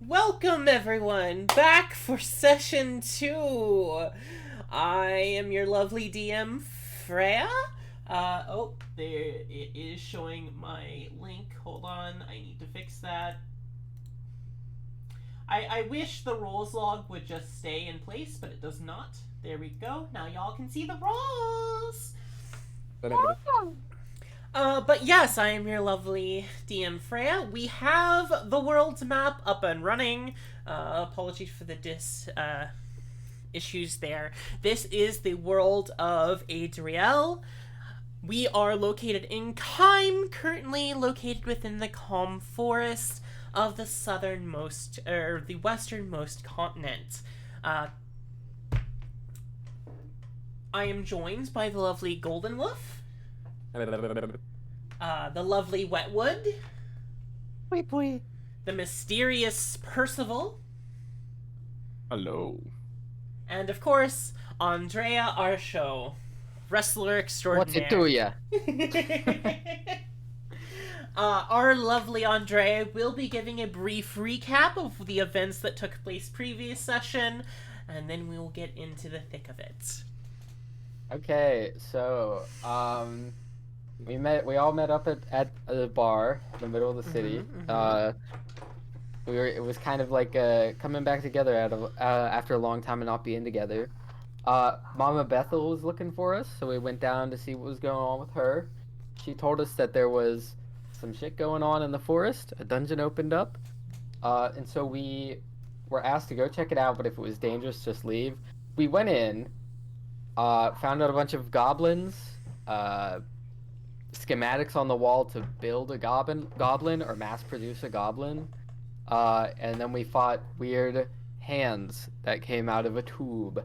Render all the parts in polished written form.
Welcome everyone back for session 2. I am your lovely DM Freya. There it is showing my link. Hold on, I need to fix that. I wish the roles log would just stay in place, but it does not. There we go. Now y'all can see the roles. But yes, I am your lovely DM Freya. We have the world's map up and running. Apologies for the issues there. This is the world of Adriel. We are located in Kime, currently located within the calm forest of the the westernmost continent. I am joined by the lovely Golden Wolf. The lovely Wetwood. The mysterious Percival. Hello. And of course, Andrea Arsho, wrestler extraordinaire. What's it to ya? Our lovely Andrea will be giving a brief recap of the events that took place previous session, and then we will get into the thick of it. Okay, so we all met up at a bar in the middle of the city. It was kind of like coming back together after a long time of not being together. Mama Bethel was looking for us, so we went down to see what was going on with her. She told us that there was some shit going on in the forest. A dungeon opened up, and so we were asked to go check it out, but if it was dangerous, just leave. We went in, found out a bunch of goblins, schematics on the wall to build a goblin or mass produce a goblin, and then we fought weird hands that came out of a tube.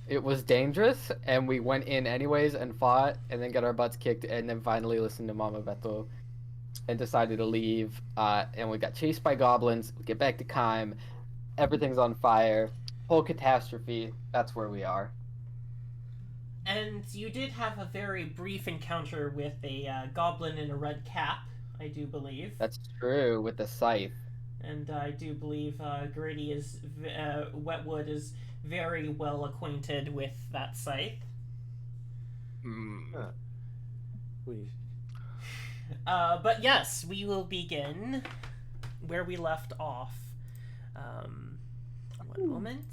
It was dangerous, and we went in anyways and fought, and then got our butts kicked, and then finally listened to Mama Bethel and decided to leave. And we got chased by goblins. We get back to Kime. Everything's on fire. Whole catastrophe. That's where we are. And you did have a very brief encounter with a goblin in a red cap, I do believe. That's true, with the scythe. And I do believe Wetwood is very well acquainted with that scythe. But yes, we will begin where we left off. One moment.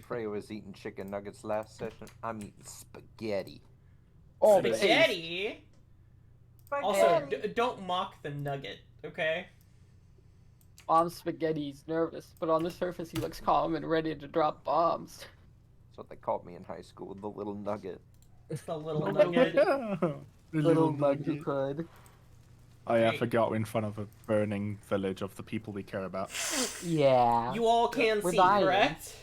Freya was eating chicken nuggets last session. I'm eating spaghetti. Oh, Spaghetti? Also, don't mock the nugget, okay? On Spaghetti's nervous, but on the surface he looks calm and ready to drop bombs. That's what they called me in high school, the little nugget. It's the little nugget. Little nugget hood. Oh yeah, I forgot we're in front of a burning village of the people we care about. Yeah. You all can We're see, dying. correct?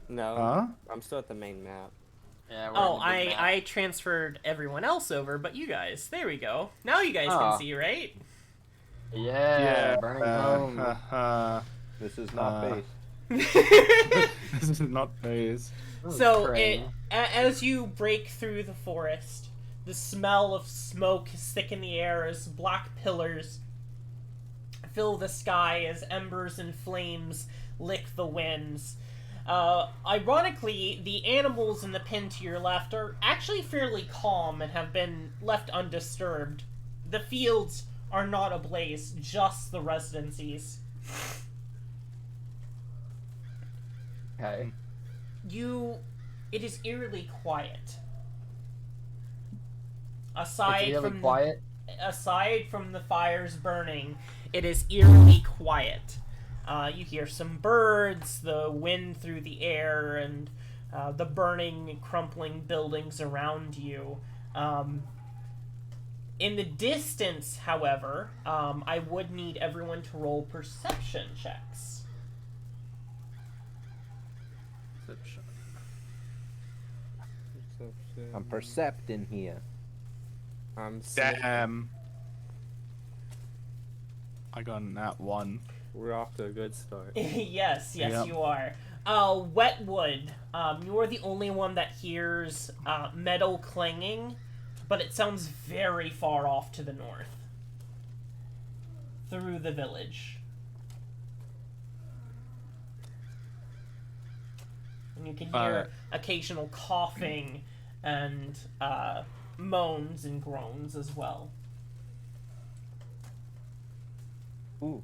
No, Huh? I'm still at the main map. Yeah, Oh, I transferred everyone else over, but you guys, there we go. Now you guys can see, right? Yeah, burning home. This is not base. This is not phase. So, as you break through the forest, the smell of smoke is thick in the air as black pillars fill the sky as embers and flames lick the winds. Ironically, the animals in the pen to your left are actually fairly calm and have been left undisturbed. The fields are not ablaze, just the residencies. Okay. It is eerily quiet. It's really quiet. Aside from the fires burning, it is eerily quiet. You hear some birds, the wind through the air, and the burning, crumpling buildings around you. In the distance, however, I would need everyone to roll perception checks. I'm percepting here. I'm Damn. I got that one. We're off to a good start. Yes, Yep. you are. Wetwood. You're the only one that hears metal clanging, but it sounds very far off to the north. Through the village. And you can hear occasional coughing and moans and groans as well. Ooh.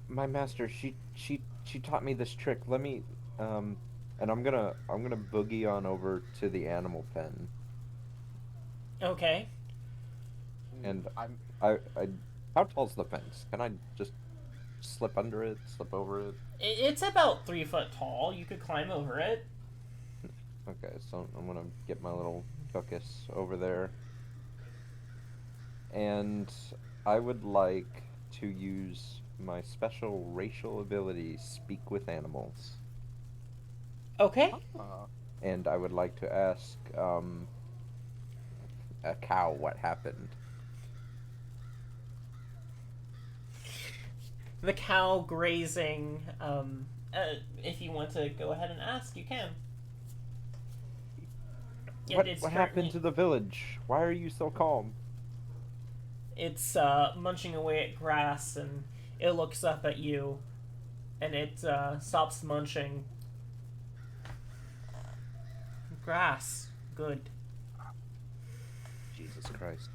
My master, she taught me this trick. Let me, and I'm gonna boogie on over to the animal pen. Okay. And I'm how tall's the fence? Can I just slip under it, slip over it? It's about 3 foot tall. You could climb over it. Okay, so I'm gonna get my little cookus over there. And I would like to use my special racial ability, Speak with Animals. Okay. And I would like to ask a cow what happened. The cow grazing. If you want to go ahead and ask, you can. What happened to the village? Why are you so calm? It's munching away at grass, and it looks up at you, and it stops munching. Grass. Good. Jesus Christ.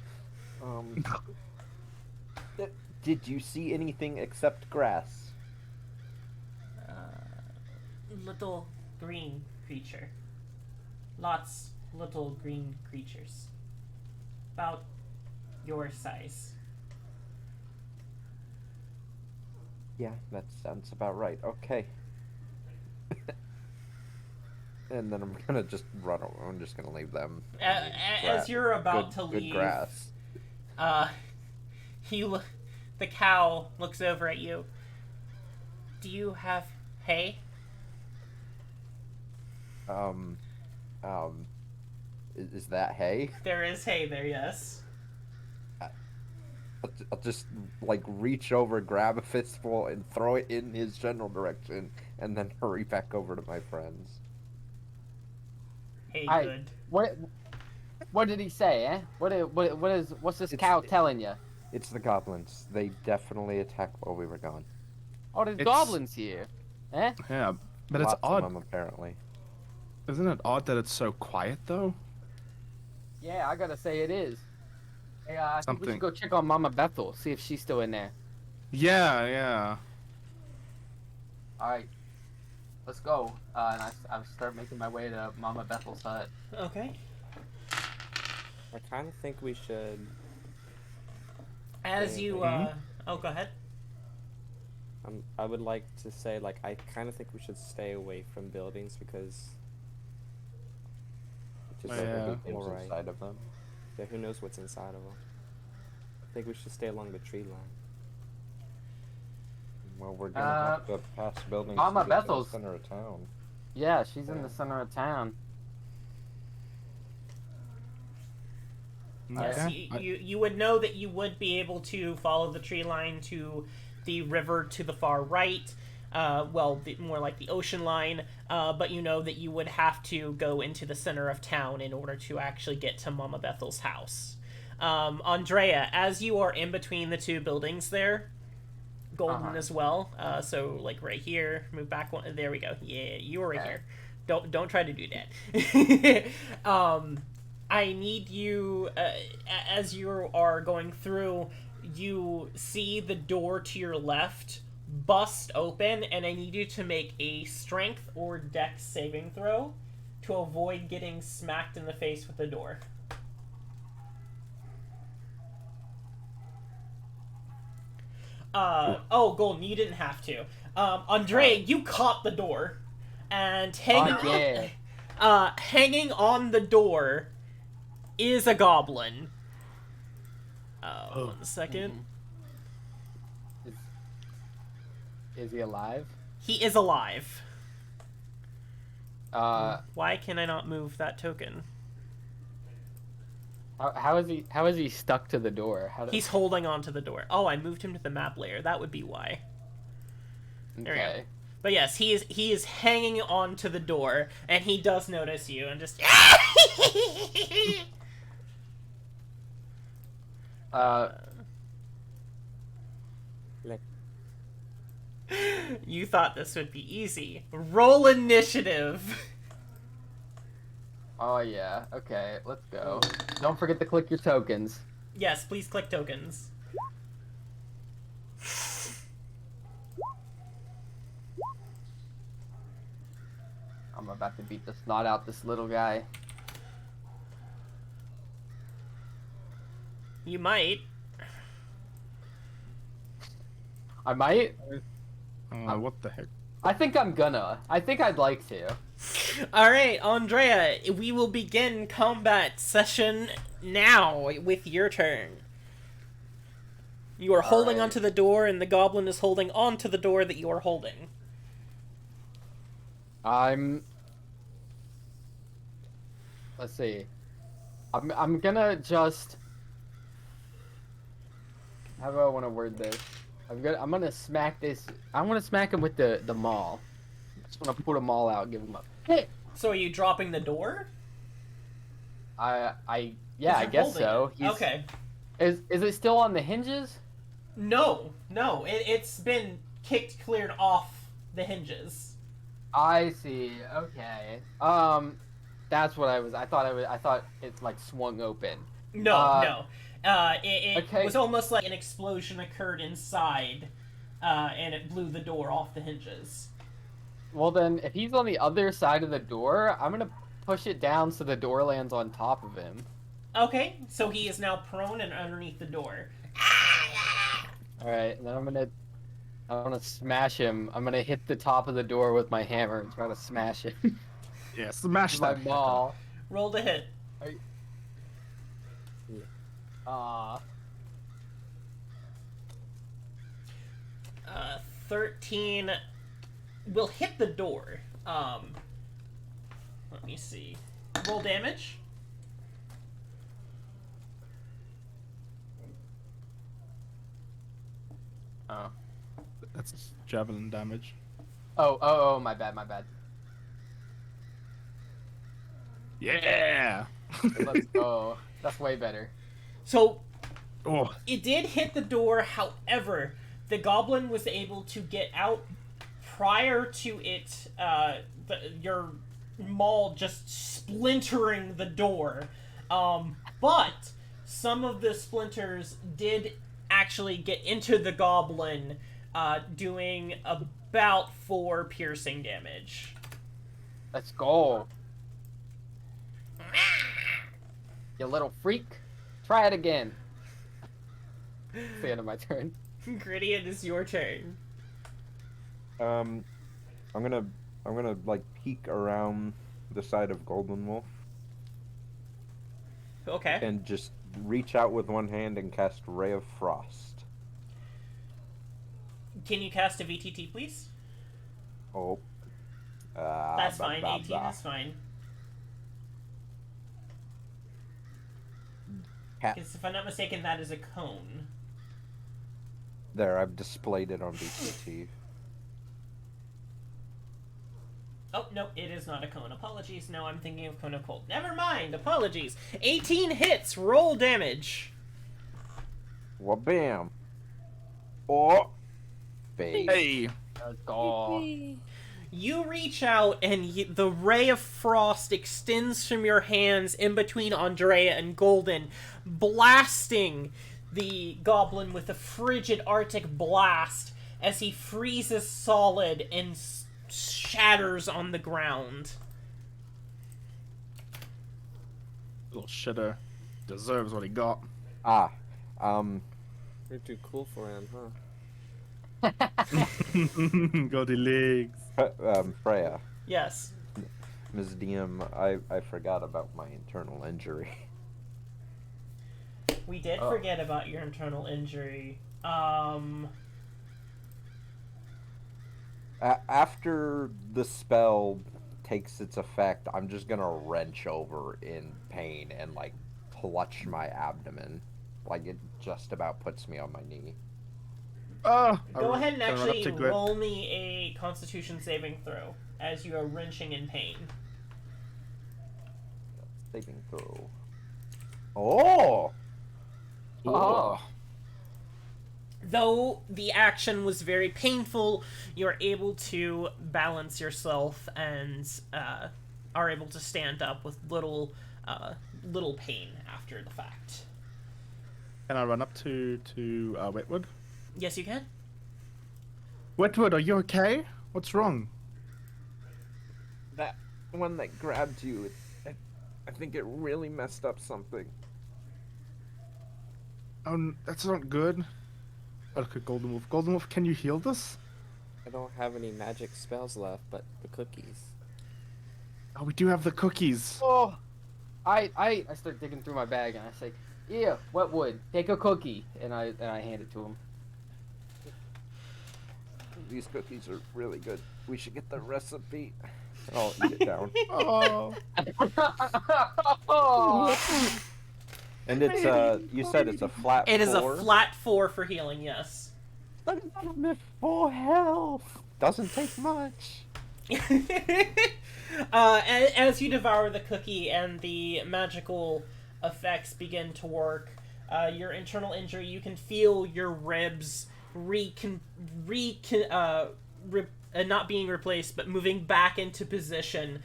Did you see anything except grass? Little green creature. Lots little green creatures. About your size. Yeah, that sounds about right. Okay. And then I'm gonna just run over. I'm just gonna leave them. As you're about to good leave, grass. the cow looks over at you. Do you have hay? Is that hay? There is hay there, yes. I'll just like reach over, grab a fistful, and throw it in his general direction, and then hurry back over to my friends. Hey, good. What did he say, eh? What's this cow telling you? It's the goblins. They definitely attacked while we were gone. Oh, there's goblins here, eh? Yeah, but Lots it's odd. of them, apparently. Isn't it odd that it's so quiet though? Yeah, I gotta say it is. Hey, I think we Something- should go check on Mama Bethel, see if she's still in there. Yeah. All right, let's go. And I start making my way to Mama Bethel's hut. Okay. I kind of think we should. As you, oh, go ahead. I would like to say, like, I kind of think we should stay away from buildings because. Just Oh, yeah. Things alright. inside of them. Yeah, who knows what's inside of them? I think we should stay along the tree line. Well, we're gonna have to pass buildings Mama to get to the Bethel's- center of town. Yeah, she's in the center of town. Yes, Okay. you would know that you would be able to follow the tree line to the river to the far right. More like the ocean line. But you know that you would have to go into the center of town in order to actually get to Mama Bethel's house. Andrea, as you are in between the two buildings there, Golden as well. So like right here, move back one. There we go. Yeah, you are right here. Don't try to do that. I need you, as you are going through, you see the door to your left bust open, and I need you to make a strength or dex saving throw to avoid getting smacked in the face with the door. Golden, you didn't have to. Andre, you caught the door, and hanging on the door is a goblin. 1 second. Is he alive? He is alive. How Why can I not move that token? is he stuck to the door? He's holding on to the door. Oh, I moved him to the map layer. That would be why. There we go. Okay. But yes, he is hanging on to the door, and he does notice you, and just. Like, You thought this would be easy. Roll initiative. Oh yeah. Okay, let's go. Don't forget to click your tokens. Yes, please click tokens. I'm about to beat the snot out this little guy. You might. I might. What the heck? I think I'm gonna. I think I'd like to. Alright, Andrea, we will begin combat session now with your turn. You are holding Alright. onto the door, and the goblin is holding onto the door that you are holding. Let's see. I'm gonna just. How do I want to word this? I'm gonna smack this. I want to smack him with the maul. I just want to put a maul out, and give him a hit. So are you dropping the door? Yeah, 'Cause I you're guess holding so. it. Okay. Is it still on the hinges? No, it's been kicked cleared off the hinges. I see. Okay. That's what I thought it like swung open. No, Uh, no. It okay. was almost like an explosion occurred inside, and it blew the door off the hinges. Well then, if he's on the other side of the door, I'm gonna push it down so the door lands on top of him. Okay, so he is now prone and underneath the door. All right, and then I'm gonna smash him. I'm gonna hit the top of the door with my hammer and try to smash him. Yeah, smash my that. ball. Roll to hit. Ah. 13 will hit the door. Let me see. Roll damage. Oh. That's javelin damage. Oh, my bad. Yeah. Let's go. That's way better. So Oh, it did hit the door, however, the goblin was able to get out prior to it, your maul just splintering the door. But some of the splinters did actually get into the goblin, doing about 4 piercing damage. Let's go. You little freak. Try it again. It's the end of my turn. Gritty, it is your turn. I'm gonna like peek around the side of Golden Wolf Okay. and just reach out with one hand and cast Ray of Frost. Can you cast a VTT, please? Oh. That's fine. 18 is fine. Because if I'm not mistaken, that is a cone. There, I've displayed it on VTT. Oh, no, it is not a cone. Apologies. No, I'm thinking of Cone of Cold. Never mind. Apologies. 18 hits. Roll damage. Well, bam. Oh. Face. hey. Let's go. You reach out, and the ray of frost extends from your hands in between Andrea and Golden, blasting the goblin with a frigid Arctic blast as he freezes solid and shatters on the ground. Little shitter deserves what he got. You're too cool for him, huh? Got the legs. Freya, Yes. Ms. DM, I forgot about my internal injury. We did Oh. forget about your internal injury. After the spell takes its effect, I'm just gonna wrench over in pain and like clutch my abdomen, like it just about puts me on my knee. Oh, Go ahead and can I run up actually to Grit? roll me a Constitution saving throw as you are wrenching in pain. Saving throw. Oh! Oh. Though the action was very painful, you're able to balance yourself and are able to stand up with little pain after the fact. Can I run up to Wetwood? Yes, you can. Wetwood, are you okay? What's wrong? That one that grabbed you, I think it really messed up something. Oh, that's not good. I look at Golden Wolf. Golden Wolf, can you heal this? I don't have any magic spells left, but the cookies. Oh, we do have the cookies. Oh. I start digging through my bag and I say, "Yeah, Wetwood, take a cookie," and I hand it to him. These cookies are really good. We should get the recipe. I'll eat it down. Oh. Oh. And it's you said it's a flat It is a 4? flat 4 for healing, yes. But it's full health. Doesn't take much. As you devour the cookie and the magical effects begin to work, your internal injury, you can feel your ribs not being replaced, but moving back into position.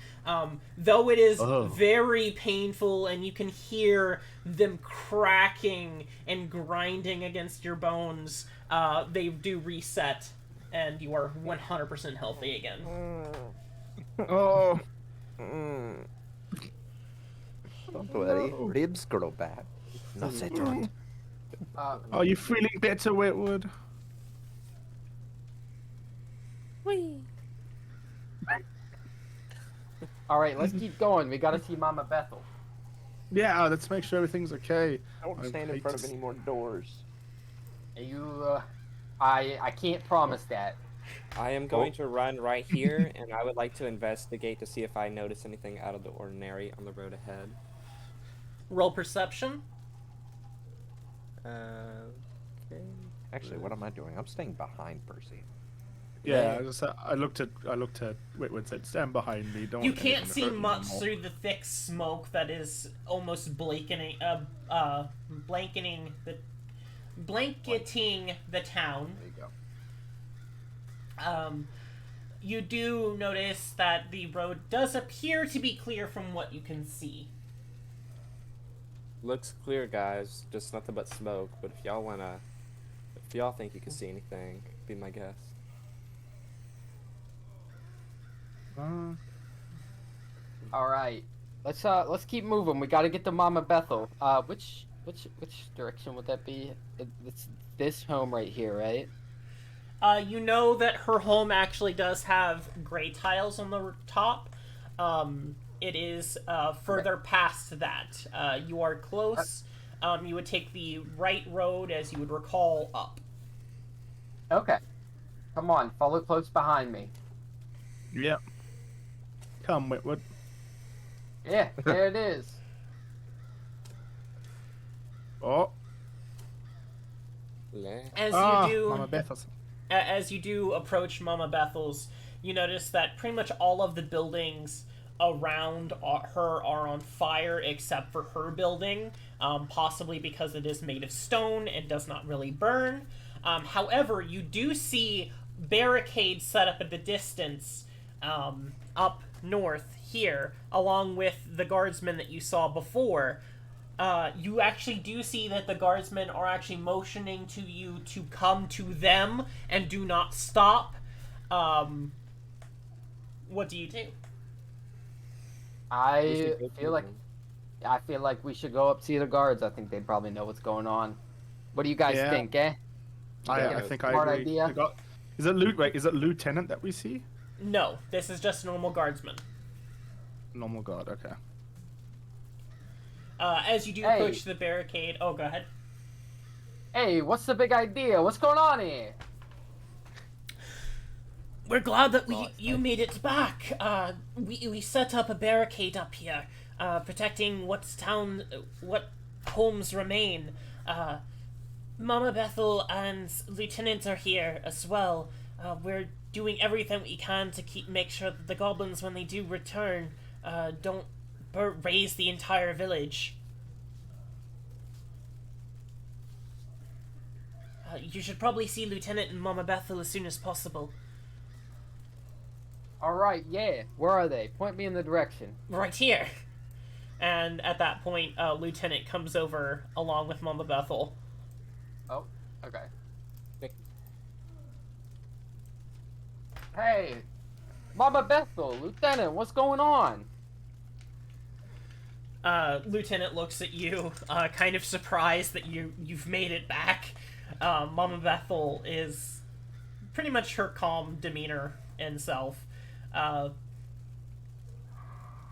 Though it is very painful, and you can hear them cracking and grinding against your bones, they do reset, and you are 100% healthy again. Oh. Don't worry, ribs grow back. No, say don't. Are you feeling better, Wetwood? All right, let's keep going. We gotta see Mama Bethel. Yeah, let's make sure everything's okay. Don't stand in front of any more doors. You, I can't promise that. I am going to run right here, and I would like to investigate to see if I notice anything out of the ordinary on the road ahead. Roll perception. Okay. Actually, what am I doing? I'm staying behind Percy. Yeah, I looked at Wetwood and said, "Stand behind me. Don't." You want can't anyone to see hurt me much anymore." through the thick smoke that is almost blanketing the town. There you go. You do notice that the road does appear to be clear from what you can see. Looks clear, guys. Just nothing but smoke. But if y'all think you can see anything, be my guest. All right, let's keep moving. We gotta get to Mama Bethel. Which direction would that be? It's this home right here, right? You know that her home actually does have gray tiles on the top. It is further past that. You are close. You would take the right road, as you would recall, up. Okay. Come on, follow close behind me. Yep. Come, Wetwood. Yeah, there it is. Oh. As Ah, you do, Mama Bethel's. as you do approach Mama Bethel's, you notice that pretty much all of the buildings around her are on fire except for her building, possibly because it is made of stone and does not really burn. However, you do see barricades set up at the distance up north here, along with the guardsmen that you saw before. You actually do see that the guardsmen are actually motioning to you to come to them and do not stop. What do you do? I feel like we should go up see the guards. I think they probably know what's going on. What do you guys Yeah. think, eh? I think I smart agree. idea. Is it Lieutenant that we see? No, this is just normal guardsmen. Normal guard. Okay. As you do Hey. approach the barricade... Oh, go ahead. Hey, what's the big idea? What's going on here? We're glad that you made it back. We set up a barricade up here, protecting what homes remain. Mama Bethel and Lieutenant are here as well. We're doing everything we can to make sure that the goblins, when they do return, don't raise the entire village. You should probably see Lieutenant and Mama Bethel as soon as possible. Alright, yeah. Where are they? Point me in the direction. Right here. And at that point, Lieutenant comes over along with Mama Bethel. Oh, okay. Nick. Hey! Mama Bethel, Lieutenant, what's going on? Lieutenant looks at you, kind of surprised that you've made it back. Mama Bethel is pretty much her calm demeanor and self.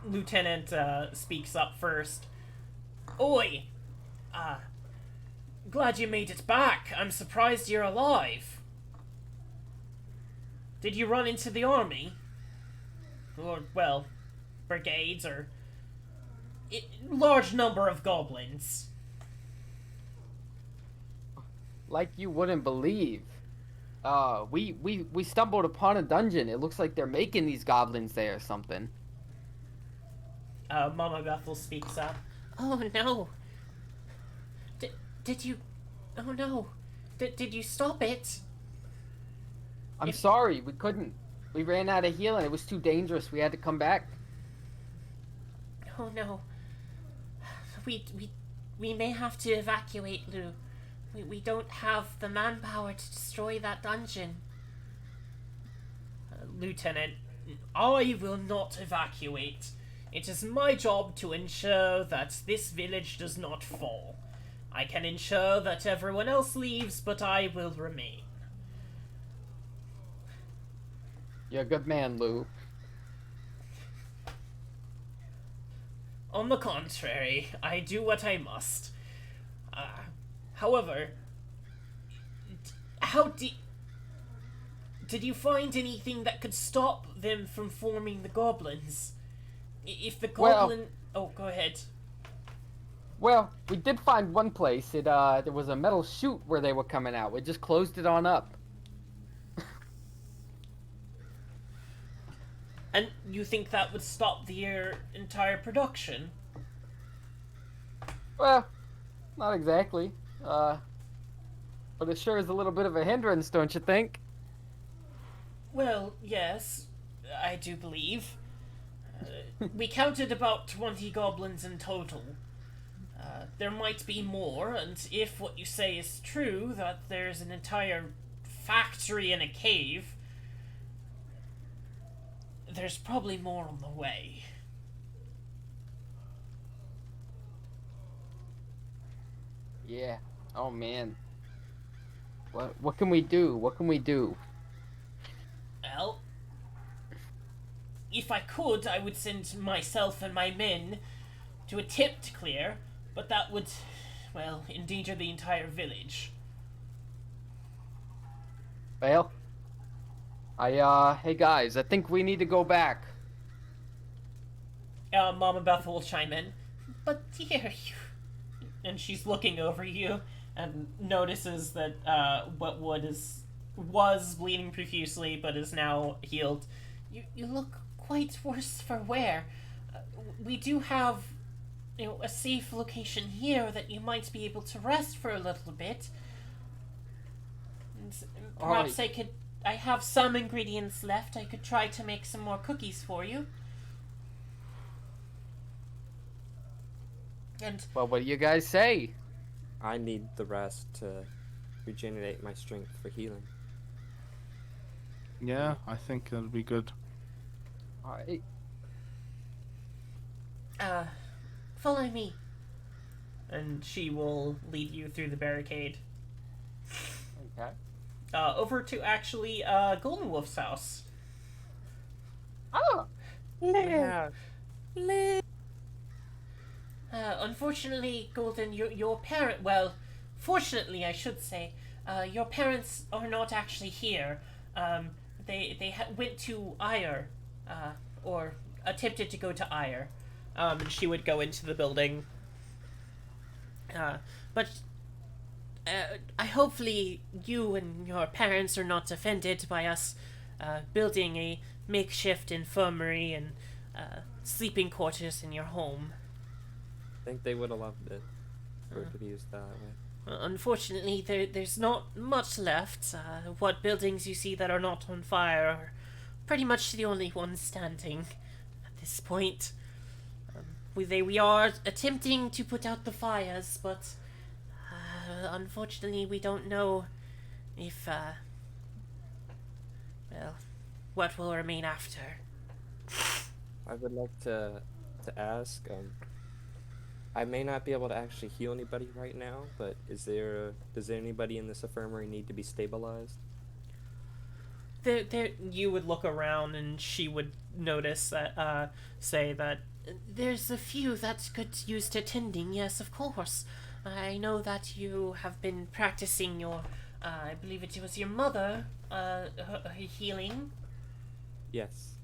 Lieutenant speaks up first. Oi! Glad you made it back. I'm surprised you're alive. Did you run into the army? Or, well, brigades, or... large number of goblins. Like you wouldn't believe. We stumbled upon a dungeon. It looks like they're making these goblins there or something. Mama Bethel speaks up. Oh no. Did you... Oh no. Did you stop it? I'm sorry, we couldn't. We ran out of healing. It was too dangerous. We had to come back. Oh no. We may have to evacuate, Lou. We don't have the manpower to destroy that dungeon. Lieutenant, I will not evacuate. It is my job to ensure that this village does not fall. I can ensure that everyone else leaves, but I will remain. You're a good man, Lou. On the contrary, I do what I must. However, did you find anything that could stop them from forming the goblins? If the goblin... Oh, go ahead. Well, we did find one place. There was a metal chute where they were coming out. We just closed it on up. And you think that would stop the entire production? Well, not exactly. But it sure is a little bit of a hindrance, don't you think? Well, yes, I do believe. We counted about 20 goblins in total. There might be more, and if what you say is true, that there's an entire factory in a cave, there's probably more on the way. Yeah. Oh man. What can we do? What can we do? Well, if I could, I would send myself and my men to attempt to clear, but that would, well, endanger the entire village. Well, hey guys, I think we need to go back. Mama Beth will chime in. But dear, you... And she's looking over you and notices that what was bleeding profusely but is now healed. You look quite worse for wear. We do have, a safe location here that you might be able to rest for a little bit. And perhaps I have some ingredients left. I could try to make some more cookies for you. And Well, what do you guys say? I need the rest to regenerate my strength for healing. Yeah, I think that'll be good. Alright. follow me. And she will lead you through the barricade. Okay. Over to actually Golden Wolf's house. Oh! Yeah. Unfortunately, Golden, your parent, well, fortunately, I should say, your parents are not actually here. They went to Ire, or attempted to go to Ire. And she would go into the building. But I hopefully you and your parents are not offended by us building a makeshift infirmary and sleeping quarters in your home. I think they would have loved it for it to be used that way. Unfortunately, there's not much left. What buildings you see that are not on fire are pretty much the only ones standing at this point. We are attempting to put out the fires, but unfortunately we don't know if, well, what will remain after. I would like to ask. I may not be able to actually heal anybody right now, but does anybody in this infirmary need to be stabilized? You would look around and she would notice that, say that there's a few that could use attending, yes, of course. I know that you have been practicing your, I believe it was your mother, her healing. Yes.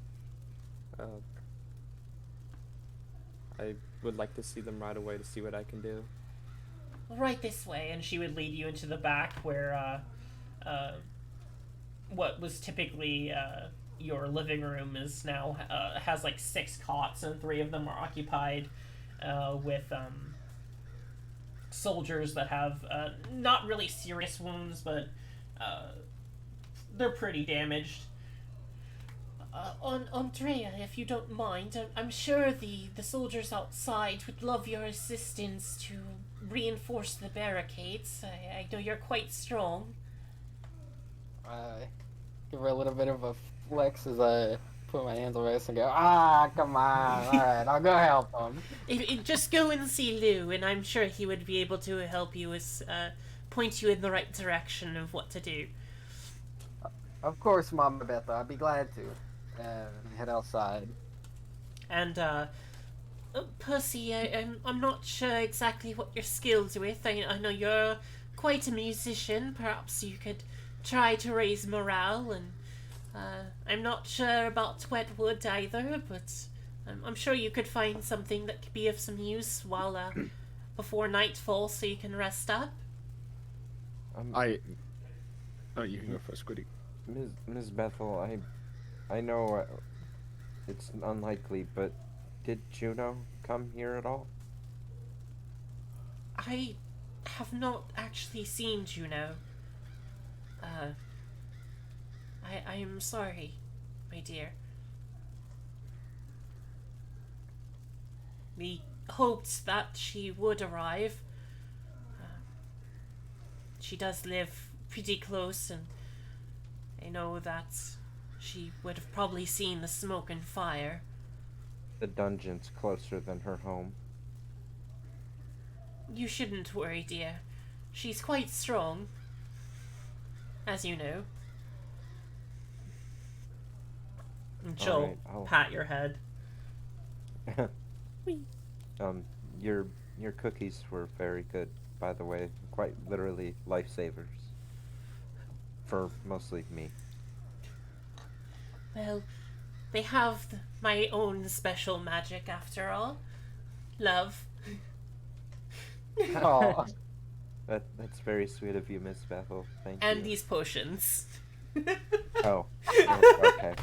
I would like to see them right away to see what I can do. Right this way, and she would lead you into the back where, what was typically, your living room is now, has like 6 cots, and 3 of them are occupied, with, soldiers that have, not really serious wounds, but, they're pretty damaged. Andrea, if you don't mind, I'm sure the soldiers outside would love your assistance to reinforce the barricades. I know you're quite strong. Give her a little bit of a flex as I put my hands on my wrist and go, come on, alright, I'll go help them. Just go and see Lou, and I'm sure he would be able to help you, point you in the right direction of what to do. Of course, Mama Betha, I'd be glad to. Head outside. And, Percy, I'm not sure exactly what you're skilled with. I know you're quite a musician. Perhaps you could try to raise morale, and I'm not sure about Wetwood either, but I'm sure you could find something that could be of some use while, before nightfall, so you can rest up. Oh, you can go first, Goody. Ms. Bethel, I know it's unlikely, but did Juno come here at all? I have not actually seen Juno. I am sorry, my dear. We hoped that she would arrive. She does live pretty close, and I know that she would have probably seen the smoke and fire. The dungeon's closer than her home. You shouldn't worry, dear. She's quite strong, as you know. And she'll Alright, pat your head. Your cookies were very good, by the way. Quite literally lifesavers. For mostly me. Well, they have my own special magic after all. Love. Oh, That's very sweet of you, Miss Bethel. Thank you. And these potions. Oh, okay.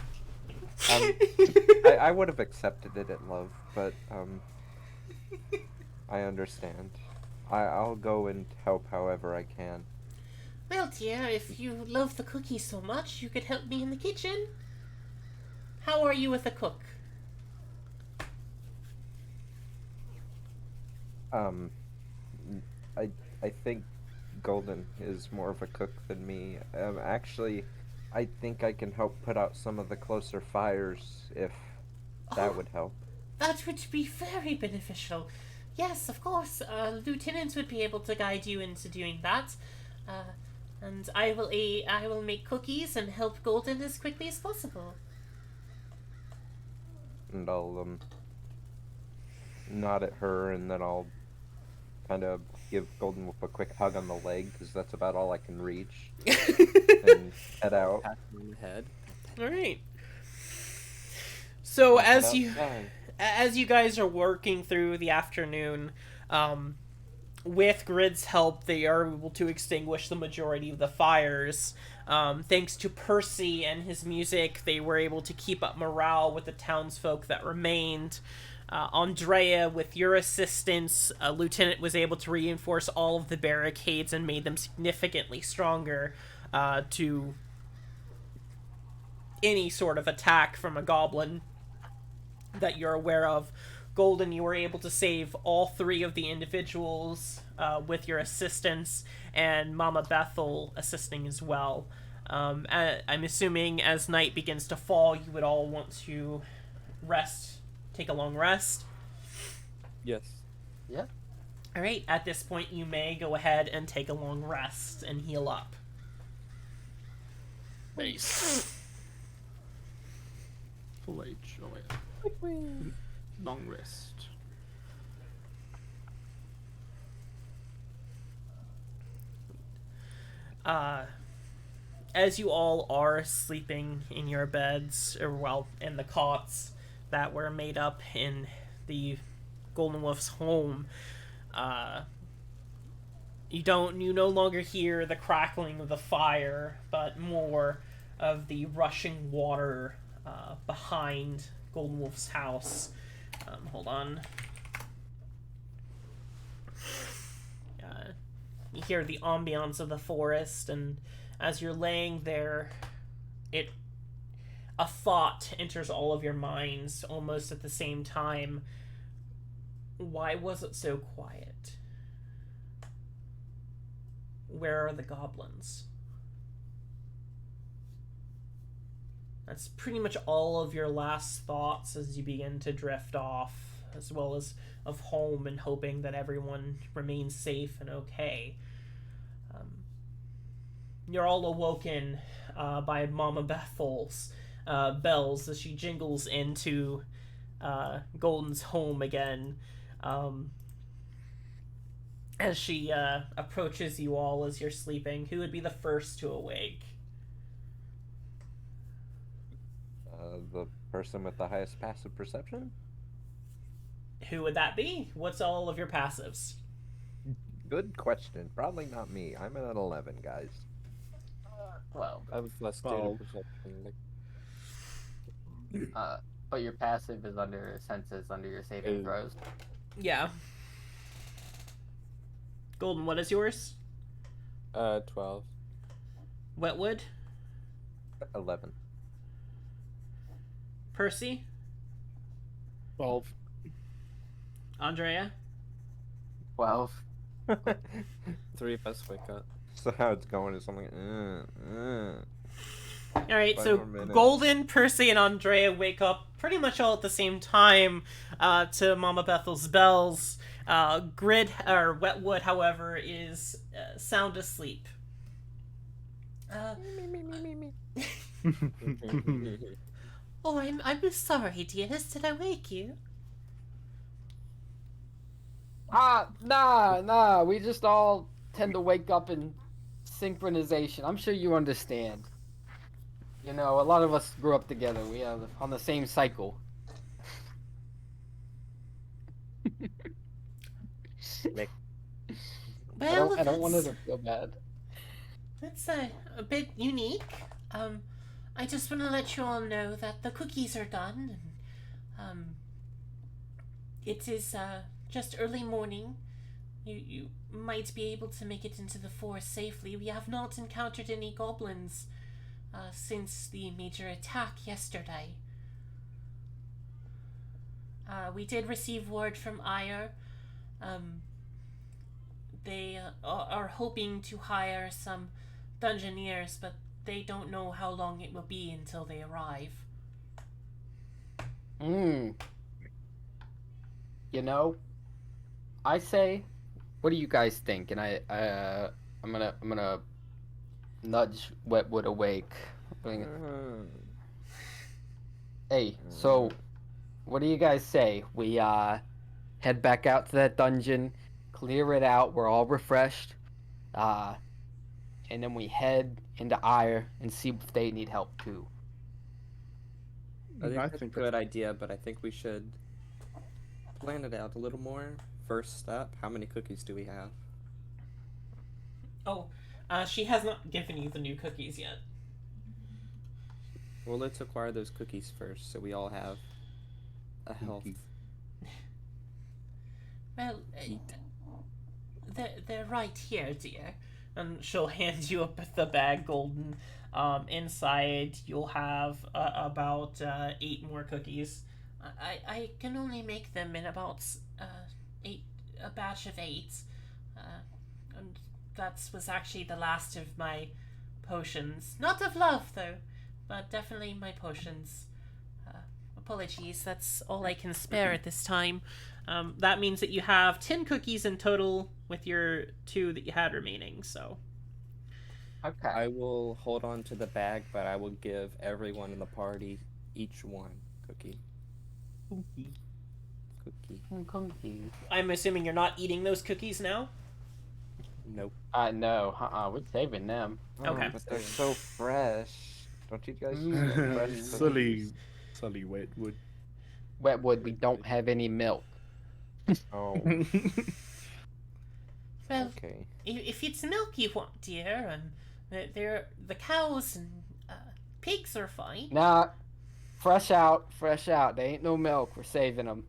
I would have accepted it at love, but I understand. I'll go and help however I can. Well, dear, if you love the cookies so much, you could help me in the kitchen. How are you with a cook? I think Golden is more of a cook than me. Actually, I think I can help put out some of the closer fires if that would help. That would be very beneficial. Yes, of course. Lieutenants would be able to guide you into doing that. And I will make cookies and help Golden as quickly as possible. And I'll nod at her, and then I'll kind of give Golden Wolf a quick hug on the leg, because that's about all I can reach, and head out. Pat him on the head. All right. So Head outside. as you guys are working through the afternoon, with Grid's help, they are able to extinguish the majority of the fires. Thanks to Percy and his music, they were able to keep up morale with the townsfolk that remained. Andrea, with your assistance, Lieutenant was able to reinforce all of the barricades and made them significantly stronger to any sort of attack from a goblin that you're aware of. Golden, you were able to save all 3 of the individuals with your assistance, and Mama Bethel assisting as well. I'm assuming as night begins to fall, you would all want to rest, take a long rest. Yes. Yeah. Alright, at this point, you may go ahead and take a long rest and heal up. Nice. Full age. Oh, yeah. Long rest. As you all are sleeping in your beds, or well, in the cots that were made up in the Golden Wolf's home, you no longer hear the crackling of the fire, but more of the rushing water behind Golden Wolf's house. Hold on. You hear the ambiance of the forest, and as you're laying there, a thought enters all of your minds almost at the same time. Why was it so quiet? Where are the goblins? That's pretty much all of your last thoughts as you begin to drift off, as well as of home and hoping that everyone remains safe and okay. You're all awoken by Mama Bethel's bells as she jingles into Golden's home again. As she approaches you all as you're sleeping, who would be the first to awake? The person with the highest passive perception? Who would that be? What's all of your passives? Good question. Probably not me. I'm at an 11, guys. Well, I have plus 2 Well. to perception. but your passive is under senses under your saving Is- throws. Yeah. Golden, what is yours? 12. Wetwood? 11. Percy? 12. Andrea? 12. 3 of us wake up. So how it's going is something. Alright, 5 so more minutes. Golden, Percy, and Andrea wake up pretty much all at the same time to Mama Bethel's bells. Grid, or Wetwood, however, is sound asleep. Oh, I'm sorry, dearest. Did I wake you? Nah. We just all tend to wake up in synchronization. I'm sure you understand. You know, a lot of us grew up together. We are on the same cycle. Well, I don't want it to feel bad. That's a bit unique. I just want to let you all know that the cookies are done, and it is just early morning. You might be able to make it into the forest safely. We have not encountered any goblins since the major attack yesterday. We did receive word from Ire. They are hoping to hire some dungeoneers, but they don't know how long it will be until they arrive. You know, I say, what do you guys think? And I'm gonna nudge Wetwood awake. Hey, so what do you guys say? We head back out to that dungeon, clear it out. We're all refreshed, and then we head into Ire and see if they need help too. I think I that's think a good idea, but I think we should plan it out a little more first step, how many cookies do we have? Oh, she has not given you the new cookies yet. Well, let's acquire those cookies first, so we all have a health. Well, Eat. they're right here, dear. And she'll hand you the bag, Golden. Inside, you'll have about 8 more cookies. I can only make them in about 8, a batch of 8. And that was actually the last of my potions. Not of love, though, but definitely my potions. Apologies, that's all I can spare at this time. That means that you have 10 cookies in total with your 2 that you had remaining, so. Okay. I will hold on to the bag, but I will give everyone in the party each one cookie. Cookie. I'm assuming you're not eating those cookies now? Nope. No. We're saving them. Okay. But they're so fresh. Don't you guys just like fresh cookies? Sully Wetwood. Wetwood, we don't have any milk. Oh, Well, okay. if it's milk you want, dear, and the cows and pigs are fine. Nah, fresh out. There ain't no milk. We're saving them.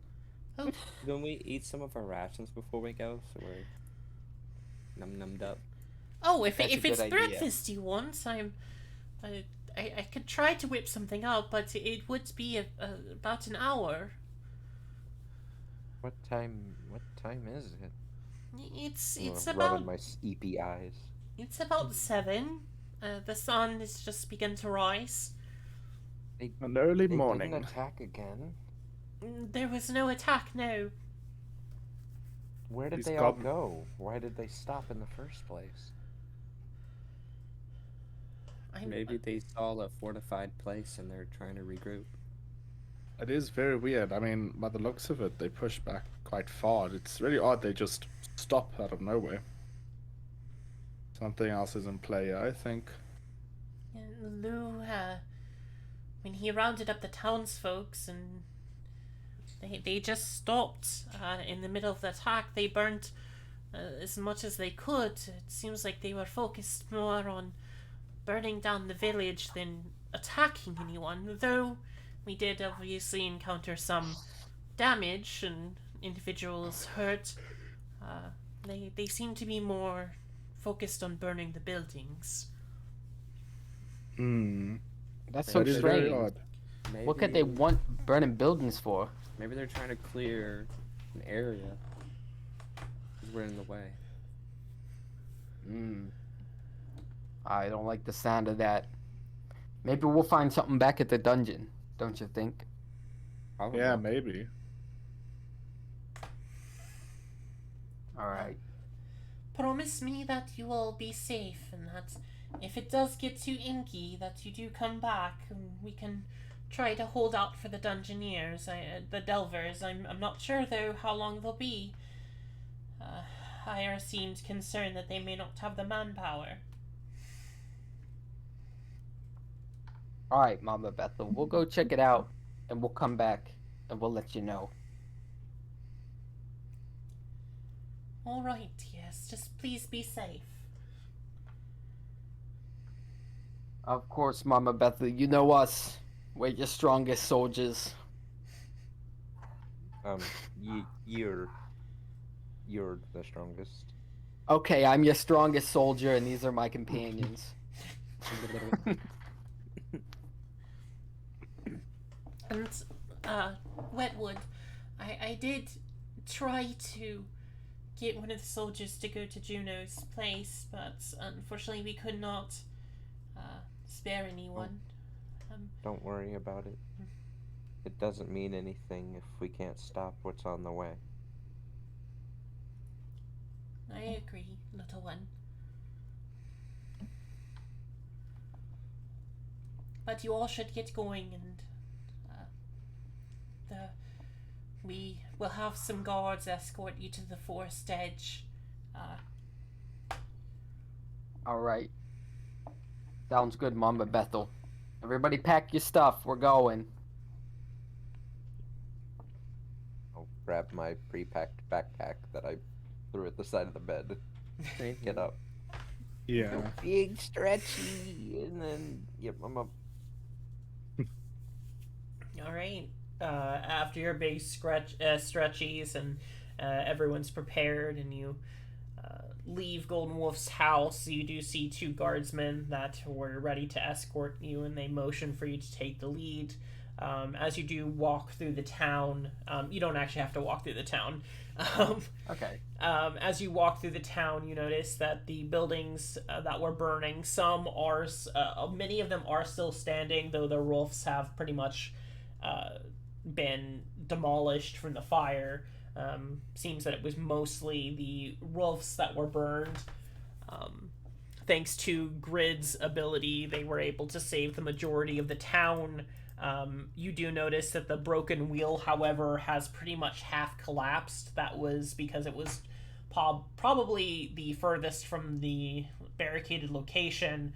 Can we eat some of our rations before we go, so we're num-nummed up? Oh, if That's a it's good idea. breakfast you want, I could try to whip something up, but it would be about an hour. What time is it? It's Rubbing about my sleepy eyes. it's about 7. The sun has just begun to rise. An early They morning. didn't attack again. There was no attack, no. Where did These they all goblin- go? Why did they stop in the first place? Maybe they saw a fortified place and they're trying to regroup. It is very weird. I mean, by the looks of it, they push back quite far. It's really odd they just stop out of nowhere. Something else is in play, I think. Lou, when he rounded up the townsfolks and they just stopped in the middle of the attack. They burnt as much as they could. It seems like they were focused more on burning down the village than attacking anyone, though we did obviously encounter some damage and individuals hurt. They seem to be more focused on burning the buildings. That's so That is very strange. odd. Maybe, What could they want burning buildings for? Maybe they're trying to clear an area. Because we're in the way. I don't like the sound of that. Maybe we'll find something back at the dungeon, don't you think? Probably. Yeah, maybe. Alright. Promise me that you will be safe and that if it does get too inky, that you do come back and we can try to hold out for the Dungeoneers, the Delvers. I'm not sure though how long they'll be. Ira seemed concerned that they may not have the manpower. Alright, Mama Bethel. We'll go check it out and we'll come back and we'll let you know. Alright, yes, just please be safe. Of course, Mama Bethel. You know us. We're your strongest soldiers. You're the strongest. Okay, I'm your strongest soldier and these are my companions. And, Wetwood, I did try to get one of the soldiers to go to Juno's place, but unfortunately we could not spare anyone. Don't worry about it. It doesn't mean anything if we can't stop what's on the way. I agree, little one. But you all should get going, and we will have some guards escort you to the forest edge. Alright. Sounds good, Mama Bethel. Everybody pack your stuff. We're going. grab my pre-packed backpack that I threw at the side of the bed. Same Get here. up. Yeah. Big stretchy, and then yep, I'm up. All right. After your big stretchies and everyone's prepared and you leave Golden Wolf's house, you do see two guardsmen that were ready to escort you, and they motion for you to take the lead. As you do walk through the town, you don't actually have to walk through the town. Okay. As you walk through the town, you notice that the buildings that were burning, many of them are still standing, though the roofs have pretty much been demolished from the fire. Seems that it was mostly the roofs that were burned. Thanks to Grid's ability, they were able to save the majority of the town. You do notice that the broken wheel, however, has pretty much half collapsed. That was because it was probably the furthest from the barricaded location.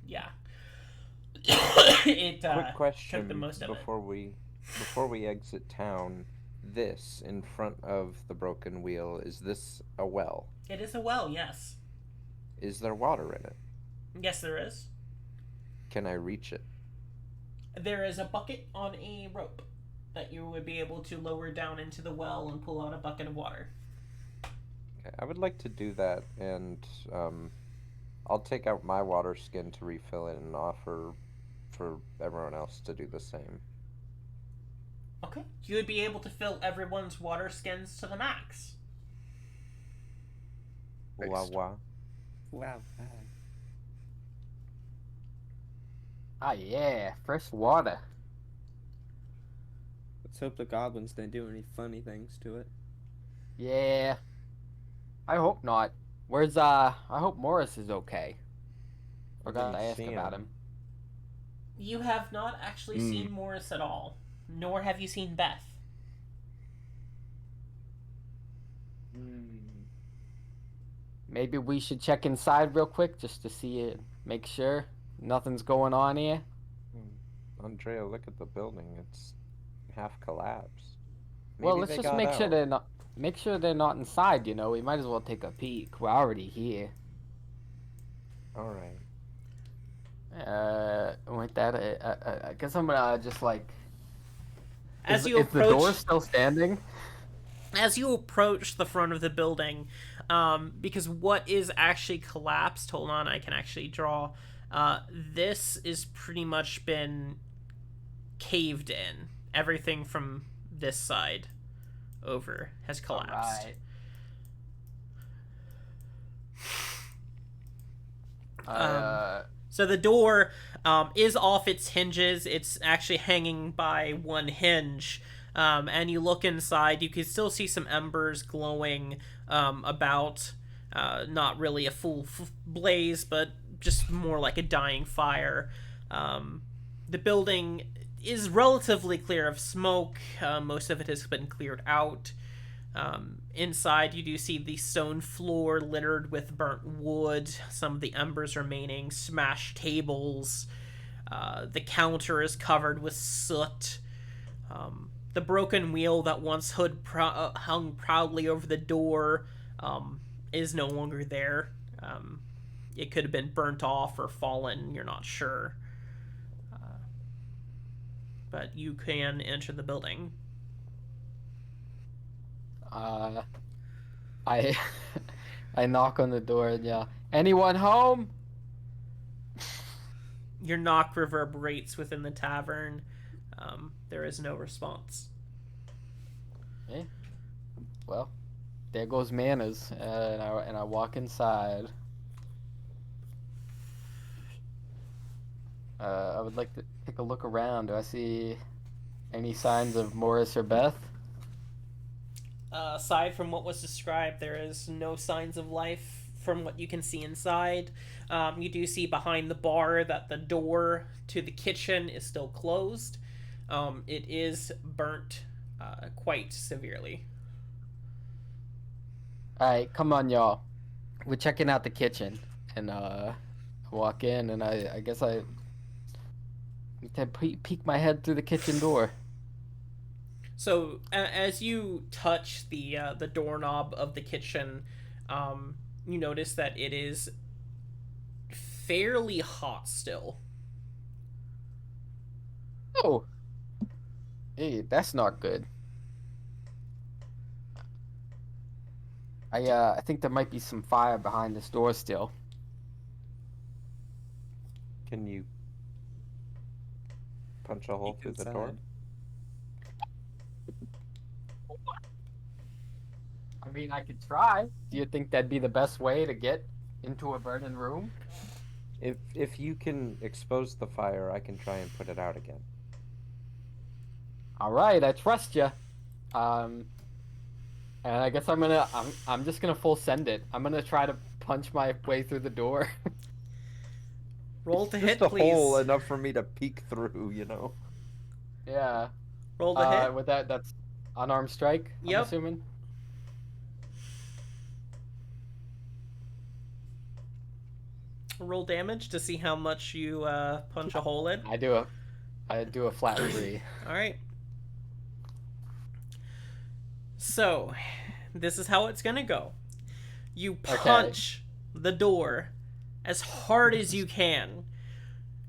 Yeah. It Quick question took the most of it. before we exit town. This in front of the broken wheel, is this a well? It is a well, yes. Is there water in it? Yes, there is. Can I reach it? There is a bucket on a rope that you would be able to lower down into the well and pull out a bucket of water. Okay, I would like to do that, and I'll take out my water skin to refill it and offer for everyone else to do the same. Okay. You would be able to fill everyone's water skins to the max. Wah wah. Wow. Ah, yeah, fresh water. Let's hope the goblins didn't do any funny things to it. Yeah. I hope not. I hope Morris is okay. Forgot to Didn't ask see about him. him. You have not actually seen Morris at all, nor have you seen Beth. Maybe we should check inside real quick just to see it, make sure nothing's going on here. Andrea, look at the building. It's half collapsed. Well, Maybe let's they just got make sure out. they're not inside. You know, we might as well take a peek. We're already here. All right. With that, I guess I'm gonna just like. As Is you the door approach, still standing? as you approach the front of the building, because what is actually collapsed? Hold on, I can actually draw. This is pretty much been caved in. Everything from this side over has collapsed. Alright. So the door is off its hinges. It's actually hanging by one hinge. And you look inside, you can still see some embers glowing about. Not really a full blaze, but just more like a dying fire. The building is relatively clear of smoke. Most of it has been cleared out. Inside, you do see the stone floor littered with burnt wood, some of the embers remaining, smashed tables. The counter is covered with soot. The broken wheel that once hung proudly over the door is no longer there. It could have been burnt off or fallen, you're not sure. But you can enter the building. I I knock on the door and yell, "Anyone home?" Your knock reverberates within the tavern. There is no response. Yeah. Well, there goes manners, and I walk inside. I would like to take a look around. Do I see any signs of Morris or Beth? Aside from what was described, there is no signs of life from what you can see inside. You do see behind the bar that the door to the kitchen is still closed. It is burnt quite severely. Alright, come on, y'all. We're checking out the kitchen. And I walk in, and I guess I To peek my head through the kitchen door. So as you touch the doorknob of the kitchen, you notice that it is fairly hot still. Oh, hey, that's not good. I think there might be some fire behind this door still. Can you punch a hole Peek through the door? inside. I mean, I could try. Do you think that'd be the best way to get into a burning room? If you can expose the fire, I can try and put it out again. All right, I trust you. And I guess I'm just gonna full send it. I'm gonna try to punch my way through the door. Roll to hit, Just a please. hole enough for me to peek through, you know. Yeah. Roll to hit. With that's unarmed strike. Yep. I'm assuming. Roll damage to see how much you punch a hole in. I do a flat 3. All right. So, this is how it's gonna go. You punch the door as hard as you can.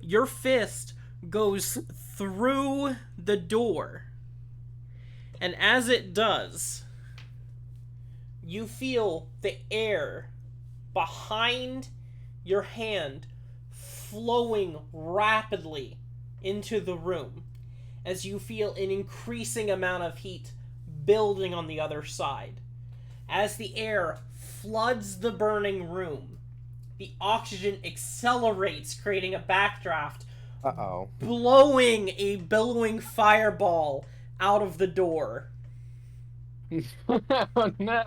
Your fist goes through the door. And as it does, you feel the air behind your hand flowing rapidly into the room as you feel an increasing amount of heat building on the other side. As the air floods the burning room, the oxygen accelerates, creating a backdraft, Uh-oh. blowing a billowing fireball out of the door. Oh no.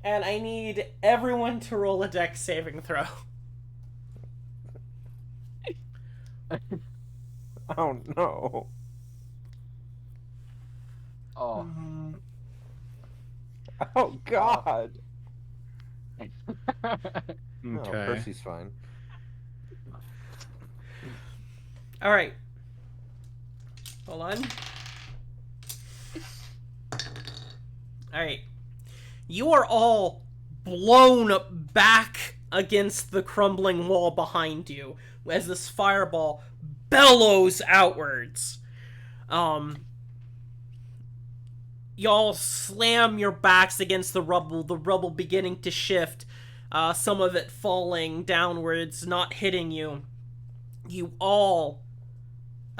And I need everyone to roll a dex saving throw. Oh no. Oh. Oh god. No, Okay. Percy's fine. All right. Hold on. All right. You are all blown back against the crumbling wall behind you as this fireball bellows outwards. Y'all slam your backs against the rubble beginning to shift, some of it falling downwards, not hitting you. You all,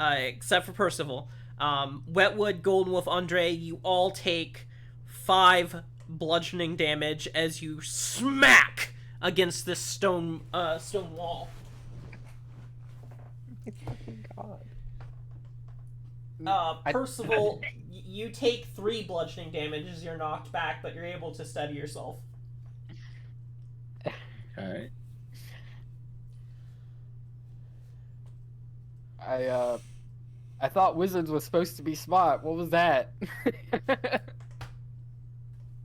except for Percival, Wetwood, Golden Wolf, Andre, you all take 5 bludgeoning damage as you smack against this stone wall. God. Percival, you take 3 bludgeoning damage as you're knocked back, but you're able to steady yourself. Okay. I thought wizards was supposed to be smart. What was that?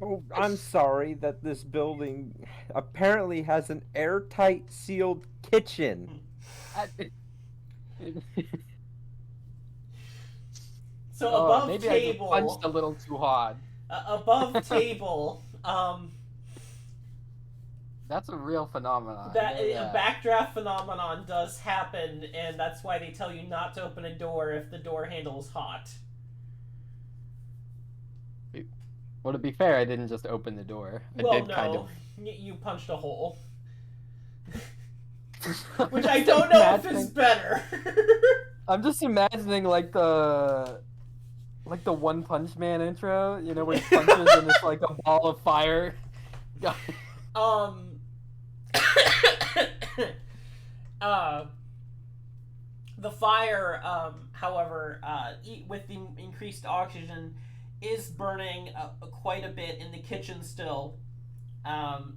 Oh, I'm sorry that this building apparently has an airtight sealed kitchen. So above maybe table, I just punched a little too hard. Above table, That's a real phenomenon. that a backdraft phenomenon does happen, and that's why they tell you not to open a door if the door handle is hot. Well, to be fair, I didn't just open the door. I did kind of. You punched a hole. Which I don't know if is better. I'm just imagining like the One Punch Man intro, you know, where he punches and it's like a ball of fire. The fire, however, with the increased oxygen, is burning quite a bit in the kitchen still.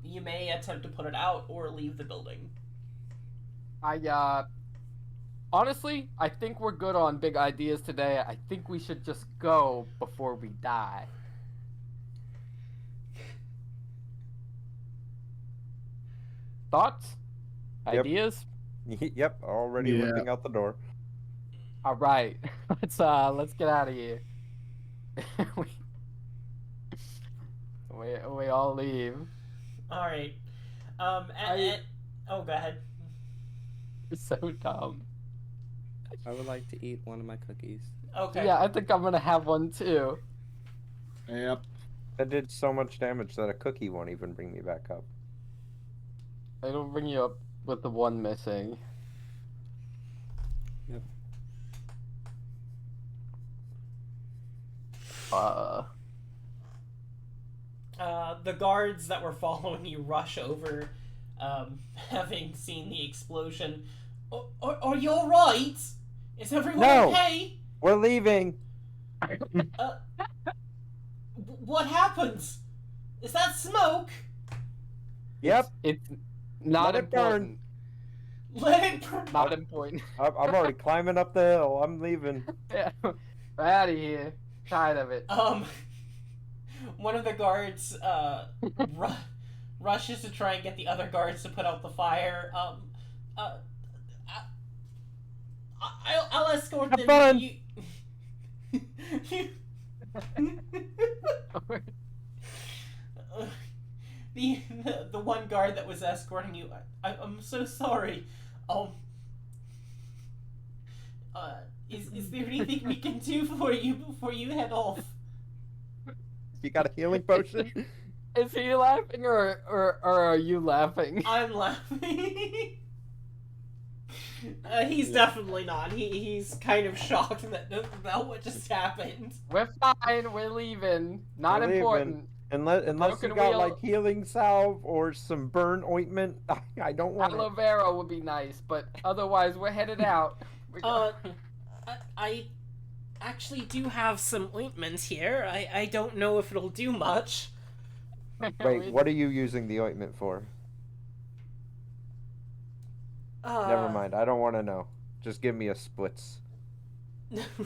You may attempt to put it out or leave the building. Honestly, I think we're good on big ideas today. I think we should just go before we die. Thoughts? Yep. Ideas? Yep, already Yeah. limping out the door. All right, let's get out of here. we, we all leave. All right. Oh, go ahead. It's so dumb. I would like to eat one of my cookies. Okay. Yeah, I think I'm gonna have one too. Yep. That did so much damage that a cookie won't even bring me back up. It'll bring you up with the one missing. Yep. The guards that were following you rush over, having seen the explosion. Are you all right? Is everyone No. okay? We're leaving. What happened? Is that smoke? Yep. It's not Let it burn. important. Let it burn. Not important. I'm already climbing up the hill. I'm leaving. Yeah, we're out of here. Tired of it. One of the guards rushes to try and get the other guards to put out the fire. I'll escort Have them. fun. The one guard that was escorting you. I'm so sorry. Is there anything we can do for you before you head off? You got a healing potion? Is he laughing or are you laughing? I'm laughing. He's definitely not. He's kind of shocked about what just happened. We're fine. We're leaving. Not We're leaving. important. Unless you broken got wheel- like healing salve or some burn ointment, I don't want Aloe it. vera would be nice, but otherwise we're headed out. I actually do have some ointment here. I don't know if it'll do much. Wait, what are you using the ointment for? Never mind. I don't want to know. Just give me a splits.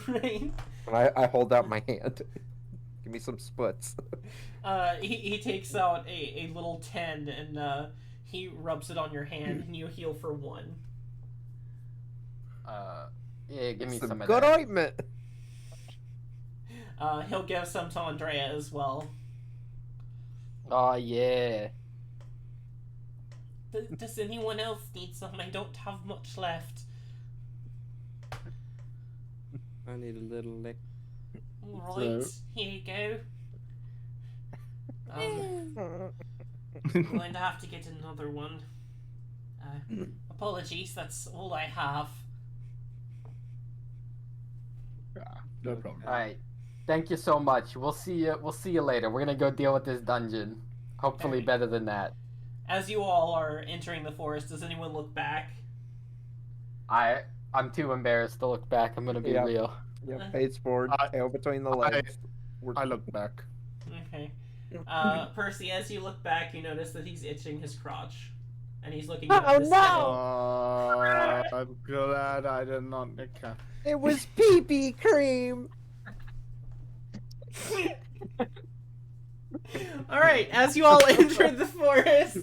Right. And I hold out my hand. Give me some splits. He takes out a little 10 and he rubs it on your hand and you heal for 1. Yeah, give me Some some of good that. ointment. He'll give some to Andrea as well. Oh yeah. Does anyone else need some? I don't have much left. I need a little lick. Alright, here you go. I'm going to have to get another one. Apologies, that's all I have. No problem. All right. Thank you so much. We'll see you. We'll see you later. We're gonna go deal with this dungeon. Hopefully Alright. better than that. As you all are entering the forest, does anyone look back? I'm too embarrassed to look back. I'm gonna be Yeah. real. Yep, face forward, tail between the legs. I look back. Okay. Percy, as you look back, you notice that he's itching his crotch. And he's looking Oh, at this no! I'm glad I did not okay. It was pee-pee cream. Alright, as you all enter the forest.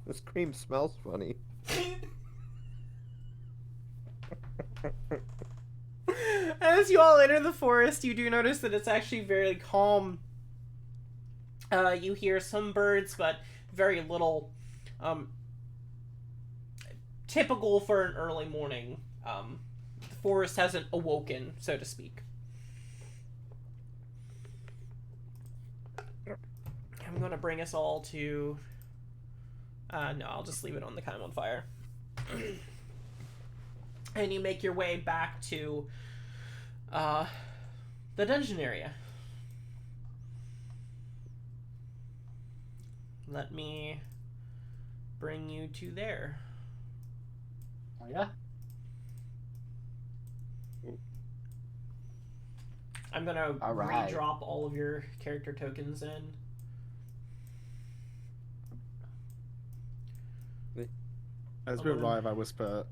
This cream smells funny. As you all enter the forest, you do notice that it's actually very calm. You hear some birds, but very little. Typical for an early morning. The forest hasn't awoken, so to speak. I'm gonna bring us all to... no, I'll just leave it on the Time on Fire. And you make your way back to the dungeon area. Let me bring you to there. Oh yeah. I'm gonna All right. re-drop all of your character tokens in. As we arrive, I whisper,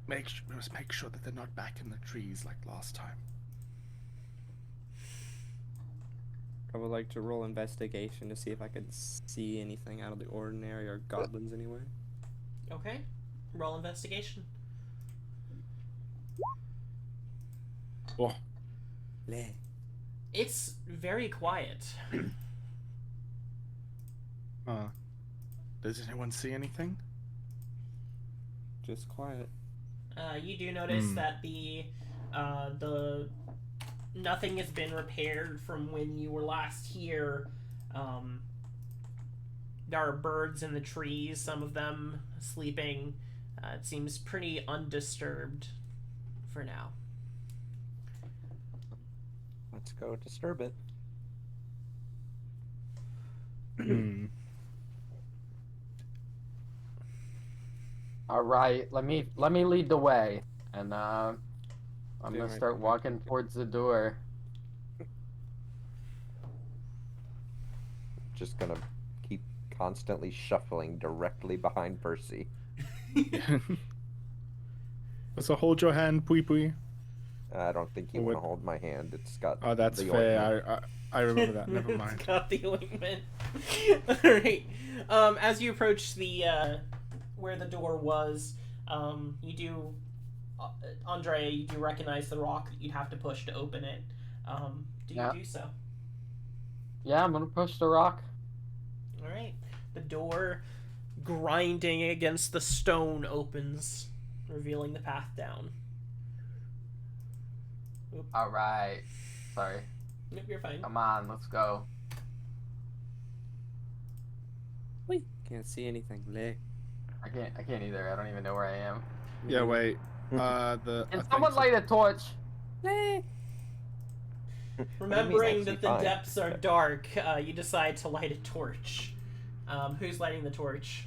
we must make sure that they're not back in the trees like last time. I would like to roll investigation to see if I could see anything out of the ordinary or goblins anywhere. Okay. Roll investigation. Oh, Le. It's very quiet. does anyone see anything? Just quiet. You do notice that the nothing has been repaired from when you were last here. There are birds in the trees, some of them sleeping. It seems pretty undisturbed for now. Let's go disturb it. All right, let me lead the way, and I'm Okay, gonna right. start walking towards the door. Just gonna keep constantly shuffling directly behind Percy. So hold your hand, Pui Pui. I don't think you Or want to what- hold my hand. It's got. Oh, that's the fair. ointment. I remember that. Never mind. It's got the ointment. Alright. As you approach the where the door was, you do Andrea, you do recognize the rock that you'd have to push to open it. Do you Yeah. do so? Yeah, I'm gonna push the rock. Alright. The door grinding against the stone opens, revealing the path down. All right. Sorry. Nope, you're fine. Come on, let's go. Wait. Can't see anything. Le. I can't either. I don't even know where I am. Yeah, wait. I Can think someone so- light a torch? Remembering actually that the fine? depths are dark, you decide to light a torch. Who's lighting the torch?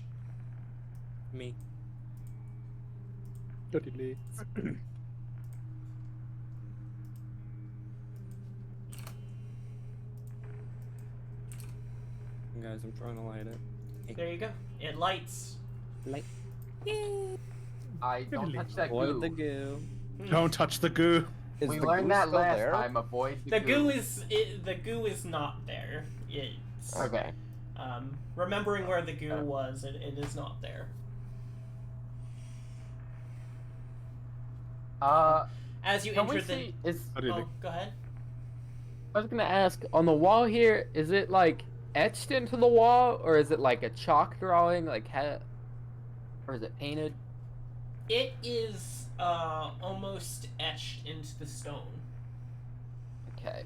Me. Totally. Guys, I'm trying to light it. There you go. It lights. Light. I don't touch that Avoid goo. the goo. Don't touch the goo. Is We the learned goo that still last there? time. Avoid The goo is not there. It's Okay. remembering where the goo was, it is not there. As you Can enter we the see? Is What do you think? go ahead. I was gonna ask on the wall here. Is it like etched into the wall, or is it like a chalk drawing, or is it painted? It is almost etched into the stone. Okay.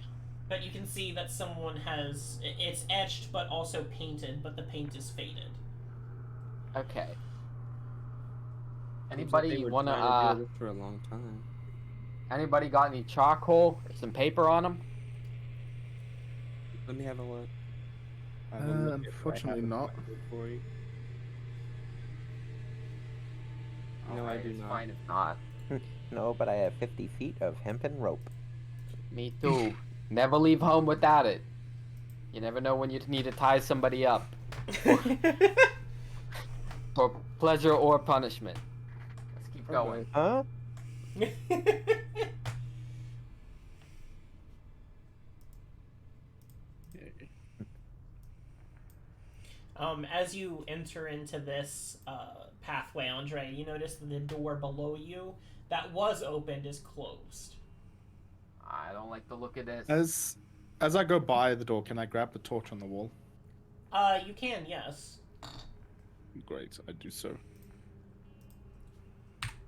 But you can see that someone has it's etched but also painted, but the paint is faded. Okay. Seems like Anybody they were wanna trying to do this for a long time. Anybody got any charcoal or some paper on them? Let me have a look. I will look if I Unfortunately have a not. finder for you. No, I do it's not. fine if not. No, but I have 50 feet of hempen rope. Me too. Never leave home without it. You never know when you need to tie somebody up for pleasure or punishment. Let's keep going. Huh? As you enter into this pathway, Andre, you notice that the door below you that was opened is closed. I don't like the look of this. As I go by the door, can I grab the torch on the wall? You can, yes. Great, I do so.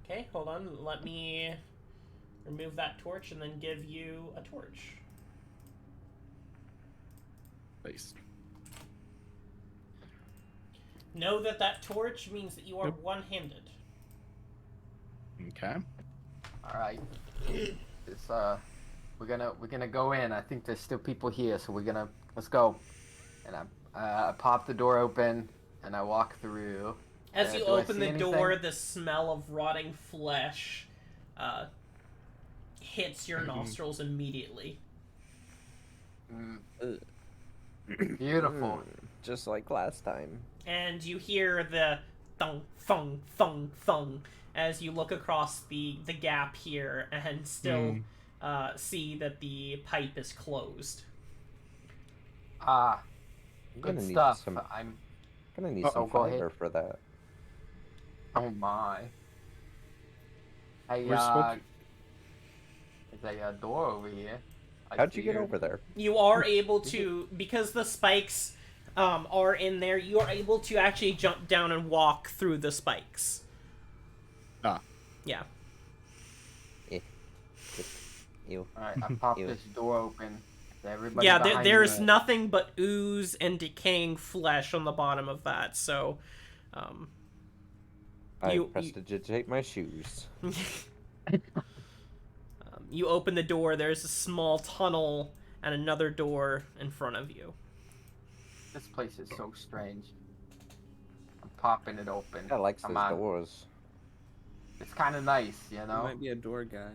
Okay, hold on. Let me remove that torch and then give you a torch. Based. Know that that torch means that you are Yep. one-handed. Okay. All right. It's we're gonna go in. I think there's still people here, so let's go. And I pop the door open and I walk through. As you do I open see the door, anything? the smell of rotting flesh hits your nostrils immediately. Beautiful. Just like last time. And you hear the thung, thung, thung, thung as you look across the gap here and still see that the pipe is closed. I'm Good gonna need stuff. some. I'm Gonna need Oh, some go ahead. fiber for that. Oh my. Hey, Where's what? there's a door over here. I How'd you get feared. over there? You are able to, because the spikes are in there, you are able to actually jump down and walk through the spikes. Ah, Yeah. Eh. You. Alright, I popped Ew. this door open. Everybody Yeah, behind there's me. nothing but ooze and decaying flesh on the bottom of that, so... I prestidigitate my shoes. You open the door, there's a small tunnel and another door in front of you. This place is so strange. I'm popping it open. I likes Come those on. doors. It's kind of nice, you You know? might be a door guy.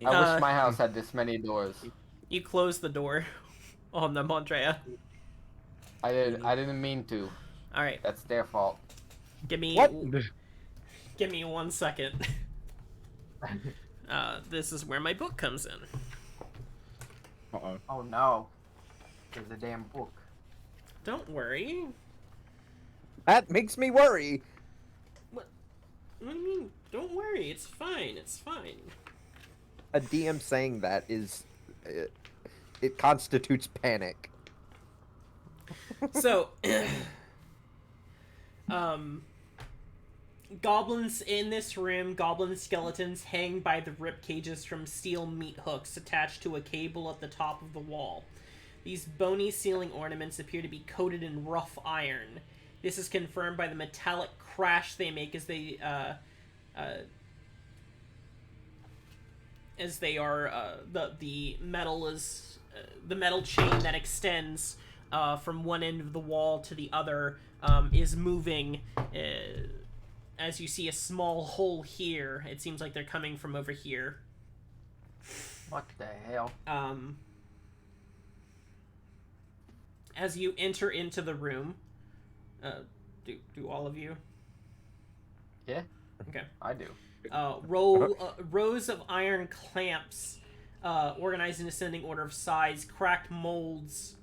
I Uh, wish my house had this many doors. You close the door on them, Andrea. I didn't mean to. Alright, That's their fault. give me... What? Give me 1 second. This is where my book comes in. uh-oh. Oh no. There's a damn book. Don't worry. That makes me worry. What do you mean? Don't worry, it's fine, it's fine. A DM saying that is, it constitutes panic. So, goblins in this room, goblin skeletons hang by the rib cages from steel meat hooks attached to a cable at the top of the wall. These bony ceiling ornaments appear to be coated in rough iron. This is confirmed by the metallic crash they make as they the metal is the metal chain that extends from one end of the wall to the other is moving. As you see a small hole here, it seems like they're coming from over here. What the hell? As you enter into the room, do all of you? Yeah, Okay. I do. Rows of iron clamps, organized in ascending order of size, cracked molds.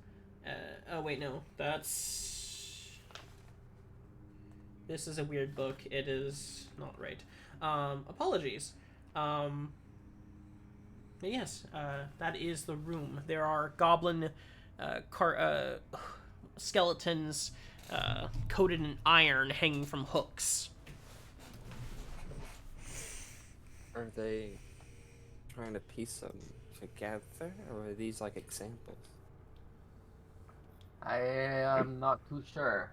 Oh wait, no, this is a weird book. It is not right. Apologies. But yes, that is the room. There are goblin skeletons coated in iron hanging from hooks. Are they trying to piece them together, or are these like examples? I am not too sure.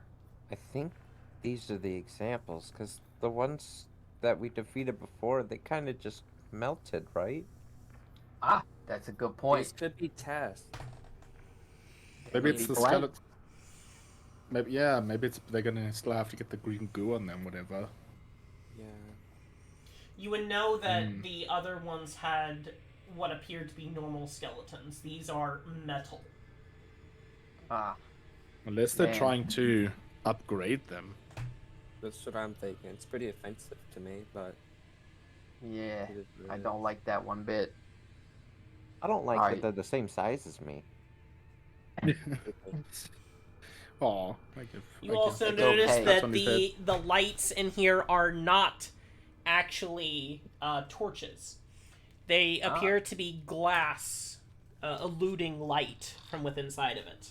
I think these are the examples, because the ones that we defeated before, they kind of just melted, right? Ah, that's a good These point. could be tests. Maybe it's the blank. skeleton. Maybe it's they're gonna still have to get the green goo on them, whatever. Yeah. You would know that the other ones had what appeared to be normal skeletons. These are metal. Ah, Unless they're Man. trying to upgrade them. That's what I'm thinking. It's pretty offensive to me, but yeah. it is what I it don't like that one bit. I don't like Alright. that they're the same size as me. Aw, You also It's notice okay. that That's only the lights in here are not actually torches. They appear to be glass eluding light from within inside of it,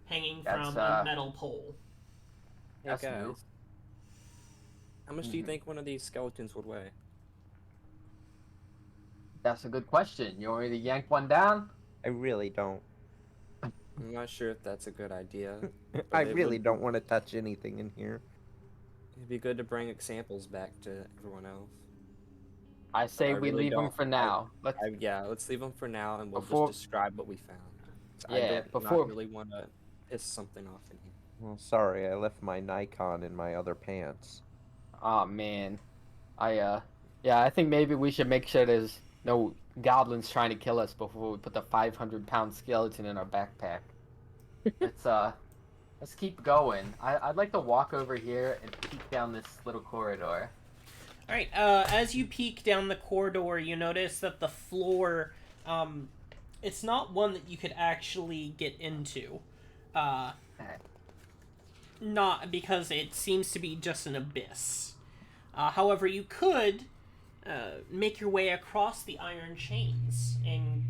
hanging from That's, a metal pole. Hey That's guys, new. how much do you think one of these skeletons would weigh? That's a good question. You want me to yank one down? I really don't. I'm not sure if that's a good idea. but I it really would- don't want to touch anything in here. It'd be good to bring examples back to everyone else. I say I we really leave them don't. for now. Let's. Yeah, let's leave them for now, and we'll Before- just describe what we found. I Yeah, don't before- not really want to piss something off in here. Well, sorry, I left my Nikon in my other pants. Oh man, yeah, I think maybe we should make sure there's no goblins trying to kill us before we put the 500-pound skeleton in our backpack. Let's keep going. I'd like to walk over here and peek down this little corridor. All right. As you peek down the corridor, you notice that the floor, it's not one that you could actually get into. Not because it seems to be just an abyss. However, you could make your way across the iron chains and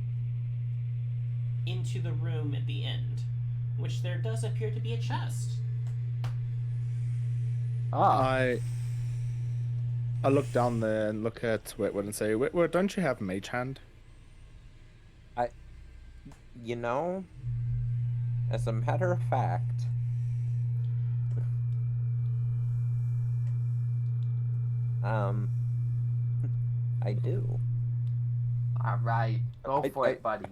into the room at the end, which there does appear to be a chest. Ah, I look down there and look at Whitwood and say, Whitwood, don't you have Mage Hand? You know, as a matter of fact, I do. all right. Go for I- it, buddy.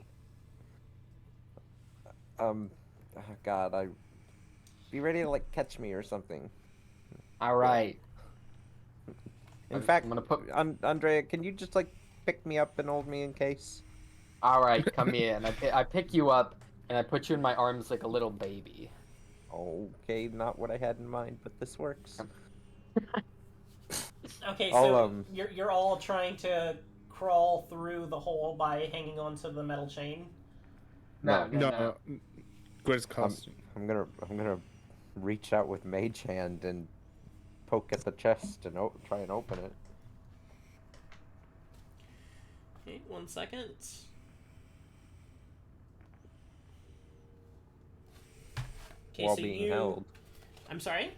Oh God, be ready to like catch me or something. All right. In fact, I'm gonna put. Andrea, can you just like pick me up and hold me in case? All right, come here, and I pick you up, and I put you in my arms like a little baby. Okay, not what I had in mind, but this works. Okay, I'll, so you're all trying to crawl through the hole by hanging onto the metal chain. No. Grizz costume. I'm gonna reach out with Mage Hand and poke at the chest and try and open it. Okay, 1 second. Okay, While so being you. held. I'm sorry?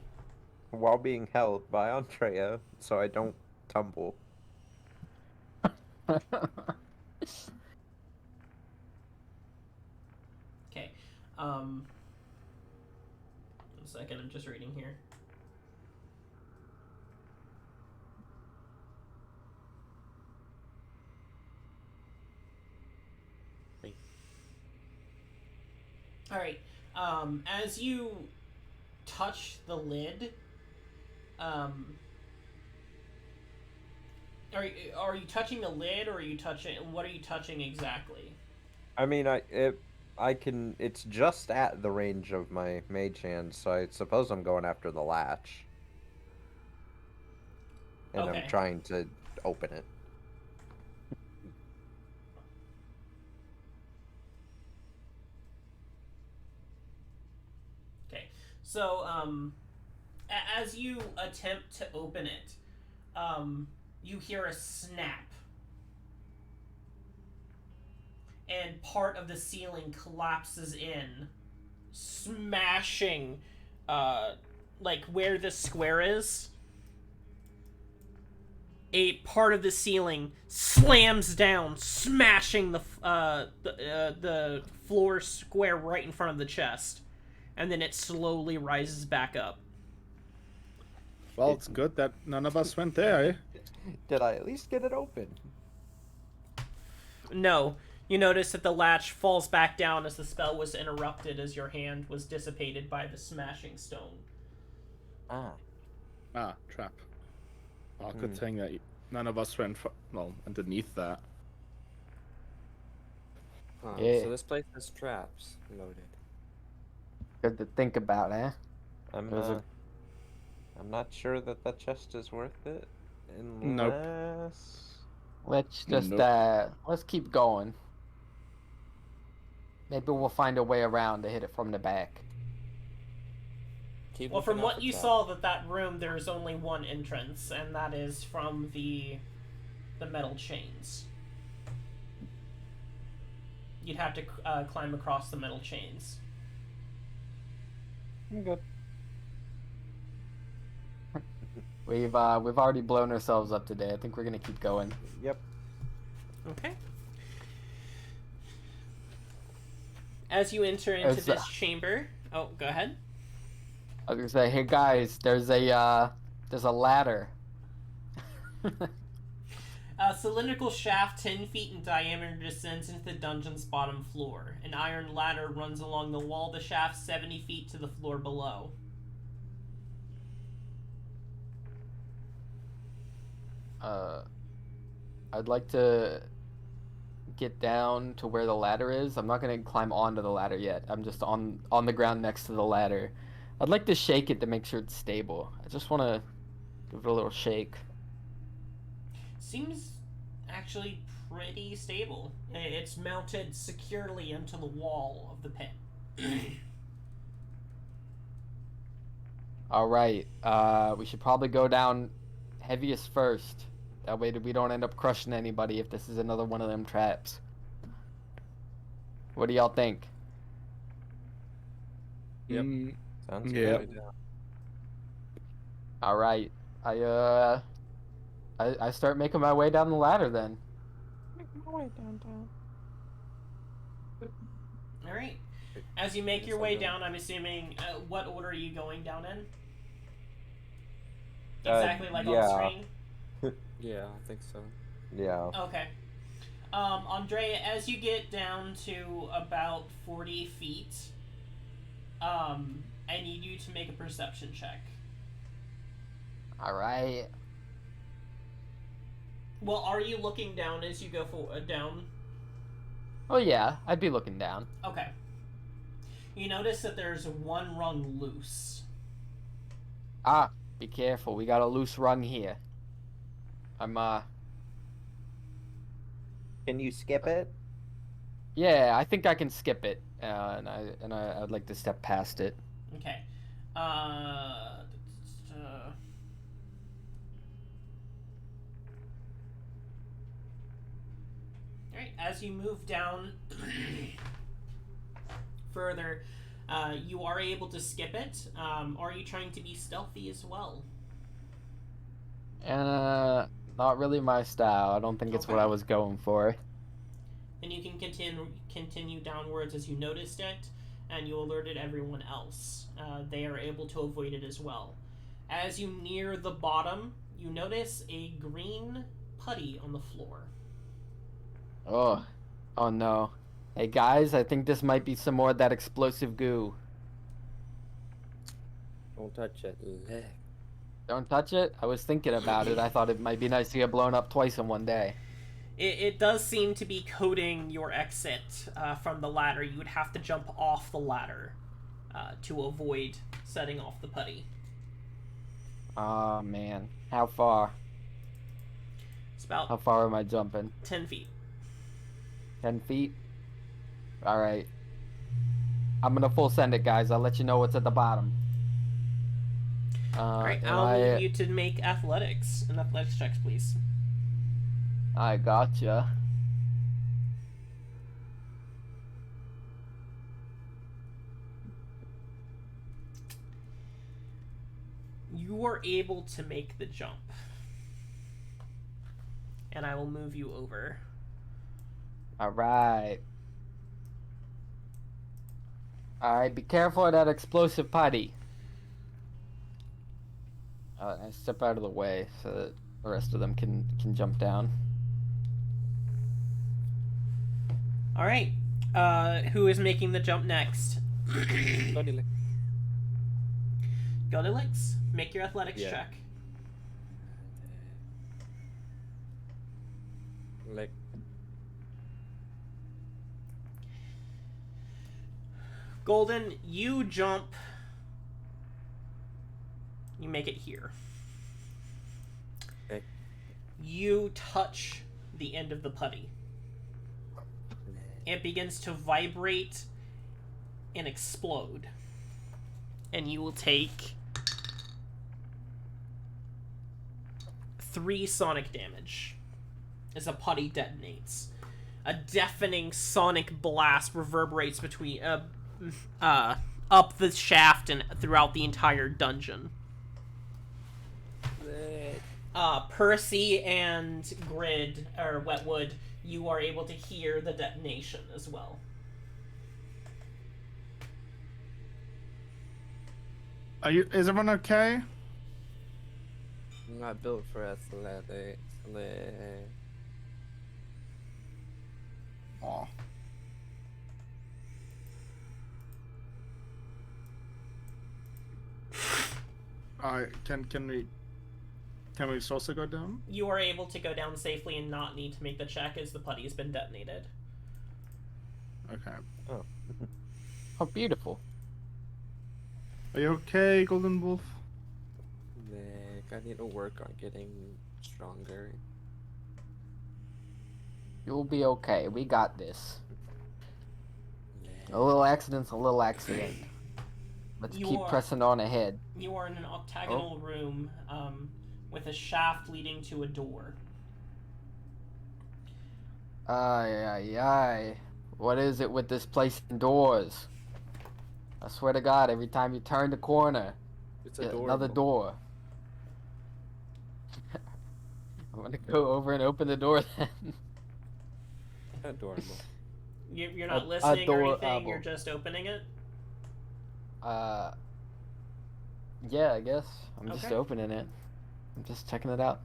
While being held by Andrea, so I don't tumble. Okay. 1 second, I'm just reading here. Alright. As you touch the lid, are you touching the lid, or are you touching? What are you touching exactly? I mean, I can. It's just at the range of my Mage Hand, so I suppose I'm going after the latch. And Okay. I'm trying to open it. Okay. So, as you attempt to open it, you hear a snap. And part of the ceiling collapses in, smashing, like where the square is. A part of the ceiling slams down, smashing the floor square right in front of the chest, and then it slowly rises back up. Well, it's good that none of us went there, eh? Did I at least get it open? No, you notice that the latch falls back down as the spell was interrupted as your hand was dissipated by the smashing stone. Ah. Trap. Oh, good thing that none of us went underneath that. Yeah. So this place has traps loaded. Good to think about, eh? I'm not sure that the chest is worth it Nope. unless. Let's just Nope. let's keep going. Maybe we'll find a way around to hit it from the back. Keep Well, from looking out what for you traps. saw, that room, there is only one entrance, and that is from the metal chains. You'd have to climb across the metal chains. I'm good. We've already blown ourselves up today. I think we're gonna keep going. Yep. Okay. As you enter into As, this chamber... Oh, go ahead. I was gonna say, hey guys, there's a ladder. A cylindrical shaft 10 feet in diameter descends into the dungeon's bottom floor. An iron ladder runs along the wall of the shaft 70 feet to the floor below. I'd like to get down to where the ladder is. I'm not gonna climb onto the ladder yet. I'm just on the ground next to the ladder. I'd like to shake it to make sure it's stable. I just want to give it a little shake. Seems actually pretty stable. It's mounted securely into the wall of the pit. All right. We should probably go down heaviest first. That way we don't end up crushing anybody if this is another one of them traps. What do y'all think? Yep. Sounds Yeah. good. All right. I start making my way down the ladder then. All right. As you make Yes, your I'll way go. down, I'm assuming what order are you going down in? Exactly like on yeah. screen. Yeah, I think so. Yeah. Okay. Andrea, as you get down to about 40 feet, I need you to make a perception check. All right. Well, are you looking down as you go down? Oh yeah, I'd be looking down. Okay. You notice that there's one rung loose. Ah, be careful. We got a loose rung here. I'm Can you skip it? Yeah, I think I can skip it. I'd like to step past it. Okay. Alright, as you move down further, you are able to skip it. Are you trying to be stealthy as well? Not really my style. I don't think it's what Okay. I was going for. And you can continue downwards as you noticed it, and you alerted everyone else. They are able to avoid it as well. As you near the bottom, you notice a green putty on the floor. Oh, oh no. Hey guys, I think this might be some more of that explosive goo. Don't touch it. Lick. Don't touch it? I was thinking about it. I thought it might be nice to get blown up twice in one day. It does seem to be coating your exit from the ladder. You would have to jump off the ladder to avoid setting off the putty. Oh man. How far? It's about How far am I jumping? 10 feet. 10 feet? Alright. I'm gonna full send it, guys. I'll let you know what's at the bottom. Alright, I'll need you to make athletics checks, please. I gotcha. You are able to make the jump. And I will move you over. Alright. Alright, be careful of that explosive putty. I step out of the way so that the rest of them can jump down. Alright. Who is making the jump next? Buddy, lick. Godilix, make your athletics Yeah. check. Lick. Golden, you jump. You make it here. Okay. You touch the end of the putty. It begins to vibrate and explode. And you will take 3 sonic damage as a putty detonates. A deafening sonic blast reverberates between up the shaft and throughout the entire dungeon. Lick. Percy and Grid, or Wetwood, you are able to hear the detonation as well. Is everyone okay? I'm not built for athletics. Lick. Aw. Alright, can we also go down? You are able to go down safely and not need to make the check as the putty has been detonated. Okay. Oh, beautiful. Are you okay, Golden Wolf? Lick. I need to work on getting stronger. You'll be okay. We got this. Lick. A little accident's a little accident. Let's You keep are- pressing on ahead. You are in an octagonal room. with a shaft leading to a door. Ay. What is it with this place indoors? I swear to God, every time you turn the corner, It's another adorable. door. I'm gonna go over and open the door then. Adorable. You're not listening or anything, Adorable. you're just opening it? Yeah, I guess. I'm just Okay. opening it. I'm just checking it out.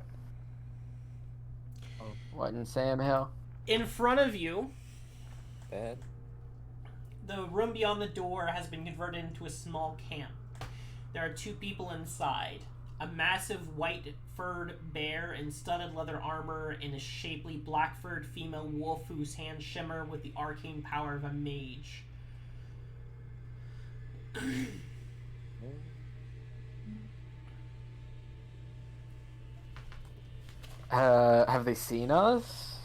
Oh, what in Sam Hill? In front of you, Bad. the room beyond the door has been converted into a small camp. There are 2 people inside. A massive white-furred bear in studded leather armor and a shapely black-furred female wolf whose hands shimmer with the arcane power of a mage. Have they seen us?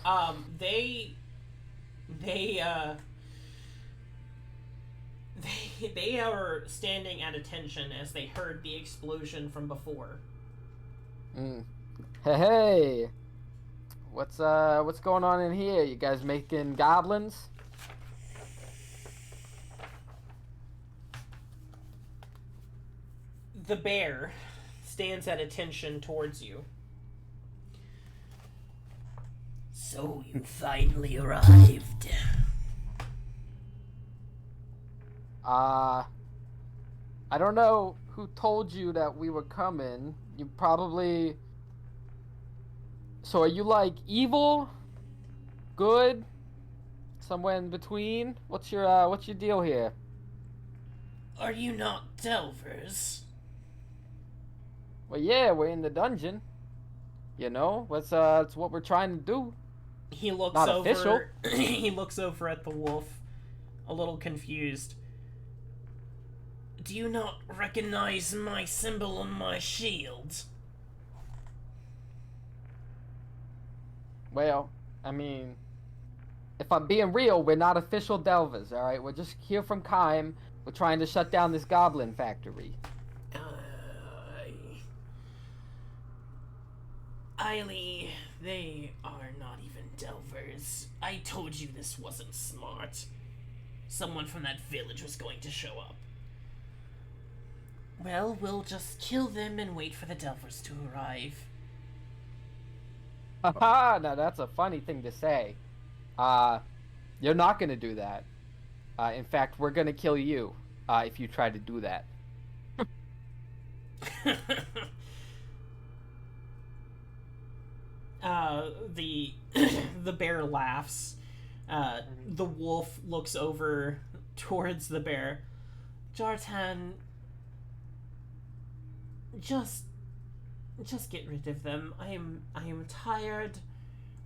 They are standing at attention as they heard the explosion from before. Hey! What's going on in here? You guys making goblins? The bear stands at attention towards you. So you finally arrived. I don't know who told you that we were coming. You probably... So are you like evil? Good? Somewhere in between? What's your deal here? Are you not Delvers? Well, yeah, we're in the dungeon. You know, it's what we're trying to do. He looks Not over. official. He looks over at the wolf, a little confused. Do you not recognize my symbol on my shield? Well, I mean, if I'm being real, we're not official Delvers, alright? We're just here from Kime. We're trying to shut down this goblin factory. Eiley, they are not even Delvers. I told you this wasn't smart. Someone from that village was going to show up. Well, we'll just kill them and wait for the Delvers to arrive. Haha, now that's a funny thing to say. You're not gonna do that. In fact, we're gonna kill you, if you try to do that. The bear laughs. The wolf looks over towards the bear. Jartan, just get rid of them. I am tired.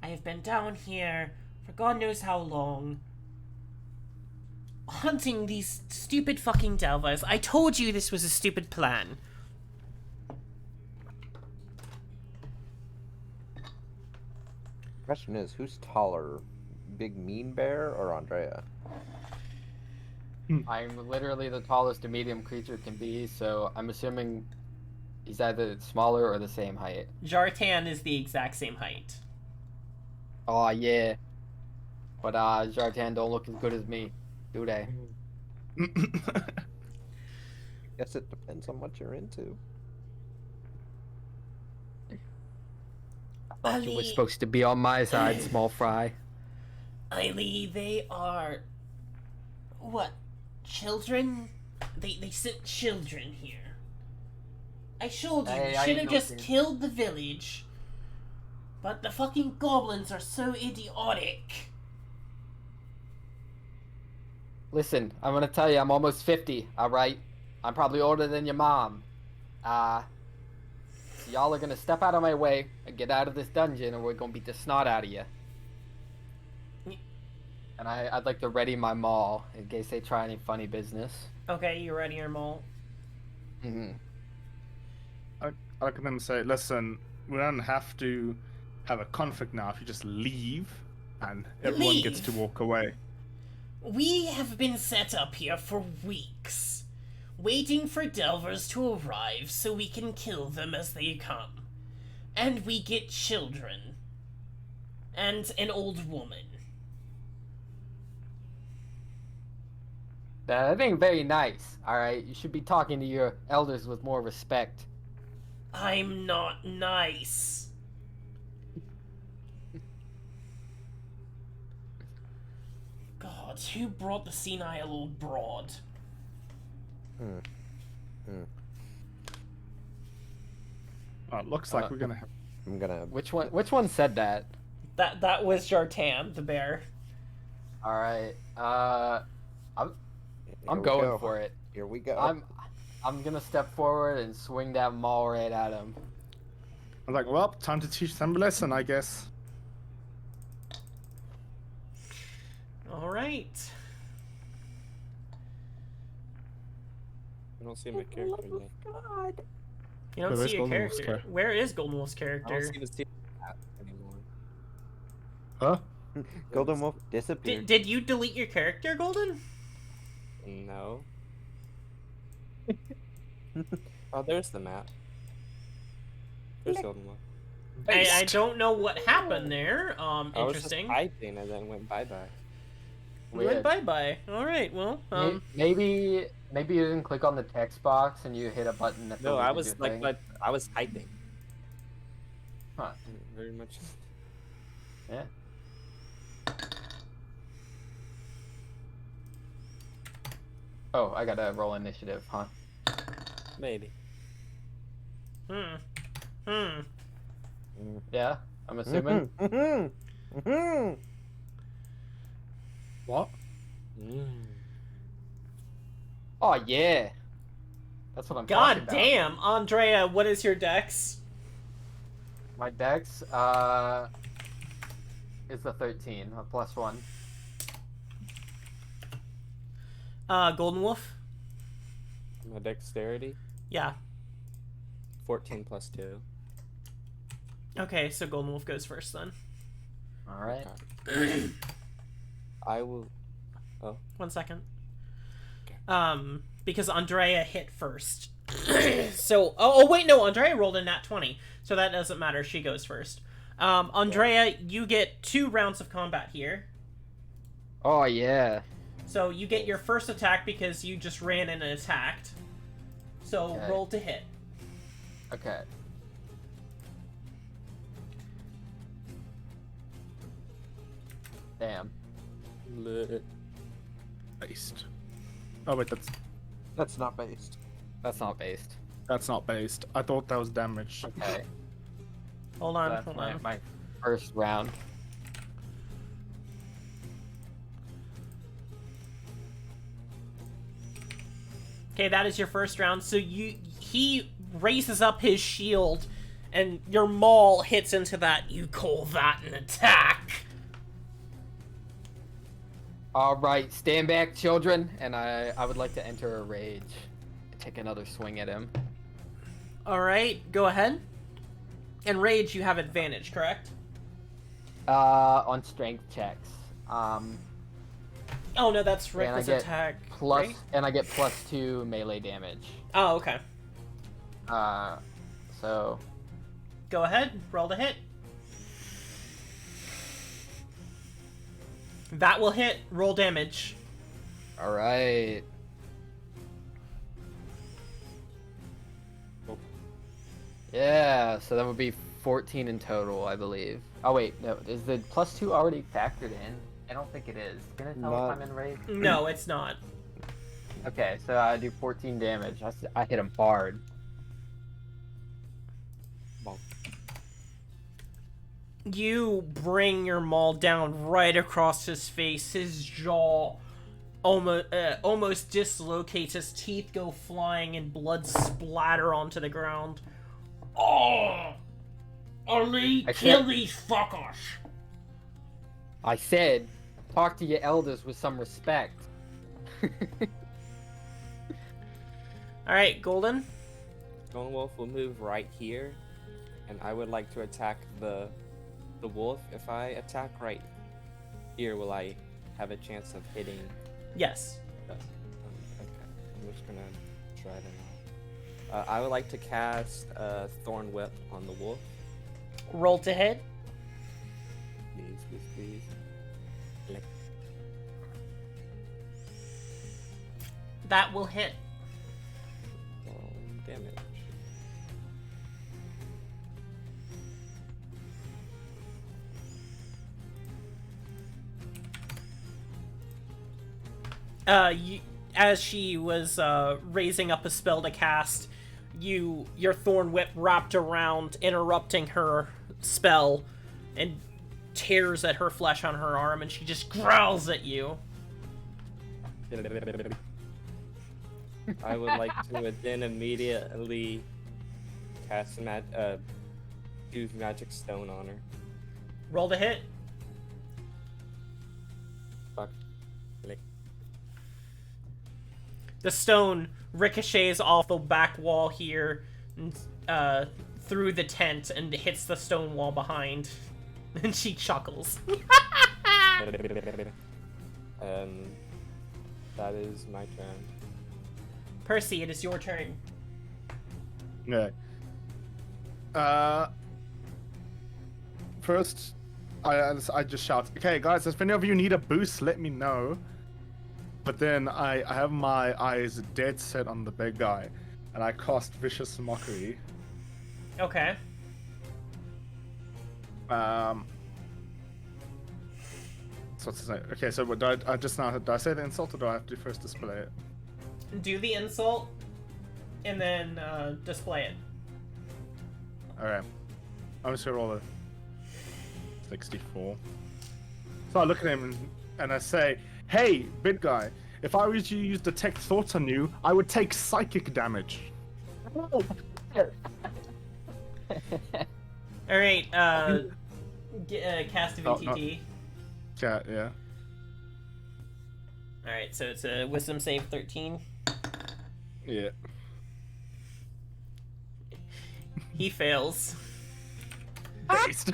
I have been down here for God knows how long, hunting these stupid fucking Delvers. I told you this was a stupid plan. Question is, who's taller, Big Mean Bear or Andrea? I'm literally the tallest a medium creature can be, so I'm assuming he's either smaller or the same height. Jartan is the exact same height. Oh yeah. But Jartan don't look as good as me, do they? Guess it depends on what you're into. I thought you were supposed to be on my side, small fry. Eiley, they are... what? Children? They sent children here. I showed you, Hey, you I should ain't have no just kid. killed the village. But the fucking goblins are so idiotic. Listen, I'm gonna tell you, I'm almost 50, alright? I'm probably older than your mom. So y'all are gonna step out of my way and get out of this dungeon, or we're gonna beat the snot out of you. And I'd like to ready my maul in case they try any funny business. Okay, you ready your mole? Mm-hmm. I can then say, listen, we don't have to have a conflict now if you just leave and everyone gets to Leave? walk away. We have been set up here for weeks, waiting for Delvers to arrive so we can kill them as they come. And we get children. And an old woman. That ain't very nice, alright? You should be talking to your elders with more respect. I'm not nice. God, who brought the senile old broad? Looks like we're gonna have. I'm gonna. Which one said that? That was Jartan, the bear. Alright, I'm Here we going go. for it. Here we go. I'm gonna step forward and swing that maul right at him. I was like, well, time to teach them a lesson, I guess. Alright. I don't see my character yet. You don't Where's see your Golden Wolf's character. character? Where is Golden Wolf's I don't character? see the steel hat anymore. Huh? Golden Wolf disappeared. Did you delete your character, Golden? No. Oh, there's the map. There's Golden Wolf. I don't know what happened there. I was just Interesting. typing and then went bye-bye. We went Weird. bye-bye. Alright, well, Maybe you didn't click on the text box and you hit a button that No, deleted I your was like, thing. but I was typing. Huh. Very much. Yeah. Oh, I gotta roll initiative, huh? Maybe. Yeah, I'm assuming. What? Oh yeah, that's what I'm talking God about. damn, Andrea, what is your dex? My dex, is a 13, a +1. Golden Wolf? My dexterity, Yeah. 14 plus 2. Okay, so Golden Wolf goes first then. All right. I will. 1 second. Okay. Because Andrea hit first. So, oh wait, no, Andrea rolled a nat 20, so that doesn't matter. She goes first. Andrea, you get 2 rounds of combat here. Oh yeah. So you get your first attack because you just ran in and attacked. So Okay. roll to hit. Okay. Damn. Based. Oh wait, That's not based. That's not based. that's not based. I thought that was damage. Okay. Hold on, That's hold my, on. my first round. Okay, that is your first round. So he raises up his shield, and your maul hits into that. You call that an attack? All right, stand back, children, and I would like to enter a rage. Take another swing at him. All right, go ahead. And rage, you have advantage, correct? On strength checks. Oh no, that's And I reckless get attack. plus, right? and I get +2 melee damage. Oh, okay. So Go ahead, roll to hit. That will hit. Roll damage. all right. Yeah, so that would be 14 in total, I believe. Oh wait, no, is the +2 already factored in? I don't think it is. Can it tell Not- if I'm in rage? No, it's not. Okay, so I do 14 damage. I hit him hard. Bonk. You bring your maul down right across his face. His jaw almost dislocates. His teeth go flying and blood splatter onto the ground. Oh! Ali, I kill can't- these fuckers! I said, talk to your elders with some respect. Alright, Golden. Golden Wolf will move right here, and I would like to attack the wolf. If I attack right here, will I have a chance of hitting? Yes. Okay, I'm just gonna try to. I would like to cast Thorn Whip on the wolf. Roll to hit. Please, please, please. Like, That will hit. damage. As she was raising up a spell to cast, your thorn whip wrapped around, interrupting her spell, and tears at her flesh on her arm, and she just growls at you. I would like to then immediately cast use magic stone on her. Roll to hit. Fuck. Like, The stone ricochets off the back wall here, through the tent, and hits the stone wall behind. And she chuckles. that is my turn. Percy, it is your turn. Okay. First, I just shout, okay, guys, if any of you need a boost, let me know. But then I have my eyes dead set on the big guy, and I cast Vicious Mockery. Okay. So what's his name? Okay, so what, do I say the insult, or do I have to first display it? Do the insult, and then display it. Alright. I'm just gonna roll a 64. So I look at him and I say, hey, big guy, if I was to use Detect Thoughts on you, I would take psychic damage. Alright, cast a Oh, VTT. Yeah. Alright, so it's a Wisdom save 13. Yeah. He fails. Based.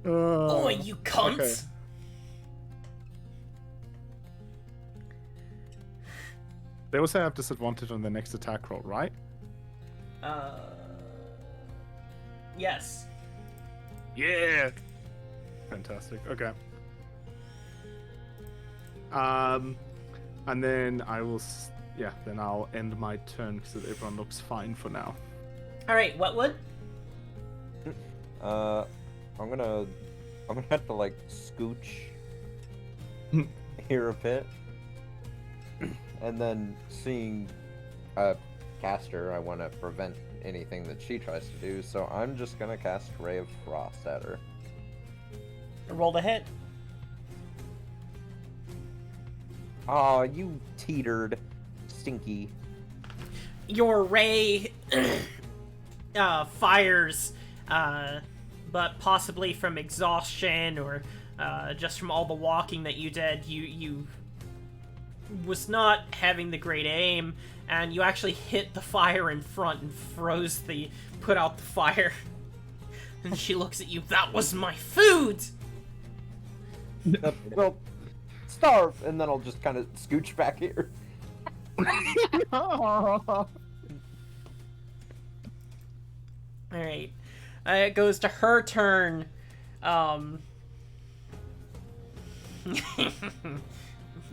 Oh, you cunt! okay. They also have disadvantage on the next attack roll, right? Yes. Yeah. Fantastic. Okay. And then I will. Then I'll end my turn so that everyone looks fine for now. Alright, what would? I'm gonna have to like scooch here a bit, and then seeing caster, I want to prevent anything that she tries to do, so I'm just gonna cast Ray of Frost at her. Roll to hit. Aw, you teetered, stinky. Your ray fires, but possibly from exhaustion or just from all the walking that you did, you was not having the great aim, and you actually hit the fire in front and put out the fire. And she looks at you, that was my food! Well, starve, and then I'll just kind of scooch back here. Alright. It goes to her turn.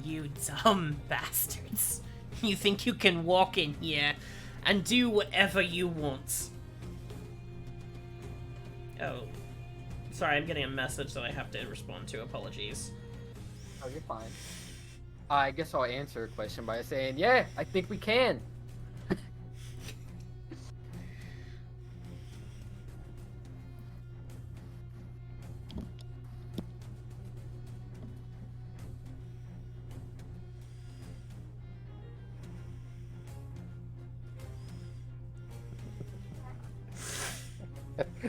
You dumb bastards. You think you can walk in here and do whatever you want. Oh. Sorry, I'm getting a message that I have to respond to. Apologies. Oh, you're fine. I guess I'll answer a question by saying, yeah, I think we can.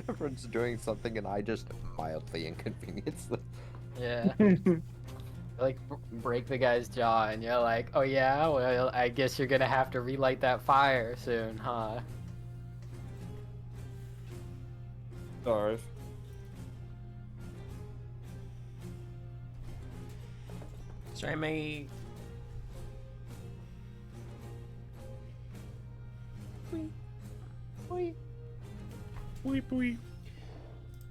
Everyone's doing something, and I just mildly inconvenience them. Yeah. Like, break the guy's jaw, and you're like, oh yeah, well, I guess you're gonna have to relight that fire soon, huh? Sorry. Sorry, my... Boop, boop.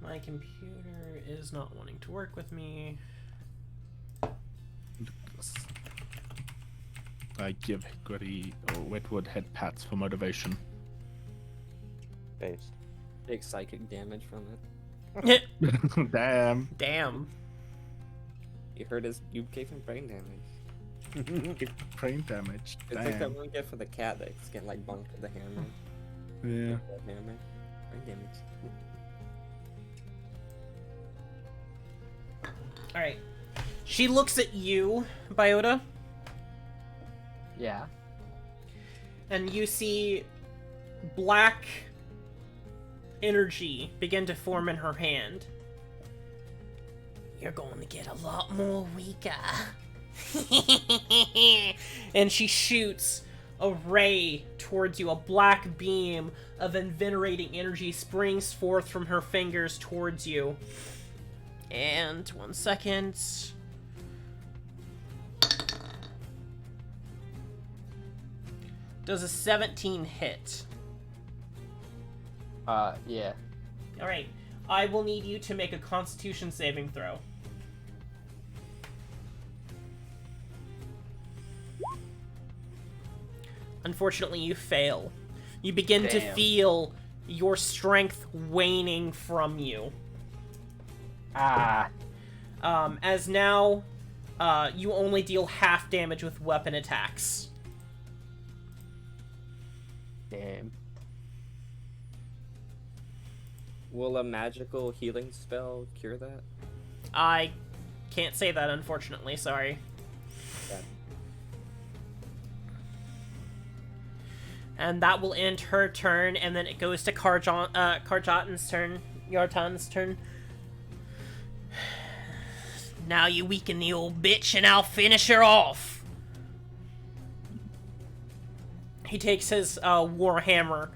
My computer is not wanting to work with me. I give Hickory or Wetwood head pats for motivation. Based. Take psychic damage from it. Damn. Damn. You heard his. You gave him brain damage. Brain damage. It's like that Damn. one gift for the cat that's getting like bumped with the hammer. Yeah. That hammer. Brain damage. Alright. She looks at you, Biota, Yeah. and you see black energy begin to form in her hand. You're going to get a lot more weaker. And she shoots a ray towards you. A black beam of invigorating energy springs forth from her fingers towards you. And 1 second. Does a 17 hit? Yeah. Alright. I will need you to make a Constitution saving throw. Unfortunately, you fail. You begin to Damn. feel your strength waning from you. Ah. As now, you only deal half damage with weapon attacks. Damn. Will a magical healing spell cure that? I can't say that, unfortunately. Sorry. Okay. And that will end her turn, and then it goes to Karjatan's turn. Yartan's turn. Now you weaken the old bitch, and I'll finish her off. He takes his warhammer,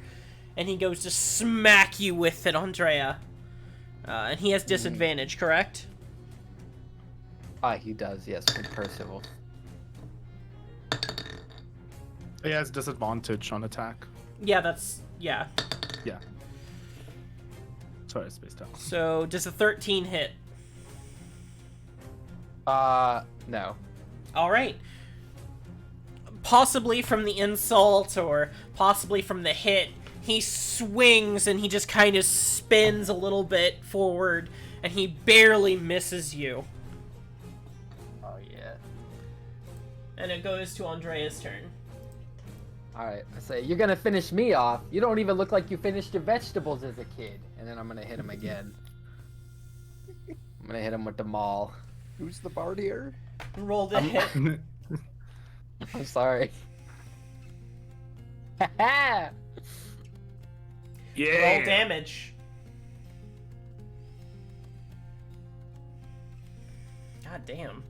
and he goes to smack you with it, Andrea. And he has disadvantage, correct? He does, yes, with Percival. He has disadvantage on attack. Yeah, that's... yeah. Yeah. Sorry, I spaced out. So, does a 13 hit? No. Alright. Possibly from the insult, or possibly from the hit, he swings and he just kind of spins a little bit forward, and he barely misses you. Oh, yeah. And it goes to Andrea's turn. Alright, I say, you're gonna finish me off. You don't even look like you finished your vegetables as a kid. And then I'm gonna hit him again. I'm gonna hit him with the maul. Who's the bard here? Roll to hit. I'm sorry. Ha Yeah. Roll damage. God damn.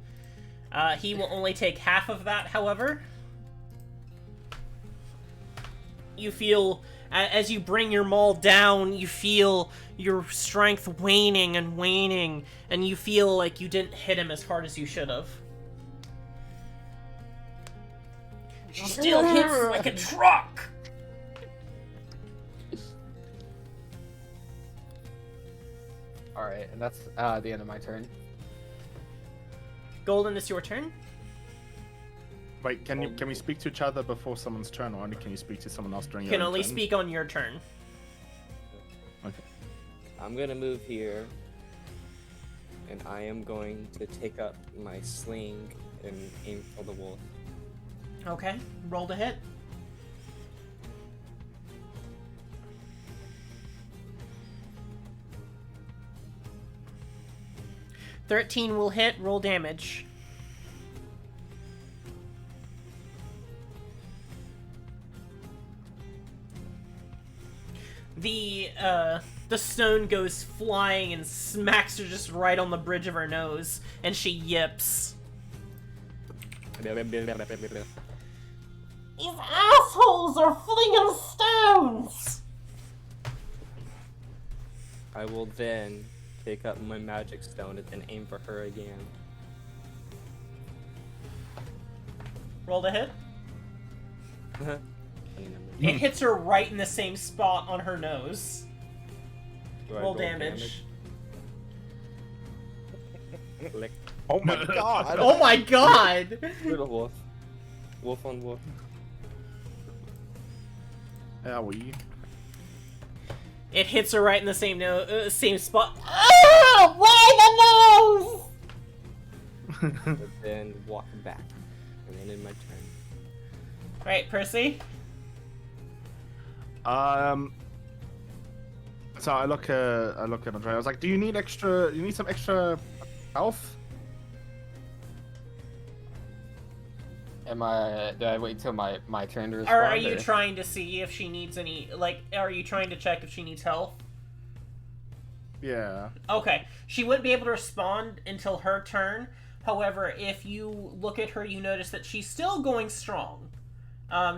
He will only take half of that, however. You feel, as you bring your maul down, you feel your strength waning and waning, and you feel like you didn't hit him as hard as you should have. She still hits like a truck! Alright, and that's the end of my turn. Golden, it's your turn. Wait, can we speak to each other before someone's turn, or only can you speak to someone else during You your can own only turn? speak on your turn. Okay. I'm gonna move here, and I am going to take up my sling and aim for the wolf. Okay, roll to hit. $13 will hit, roll damage. The stone goes flying and smacks her just right on the bridge of her nose, and she yips. These assholes are flinging stones! I will then take up my magic stone and aim for her again. Roll to hit. It hits her right in the same spot on her nose. Do I Roll damage. Lick. Oh my god! Oh my god! Little wolf. Wolf on wolf. Owie. It hits her right in the same spot. Oh, why the nose? And then walk back. And then in my turn. Right, Percy? So I look at Andre. I was like, "Do you need some extra health?" Do I wait till my turn to respond? Or are you trying to see if she needs any, like, are you trying to check if she needs health? Yeah. Okay, she wouldn't be able to respond until her turn. However, if you look at her, you notice that she's still going strong.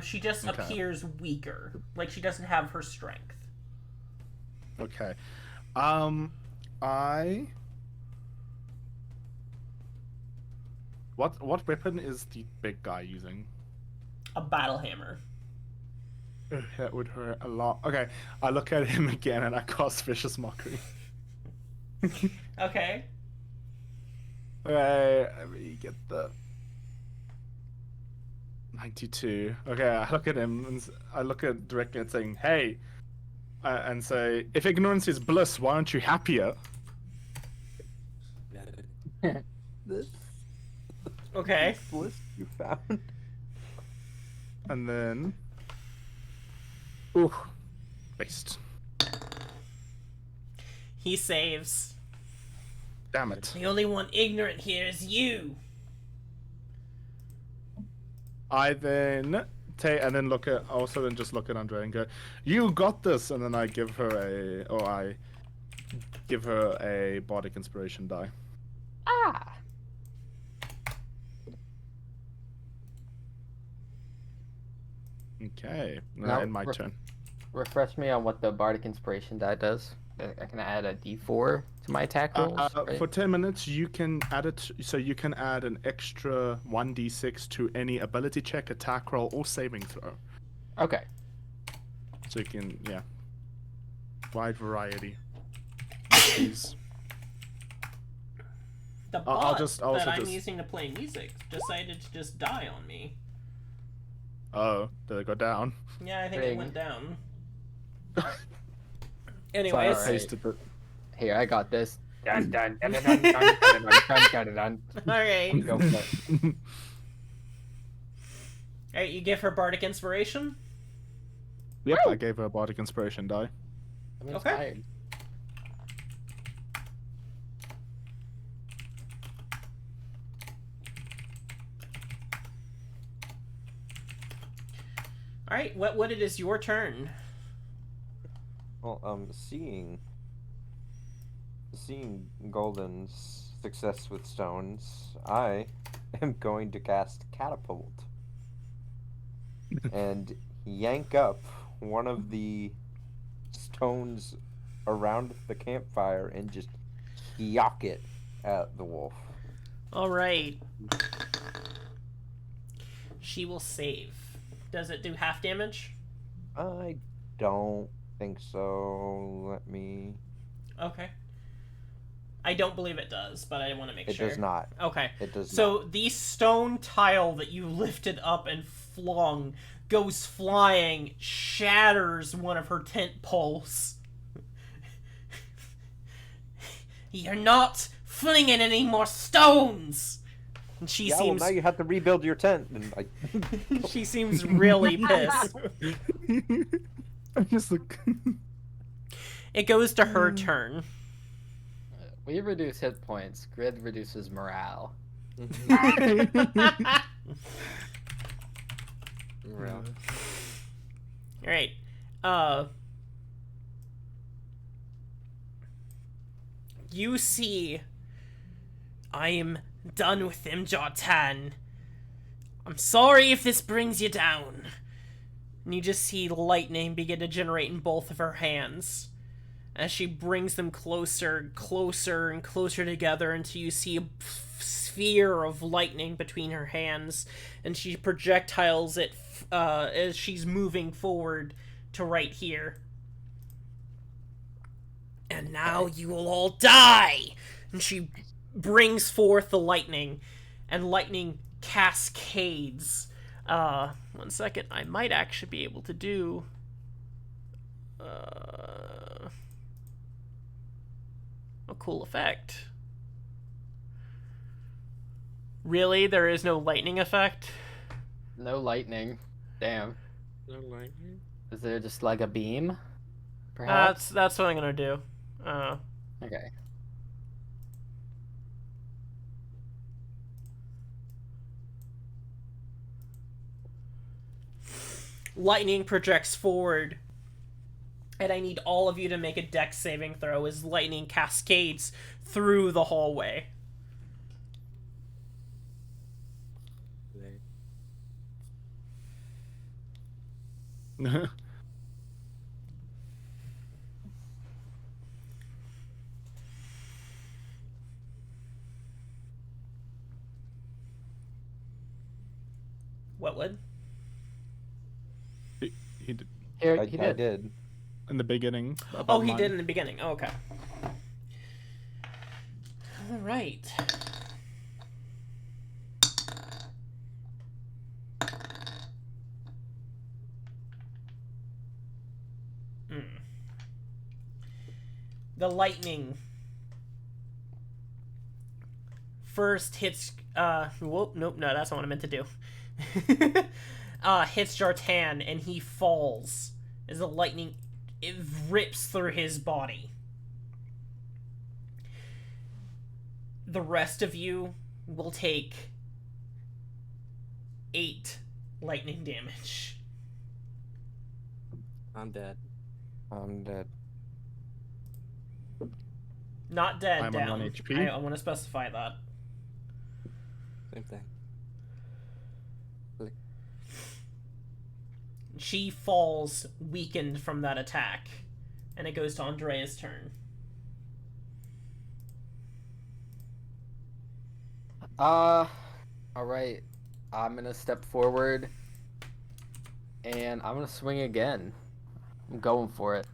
She just appears weaker. Like, she doesn't have her strength. Okay. What weapon is the big guy using? A battle hammer. That would hurt a lot. Okay, I look at him again and I cast Vicious Mockery. Okay. Okay, let me get the 92. Okay, I look at him and I look at directly and saying, "Hey," and say, "If ignorance is bliss, why aren't you happier?" This Okay. bliss you found. And then, ooh, based. He saves. Damn it. The only one ignorant here is you. I then take and then look at just look at Andre and go, "You got this," and then I give her a bardic inspiration die. Ah. Okay, Now, in my turn. Refresh me on what the bardic inspiration die does. I can add a D4 to my attack rolls. Right? For 10 minutes, you can add it. So you can add an extra 1d6 to any ability check, attack roll, or saving throw. Okay. So you can, yeah, wide variety. Please. The I'll bot just- that I'm using to play music decided to just die on me. Oh, did it go down? Yeah, I think it Dang. went down. Sorry, Anyways, I pasted it. Here, I got this. Dun, dun, dun, dun, dun, dun, dun, dun, dun, dun, dun. alright. Go for it. Alright, you give her Bardic Inspiration? Yep, I gave her a bardic inspiration die. I'm Okay. inspired. Alright, Wetwood, it is your turn. Well, seeing Golden's success with stones, I am going to cast Catapult and yank up one of the stones around the campfire and just yock it at the wolf. Alright. She will save. Does it do half damage? I don't think so. Let me. Okay. I don't believe it does, but I want to make It sure. does not. Okay. It does So not. the stone tile that you lifted up and flung goes flying, shatters one of her tent poles. You're not flinging any more stones! And she Yeah, seems well, now you have to rebuild your tent. And I... she seems really pissed. I just look. It goes to her turn. We reduce hit points. Grid reduces morale. Real. Alright. You see, I am done with him, Jotan. I'm sorry if this brings you down. And you just see lightning begin to generate in both of her hands. As she brings them closer, closer, and closer together until you see a sphere of lightning between her hands. And she projectiles it as she's moving forward to right here. And now you will all die! And she brings forth the lightning, and lightning cascades. 1 second, I might actually be able to do... a cool effect. Really? There is no lightning effect? No lightning. Damn. No lightning. Is there just like a beam? Perhaps? That's what I'm gonna do. Okay. Lightning projects forward, and I need all of you to make a dex saving throw as lightning cascades through the hallway. What would? He did Here, I he I did. did. in the beginning. Oh, above he mine. did in the beginning. Oh, okay. All right. The lightning first hits. Whoop, nope, no, that's not what I meant to do. Hits Jartan, and he falls as the lightning it rips through his body. The rest of you will take 8 lightning damage. I'm dead. I'm dead. Not dead, I'm down. on 1 HP. I want to specify that. Same thing. She falls weakened from that attack, and it goes to Andrea's turn. Alright. I'm gonna step forward, and I'm gonna swing again. I'm going for it.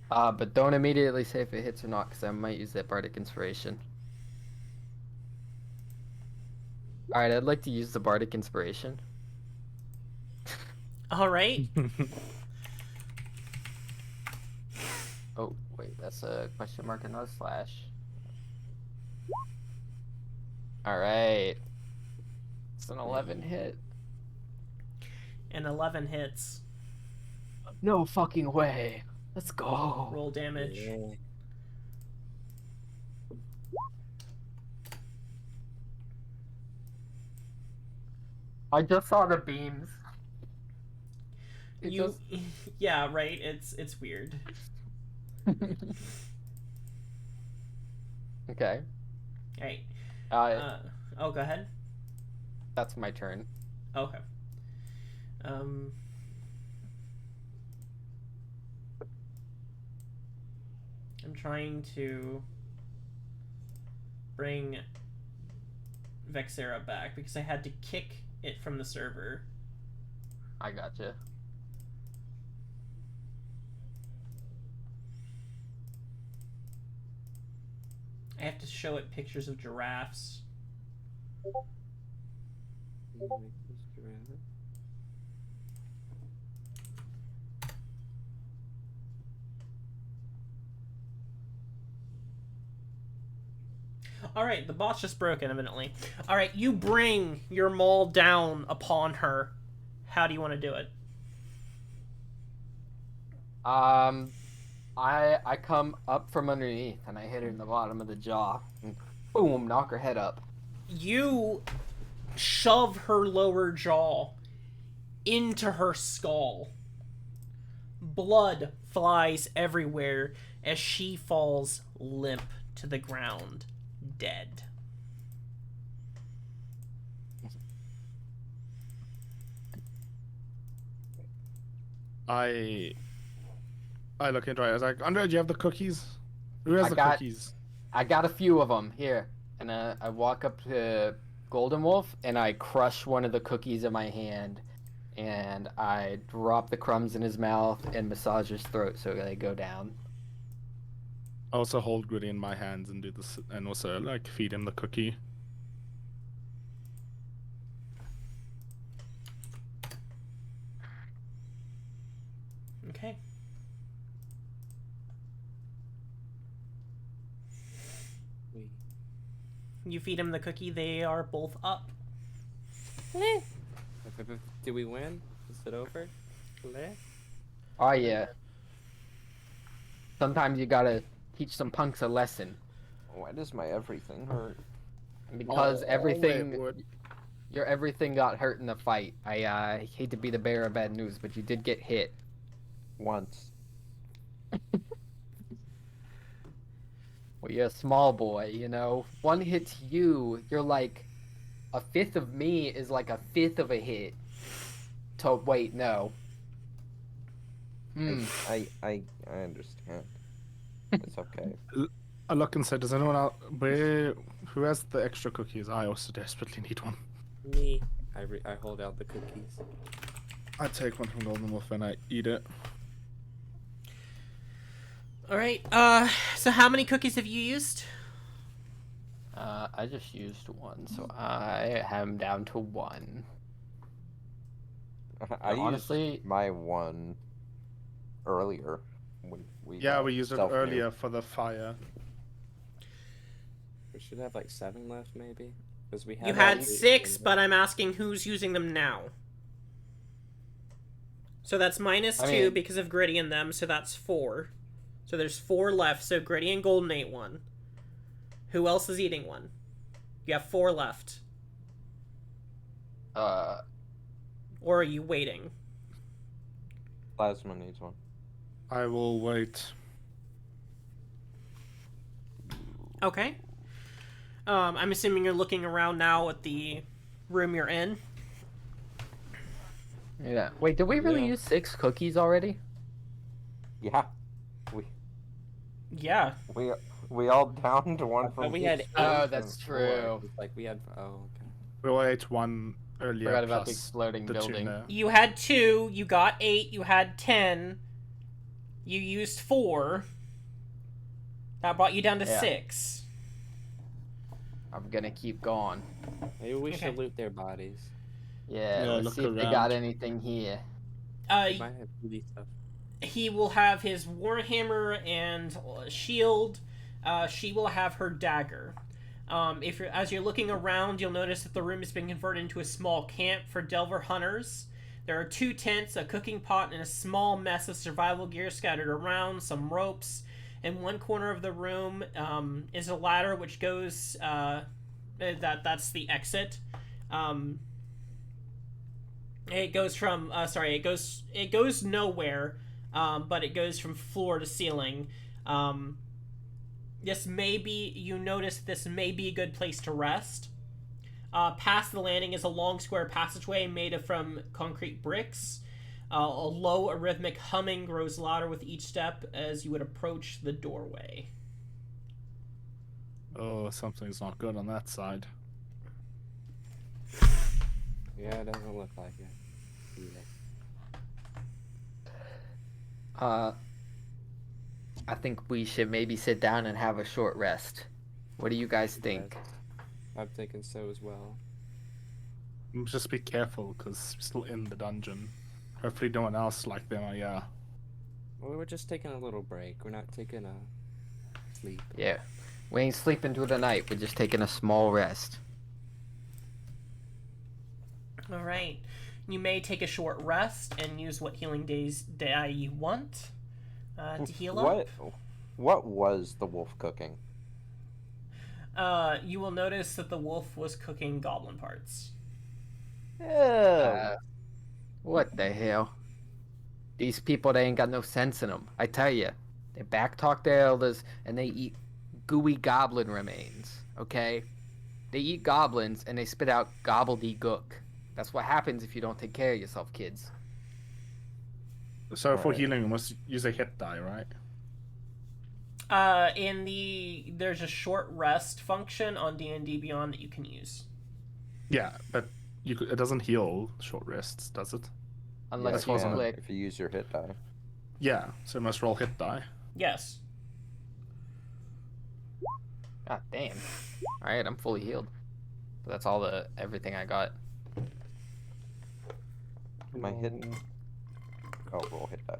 But don't immediately say if it hits or not, because I might use that Bardic Inspiration. Alright, I'd like to use the Bardic Inspiration. All right. Oh, wait, that's a question mark and not a slash. Alright. It's an 11 hit. And 11 hits. No fucking way. Let's go. Roll damage. Yeah. I just saw the beams. It You, just- yeah, right. It's weird. Okay. Hey, Uh, oh, go ahead. that's my turn. Okay. I'm trying to bring Vexera back because I had to kick it from the server. I gotcha. I have to show it pictures of giraffes. Alright, the bot's just broken, evidently. Alright, you bring your maul down upon her. How do you want to do it? I come up from underneath and I hit her in the bottom of the jaw. And boom, knock her head up. You shove her lower jaw into her skull. Blood flies everywhere as she falls limp to the ground, dead. I look into it. I was like, Andre, do you have the cookies? Who has I the got- cookies? I got a few of them here, and I walk up to Golden Wolf and I crush one of the cookies in my hand, and I drop the crumbs in his mouth and massage his throat so they go down. I also hold Gritty in my hands and do this, and also like feed him the cookie. Okay. We You feed him the cookie. They are both up. did we win? Is it over? Leh? Oh yeah. Sometimes you gotta teach some punks a lesson Why does my everything hurt? because Oh, everything, wait, what? your everything got hurt in the fight. I hate to be the bearer of bad news, but you did get hit. Once. Well, you're a small boy, you know. One hits you, you're like a fifth of me is like a fifth of a hit. So wait, no. I understand. It's okay. I look and say, does anyone else, who has the extra cookies? I also desperately need one. Me. I hold out the cookies. I take one from Golden Wolf and I eat it. All right. So how many cookies have you used? I just used one, so I am down to one. I honestly- used my one earlier. When we We used it stealth earlier for the fire. We should have like 7 left, maybe. Because we had You all had 8 6, in but I'm asking who's using them now. So that's minus 2 I mean- because of Gritty and them, so that's 4. So there's 4 left, so Gritty and Golden ate one. Who else is eating one? You have 4 left. Uh, Or are you waiting? Plasma needs one. I will wait. Okay. I'm assuming you're looking around now at the room you're in. yeah. Wait, did we really Yeah. use 6 cookies already? Yeah. Yeah. We all downed one from we had each 8 Oh, from that's 4. true. It's like we had. Oh, okay. We all ate one earlier. Forgot about the plus exploding the building. tuna. You had 2, you got 8, you had 10. You used 4. That brought you down to Yeah. 6. I'm gonna keep going. Maybe we Okay. should loot their bodies. Yeah, Yeah, let's look see if they around. got anything here. We might have booty stuff. He will have his warhammer and shield. She will have her dagger. As you're looking around, you'll notice that the room has been converted into a small camp for Delver hunters. There are 2 tents, a cooking pot, and a small mess of survival gear scattered around, some ropes. In one corner of the room is a ladder which goes. That's the exit. It goes from. It goes nowhere. But it goes from floor to ceiling. You notice this may be a good place to rest. Past the landing is a long square passageway made from concrete bricks. A low, rhythmic humming grows louder with each step as you would approach the doorway. Oh, something's not good on that side. Yeah, it doesn't look like it. Either. I think we should maybe sit down and have a short rest. What do you guys think? Yes. I'm thinking so as well. Just be careful, because we're still in the dungeon. Hopefully no one else like them, yeah. Well, we're just taking a little break. We're not taking a sleep. Yeah. We ain't sleeping through the night. We're just taking a small rest. All right. You may take a short rest and use what healing die you want to heal up. What was the wolf cooking? You will notice that the wolf was cooking goblin parts. What the hell? These people, they ain't got no sense in them. I tell you, they backtalk their elders and they eat gooey goblin remains. Okay, they eat goblins and they spit out gobbledygook. That's what happens if you don't take care of yourself, kids. So for Right. healing, we must use a hit die, right? There's a short rest function on D&D Beyond that you can use. Yeah, but it doesn't heal short rests, does it? Unless you you can. click. If you use your hit die. Yeah, so we must roll hit die. Yes. God damn. Alright, I'm fully healed. That's everything I got. Am I hitting? Oh, roll hit die.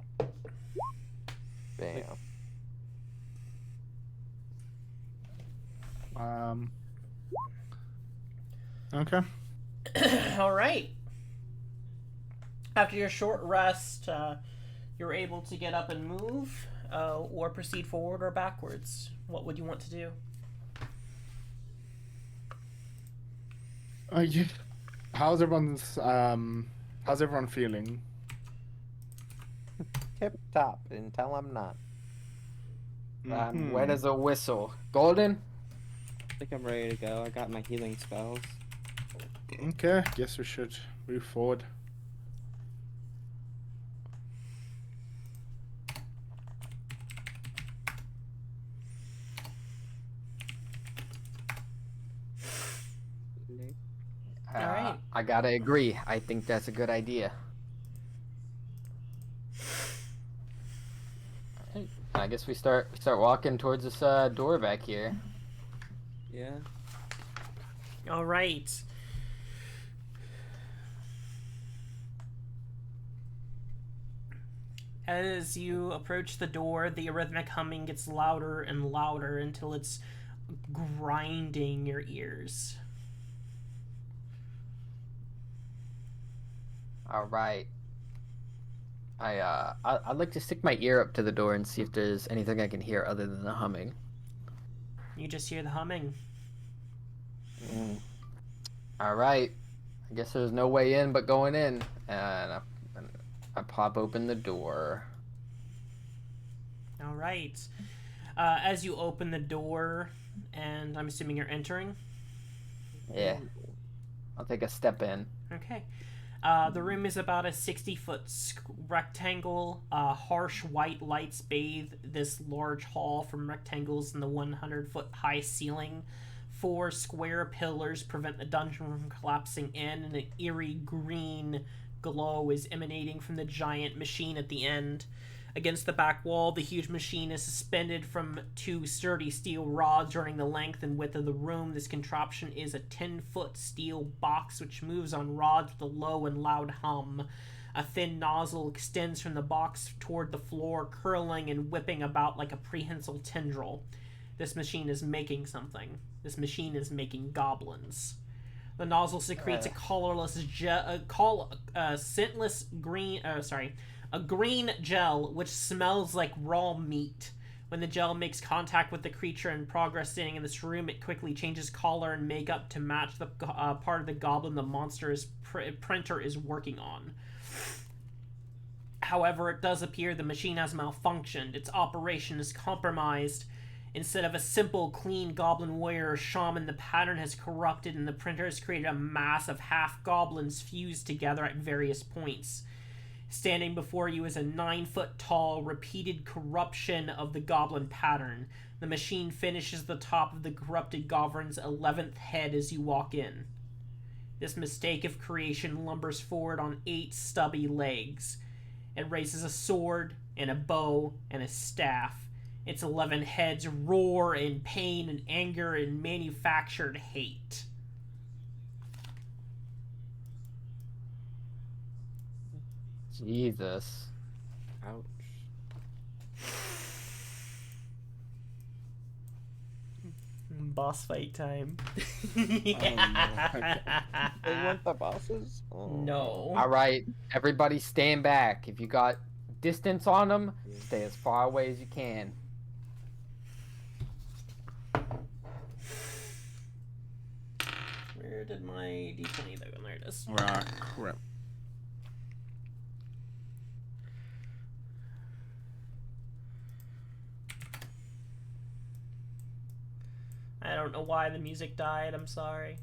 Bam. Okay. All right. After your short rest, you're able to get up and move, or proceed forward or backwards. What would you want to do? Yeah. How's everyone feeling? Tip top until I'm not. I'm wet as a whistle. Golden? I think I'm ready to go. I got my healing spells. Okay, guess we should move forward. Alright. I gotta agree. I think that's a good idea. Alright, I guess we start walking towards this door back here. Yeah. All right. As you approach the door, the arrhythmic humming gets louder and louder until it's grinding your ears. All right. I'd like to stick my ear up to the door and see if there's anything I can hear other than the humming. You just hear the humming. All right. I guess there's no way in but going in, and I pop open the door. All right. As you open the door, and I'm assuming you're entering. Yeah. I'll take a step in. Okay. The room is about a 60-foot rectangle. Harsh white lights bathe this large hall from rectangles in the 100-foot high ceiling. 4 square pillars prevent the dungeon from collapsing in, and an eerie green glow is emanating from the giant machine at the end. Against the back wall, the huge machine is suspended from 2 sturdy steel rods running the length and width of the room. This contraption is a 10-foot steel box which moves on rods with a low and loud hum. A thin nozzle extends from the box toward the floor, curling and whipping about like a prehensile tendril. This machine is making something. This machine is making goblins. The nozzle secretes a colorless, scentless green. A green gel which smells like raw meat. When the gel makes contact with the creature in progress standing in this room, it quickly changes color and makeup to match the part of the goblin the monster's printer is working on. However, it does appear the machine has malfunctioned. Its operation is compromised. Instead of a simple, clean goblin warrior or shaman, the pattern has corrupted and the printer has created a mass of half-goblins fused together at various points. Standing before you is a 9-foot-tall, repeated corruption of the goblin pattern. The machine finishes the top of the corrupted goblin's 11th head as you walk in. This mistake of creation lumbers forward on 8 stubby legs. It raises a sword, and a bow, and a staff. Its 11 heads roar in pain and anger and manufactured hate. Jesus. Ouch. Boss fight time. They want the bosses? Oh. No. All right, everybody stand back. If you got distance on them, stay as far away as you can. Where did my D20 go? There it is. Right, crap. I don't know why the music died. I'm sorry.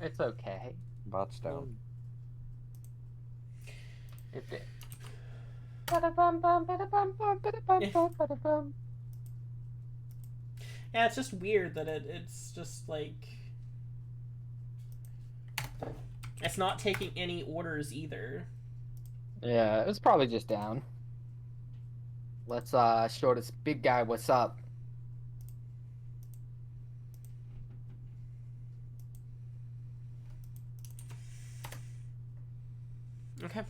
It's okay. Bots down. It did. Yeah, it's just weird that it's just like... It's not taking any orders either. Yeah, it's probably just down. Let's show this big guy what's up. Okay.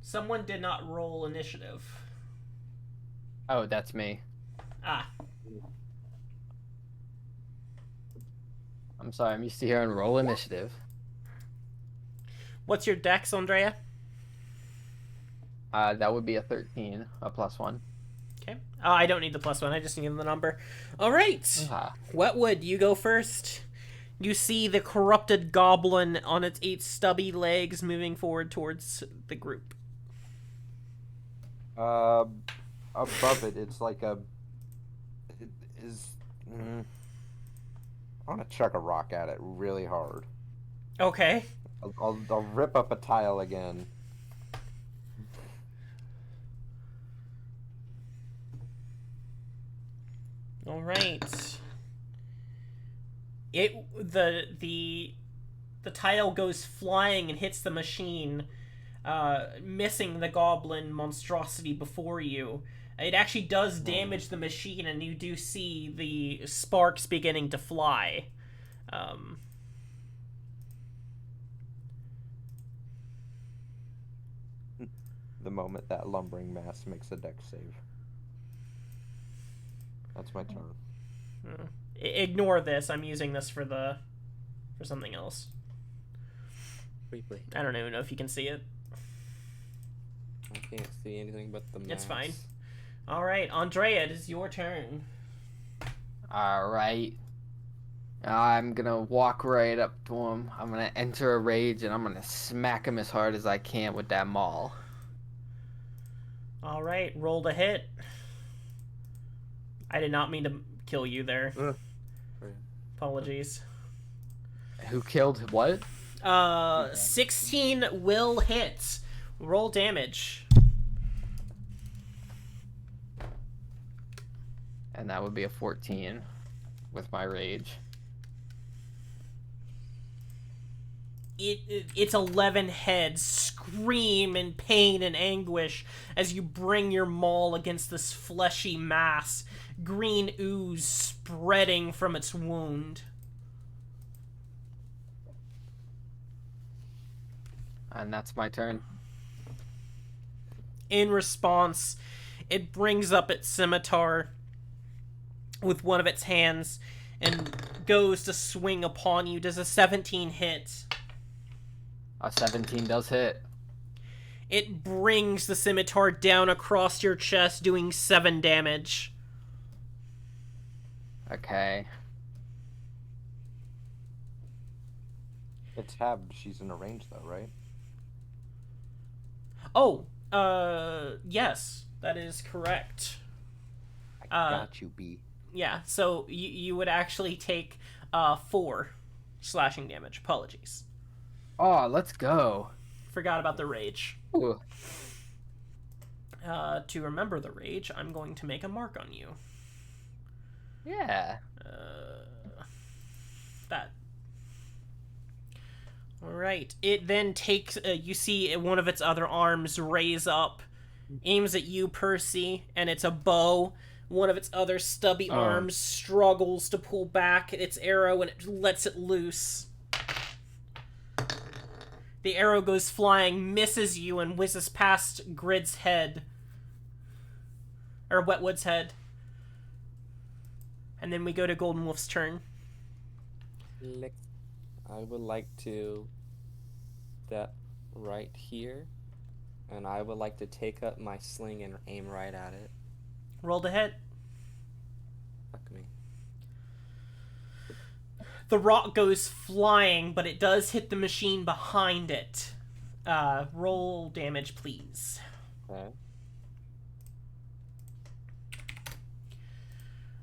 Someone did not roll initiative. Oh, that's me. Ah. I'm sorry, I'm used to hearing roll initiative. What's your dex, Andrea? That would be a 13, a +1. Okay. Oh, I don't need the +1. I just need the number. All right. Wetwood, you go first. You see the corrupted goblin on its 8 stubby legs moving forward towards the group. Above it, it's like a. It is. I want to chuck a rock at it really hard. Okay. I'll rip up a tile again. All right. The tile goes flying and hits the machine, missing the goblin monstrosity before you. It actually does damage the machine, and you do see the sparks beginning to fly. The moment that lumbering mass makes a dex save. That's my turn. Ignore this. I'm using this for something else. Briefly. I don't even know if you can see it. I can't see anything but the mass. It's fine. All right, Andrea, it is your turn. All right. I'm gonna walk right up to him. I'm gonna enter a rage, and I'm gonna smack him as hard as I can with that maul. All right, roll to hit. I did not mean to kill you there. Apologies. Who killed what? 16 will hit. Roll damage. And that would be a 14 with my rage. Its 11 heads scream in pain and anguish as you bring your maul against this fleshy mass, green ooze spreading from its wound. And that's my turn. In response, it brings up its scimitar with one of its hands and goes to swing upon you. Does a 17 hit? A 17 does hit. It brings the scimitar down across your chest, doing 7 damage. Okay. It's Hab. She's in a range, though, right? Oh, yes, that is correct. I got you, B. Yeah, so you would actually take 4 slashing damage. Apologies. Oh, let's go. Forgot about the rage. Ooh. To remember the rage, I'm going to make a mark on you. Yeah. That. Alright. It then takes, you see one of its other arms raise up, aims at you, Percy, and it's a bow. One of its other stubby arms struggles to pull back its arrow, and it lets it loose. The arrow goes flying, misses you, and whizzes past Grid's head. Or Wetwood's head. And then we go to Golden Wolf's turn. I would like to step right here, and I would like to take up my sling and aim right at it. Roll to hit. Fuck me. The rock goes flying, but it does hit the machine behind it. Roll damage, please. Okay.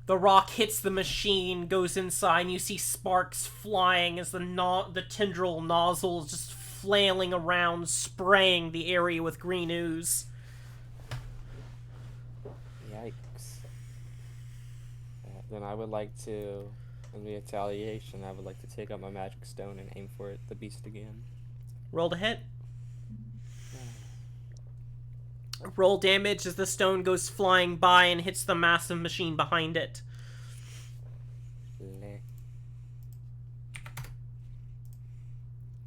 The rock hits the machine, goes inside, and you see sparks flying as the tendril nozzle is just flailing around, spraying the area with green ooze. Yikes. Then I would like to, in retaliation, I would like to take out my magic stone and aim for the beast again. Roll to hit. Roll damage as the stone goes flying by and hits the massive machine behind it.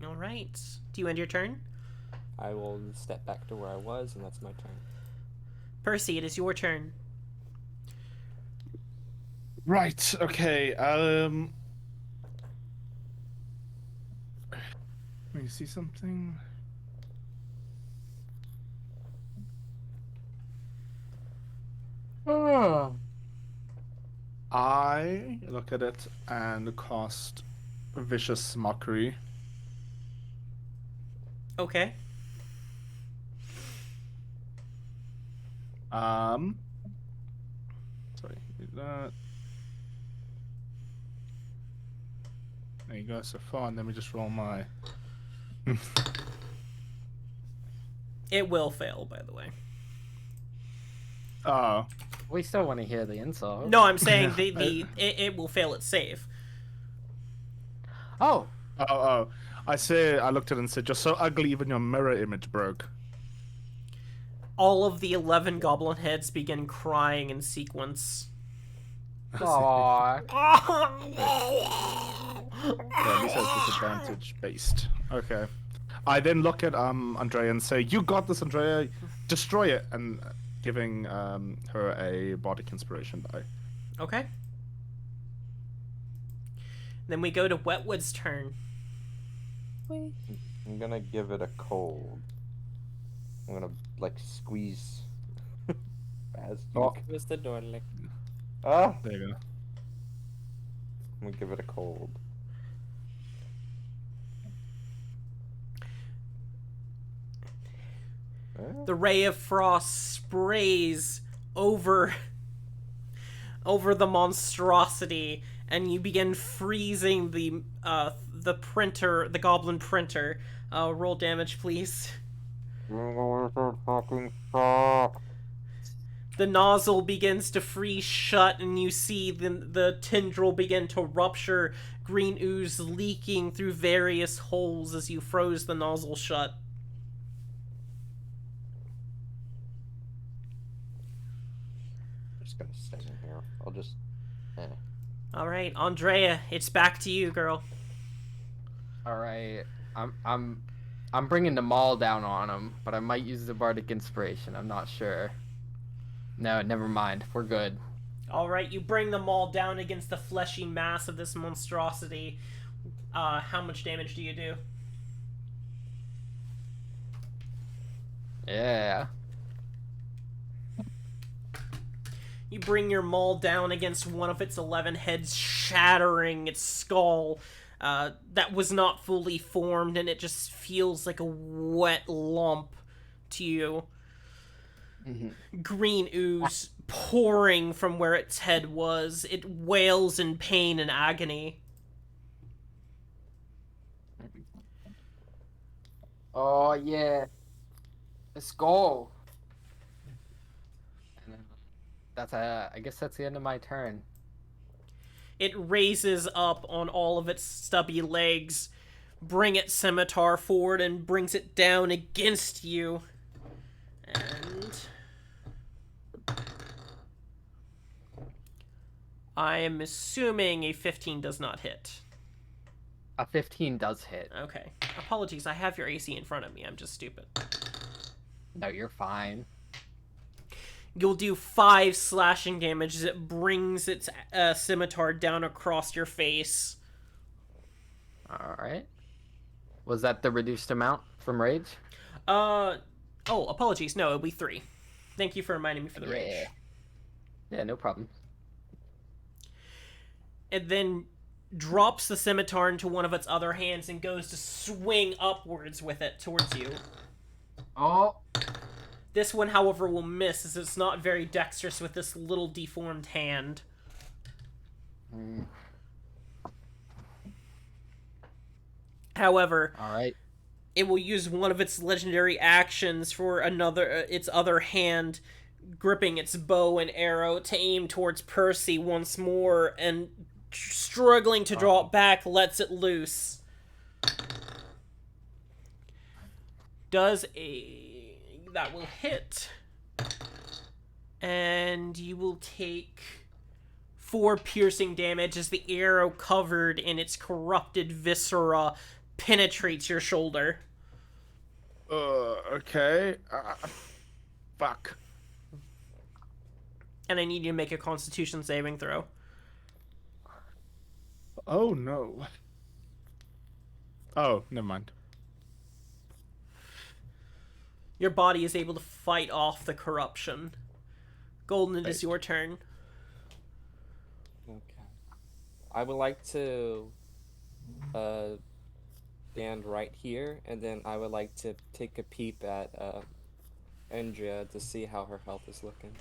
All right. Do you end your turn? I will step back to where I was, and that's my turn. Percy, it is your turn. Right. Okay. Let me see something. I look at it and cast Vicious Mockery. Okay. Sorry, do that. There you go so far, and let me just roll my. It will fail, by the way. Oh. We still want to hear the insult. No, I'm saying Yeah, it will fail its save. Oh, Oh. I looked at it and said, "You're so ugly, even your mirror image broke." All of the 11 goblin heads begin crying in sequence. aww. Yeah, this has disadvantage based. Okay. I then look at Andrea and say, "You got this, Andrea. Destroy it," and giving her a bardic inspiration die. Okay. Then we go to Wetwood's turn. I'm gonna give it a cold. I'm gonna like squeeze. Fast. Oh. Where's the door? Like, Ah! There you go. I'm gonna give it a cold. The ray of frost sprays over the monstrosity, and you begin freezing the printer, the goblin printer. Roll damage, please. Fucking stop. The nozzle begins to freeze shut, and you see the tendril begin to rupture, green ooze leaking through various holes as you froze the nozzle shut. Just gonna stay in here. I'll just. All right, Andrea, it's back to you, girl. All right, I'm bringing the maul down on him, but I might use the bardic inspiration. I'm not sure. No, never mind. We're good. All right, you bring them all down against the fleshy mass of this monstrosity. How much damage do you do? Yeah. You bring your maul down against one of its 11 heads, shattering its skull that was not fully formed, and it just feels like a wet lump to you. Green ooze pouring from where its head was. It wails in pain and agony. Oh yeah. Let's go. I guess that's the end of my turn. It raises up on all of its stubby legs, bring its scimitar forward, and brings it down against you. And I am assuming a 15 does not hit. A 15 does hit. Okay. Apologies, I have your AC in front of me. I'm just stupid. No, you're fine. You'll do 5 slashing damage as it brings its scimitar down across your face. Alright. Was that the reduced amount from rage? Oh, apologies. No, it'll be 3. Thank you for reminding me for the rage. Yeah, no problem. It then drops the scimitar into one of its other hands and goes to swing upwards with it towards you. Oh. This one, however, will miss as it's not very dexterous with this little deformed hand. However, Alright. it will use one of its legendary actions for its other hand, gripping its bow and arrow to aim towards Percy once more, and struggling to draw it back, lets it loose. That will hit. And you will take 4 piercing damage as the arrow, covered in its corrupted viscera, penetrates your shoulder. Okay. Fuck. And I need you to make a Constitution saving throw. Oh no. Oh, never mind. Your body is able to fight off the corruption. Golden, it is your turn. Okay. I would like to stand right here, and then I would like to take a peep at Andrea to see how her health is looking.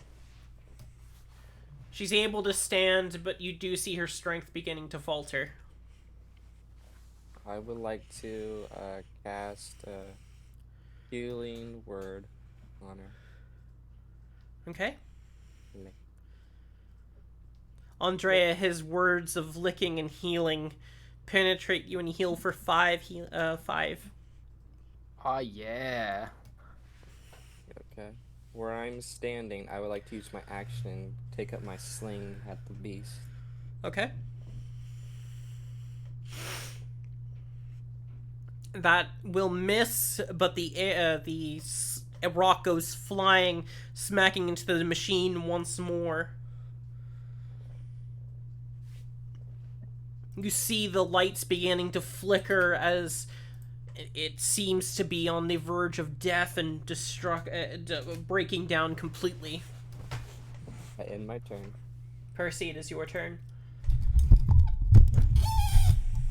She's able to stand, but you do see her strength beginning to falter. I would like to cast a healing word on her. Okay. Lick. Andrea, his words of licking and healing penetrate you and heal for 5. Oh yeah. Okay. Where I'm standing, I would like to use my action, take up my sling at the beast. Okay. That will miss, but the rock goes flying, smacking into the machine once more. You see the lights beginning to flicker as it seems to be on the verge of death and breaking down completely. I end my turn. Percy, it is your turn.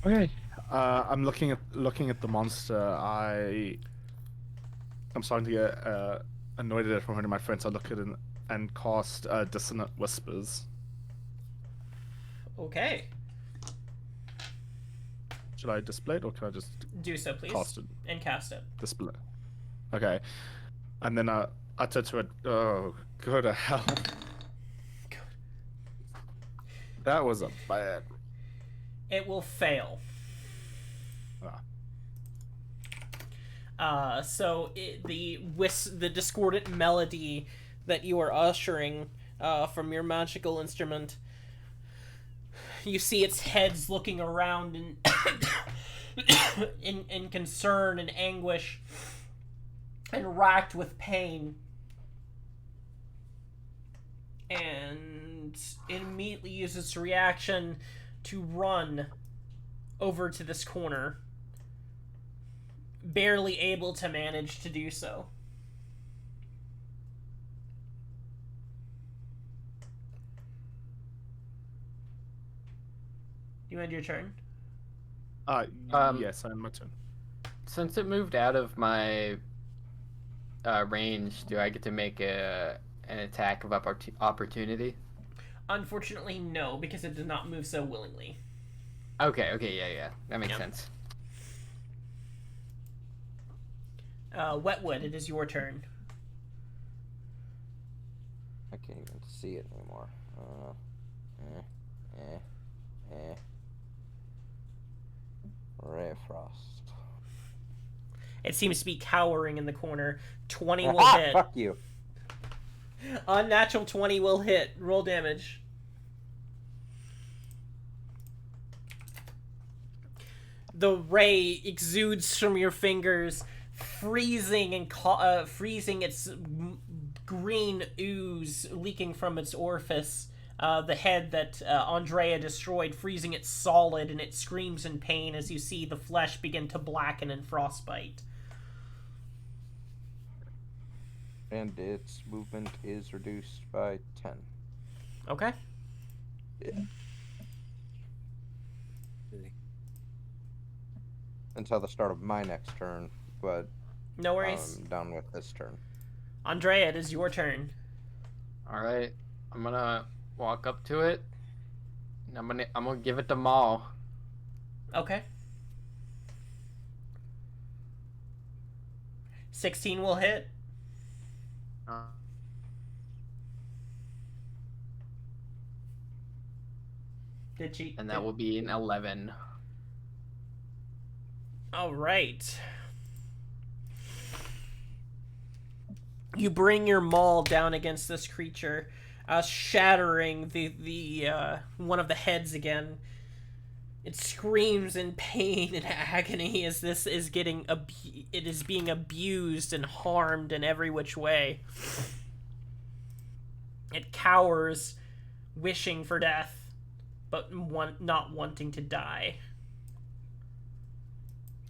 Okay. I'm looking at the monster. I'm starting to get annoyed at it from hurting my friends. I look at it and cast Dissonant Whispers. Okay. Should I display it or can I just Do so, please. cast it? And cast it. Display. Okay. And then I utter to it. Oh, go to hell. That was a bad. It will fail. The discordant melody that you are ushering from your magical instrument, you see its heads looking around in concern and anguish and racked with pain, and it immediately uses its reaction to run over to this corner, barely able to manage to do so. You end your turn? Yes, I'm my turn. Since it moved out of my range, do I get to make an attack of opportunity? Unfortunately, no, because it did not move so willingly. Okay, yeah. That makes sense. Wetwood, it is your turn. I can't even see it anymore. Ray of Frost. It seems to be cowering in the corner. 20 will Ah, hit. fuck you. Unnatural 20 will hit. Roll damage. The ray exudes from your fingers, freezing its green ooze leaking from its orifice. The head that Andrea destroyed, freezing it solid, and it screams in pain as you see the flesh begin to blacken and frostbite. And its movement is reduced by 10. Okay. Yeah. Until the start of my next turn, but No worries. I'm done with this turn. Andrea, it is your turn. Alright. I'm gonna walk up to it. And I'm gonna give it the maul. Okay. 16 will hit. Did she? And that will be an 11. All right. You bring your maul down against this creature, shattering the one of the heads again. It screams in pain and agony as this is it is being abused and harmed in every which way. It cowers, wishing for death, but not wanting to die.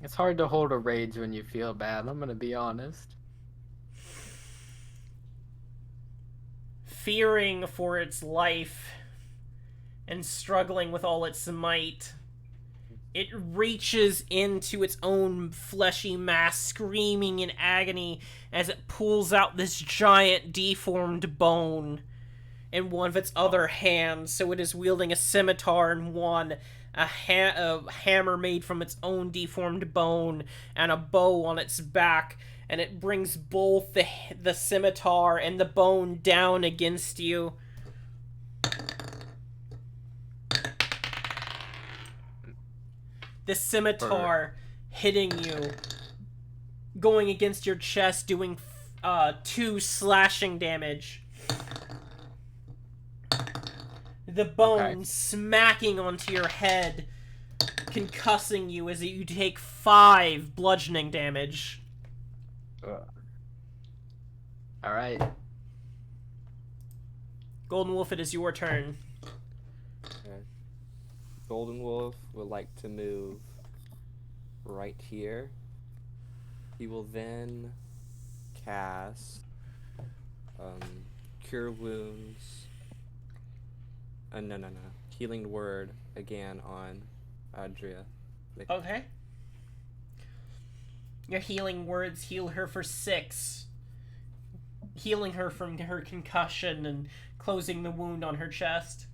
It's hard to hold a rage when you feel bad, I'm gonna be honest. Fearing for its life and struggling with all its might, it reaches into its own fleshy mass, screaming in agony as it pulls out this giant deformed bone in one of its other hands. So it is wielding a scimitar in one, a hammer made from its own deformed bone, and a bow on its back. And it brings both the scimitar and the bone down against you. The scimitar hitting you, going against your chest, doing 2 slashing damage. The bone smacking onto your head, concussing you as you take 5 bludgeoning damage. Alright. Golden Wolf, it is your turn. Okay. Golden Wolf would like to move right here. He will then cast Cure Wounds. No. Healing Word again on Adria. Okay. Your healing words heal her for 6. Healing her from her concussion and closing the wound on her chest.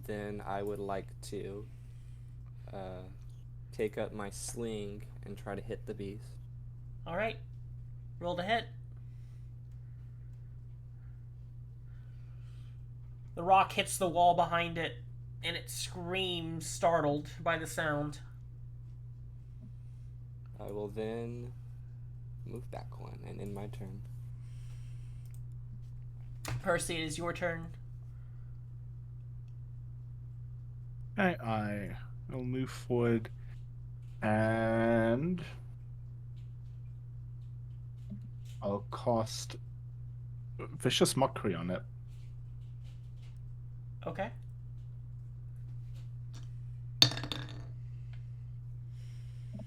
Then I would like to take up my sling and try to hit the beast. Alright. Roll to hit. The rock hits the wall behind it, and it screams, startled by the sound. I will then move back one and end my turn. Percy, it is your turn. Okay, I will move forward and I'll cast Vicious Mockery on it. Okay.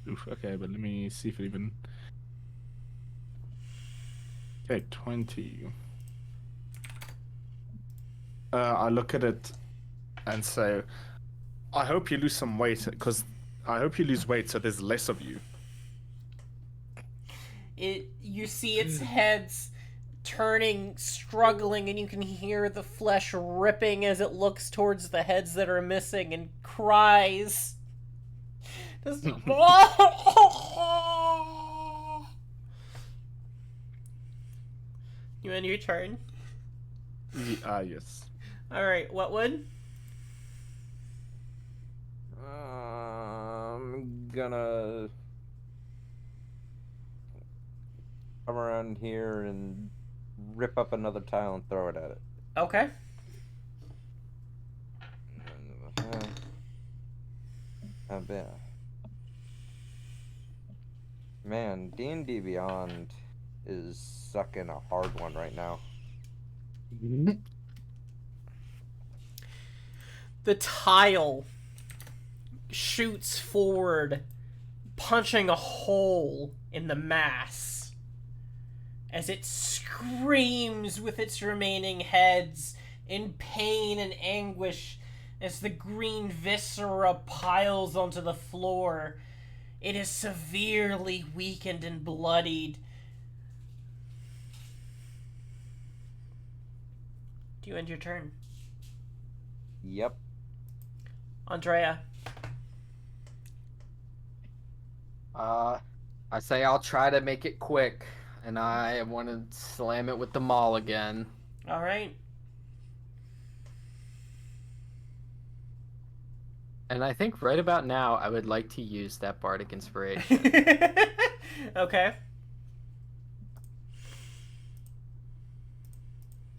Oof, okay, but let me see if it even... Okay, 20. I look at it and say, I hope you lose some weight, because I hope you lose weight so there's less of you. You see its heads turning, struggling, and you can hear the flesh ripping as it looks towards the heads that are missing and cries. Just, You end your turn? Yes. Alright, what would? I'm gonna come around here and rip up another tile and throw it at it. Okay. Man, D&D Beyond is sucking a hard one right now. The tile shoots forward, punching a hole in the mass as it screams with its remaining heads in pain and anguish as the green viscera piles onto the floor. It is severely weakened and bloodied. Do you end your turn? Yep. Andrea. I say I'll try to make it quick, and I want to slam it with the maul again. Alright. And I think right about now, I would like to use that bardic inspiration. Okay.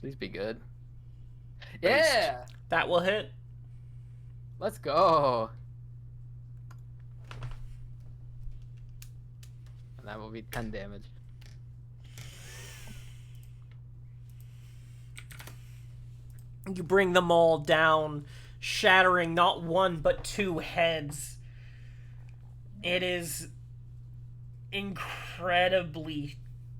Please be good. Yeah! That will hit. Let's go. And that will be 10 damage. You bring them all down, shattering not one but two heads. It is incredibly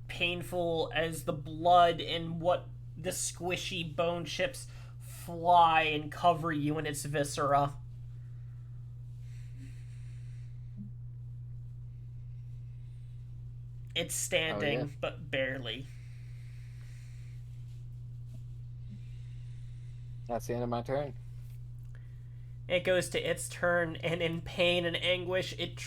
painful as the blood and what the squishy bone chips fly and cover you in its viscera. It's standing, yeah. but barely. That's the end of my turn. It goes to its turn, and in pain and anguish, it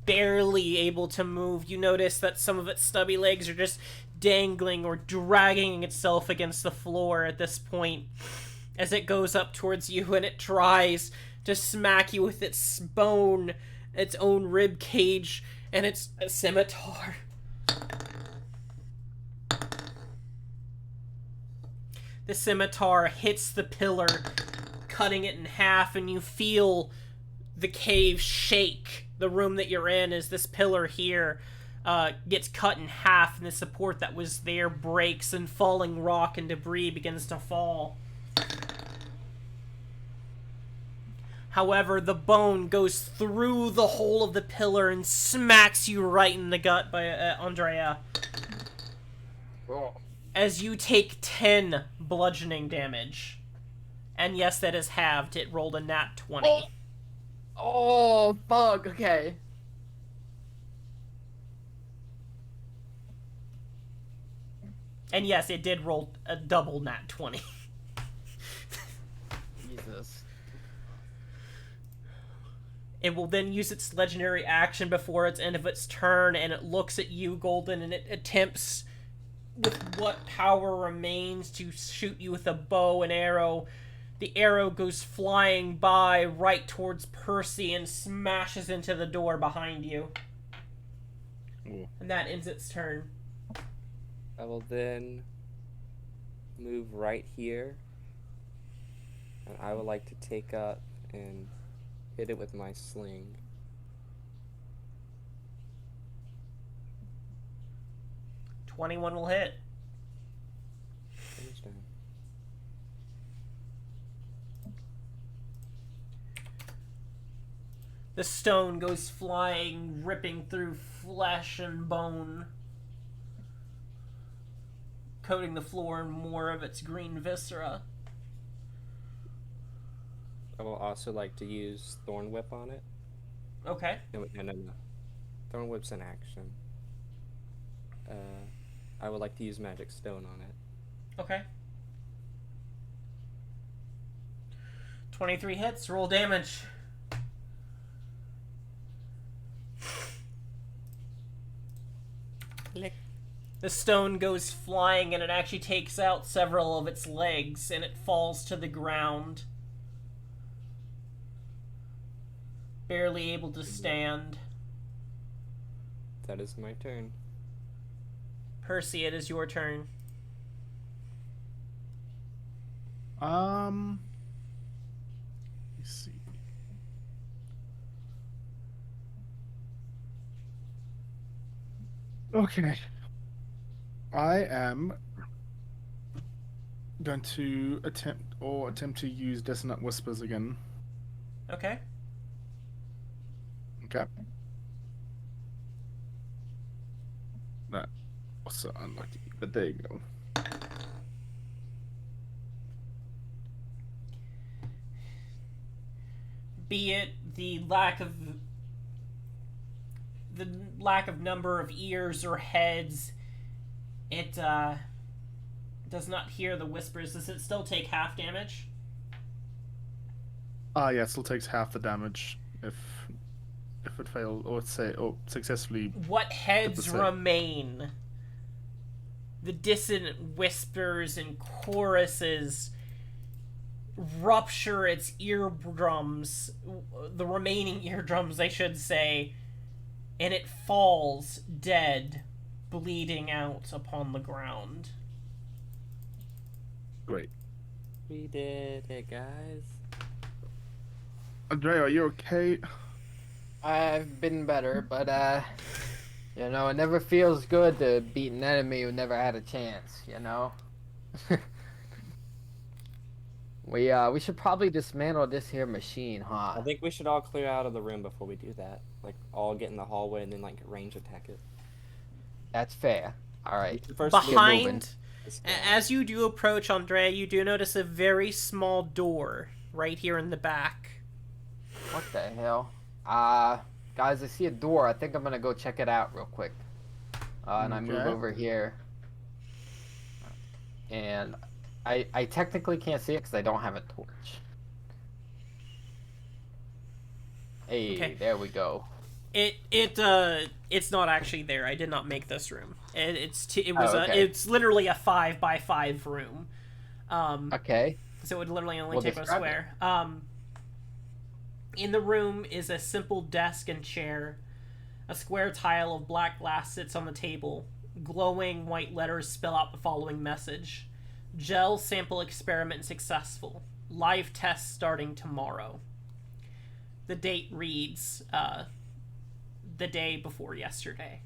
barely able to move. You notice that some of its stubby legs are just dangling or dragging itself against the floor at this point as it goes up towards you, and it tries to smack you with its bone, its own rib cage, and its scimitar. The scimitar hits the pillar, cutting it in half, and you feel the cave shake. The room that you're in is this pillar here gets cut in half, and the support that was there breaks, and falling rock and debris begins to fall. However, the bone goes through the hole of the pillar and smacks you right in the gut by Andrea. Oh. As you take 10 bludgeoning damage. And yes, that is halved. It rolled a nat 20. Oh, fuck. Okay. And yes, it did roll a double nat 20. Jesus. It will then use its legendary action before its end of its turn, and it looks at you, Golden, and it attempts, with what power remains, to shoot you with a bow and arrow. The arrow goes flying by right towards Percy and smashes into the door behind you. Ooh. And that ends its turn. I will then move right here. And I would like to take up and hit it with my sling. .21 will hit. Understand. The stone goes flying, ripping through flesh and bone, coating the floor in more of its green viscera. I will also like to use Thorn Whip on it. Okay. No. Thorn Whip's an action. I would like to use Magic Stone on it. Okay. 23 hits, roll damage. Lick. The stone goes flying, and it actually takes out several of its legs, and it falls to the ground. Barely able to stand. That is my turn. Percy, it is your turn. Let me see. Okay. I am going to attempt to use Dissonant Whispers again. Okay. Okay. That was so unlucky, but there you go. Be it the lack of number of ears or heads, it does not hear the whispers. Does it still take half damage? Yeah, it still takes half the damage if it fails, or successfully. What heads 100%. remain? The dissonant whispers and choruses rupture its eardrums, the remaining eardrums, I should say, and it falls dead, bleeding out upon the ground. Great. We did it, guys. Andrea, are you okay? I've been better, but you know, it never feels good to beat an enemy who never had a chance. You know. We should probably dismantle this here machine, huh? I think we should all clear out of the room before we do that. Like, all get in the hallway and then, like, range attack it. That's fair. All We right. should first get moving. Behind, This guy. as you do approach Andrea, you do notice a very small door right here in the back. What the hell? Guys, I see a door. I think I'm gonna go check it out real quick. And I move Okay. over here. And I technically can't see it because I don't have a torch. Hey, Okay. there we go. It's not actually there. I did not make this room. Okay. It's literally a 5x5 room. Okay. So it would literally only Well, take a describe square. In the room is a simple desk and chair. A square tile of black glass sits on the table. Glowing white letters spell out the following message: Gel sample experiment successful. Live test starting tomorrow. The date reads, the day before yesterday.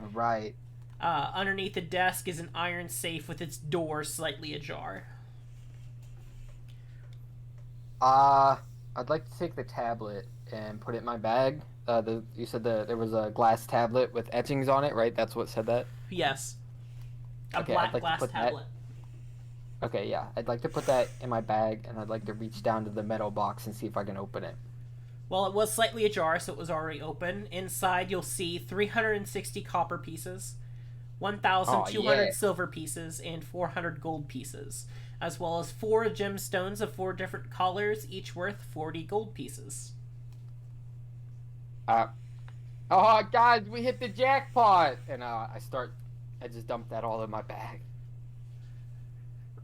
All right. Underneath the desk is an iron safe with its door slightly ajar. I'd like to take the tablet and put it in my bag. You said there was a glass tablet with etchings on it, right? That's what said that? Yes. A Okay, black I'd like to glass put that- tablet. Okay, yeah. I'd like to put that in my bag, and I'd like to reach down to the metal box and see if I can open it. Well, it was slightly ajar, so it was already open. Inside, you'll see 360 copper pieces, 1,200 yeah. silver pieces, and 400 gold pieces, as well as 4 gemstones of 4 different colors, each worth 40 gold pieces. Oh, guys, we hit the jackpot! And I just dumped that all in my bag.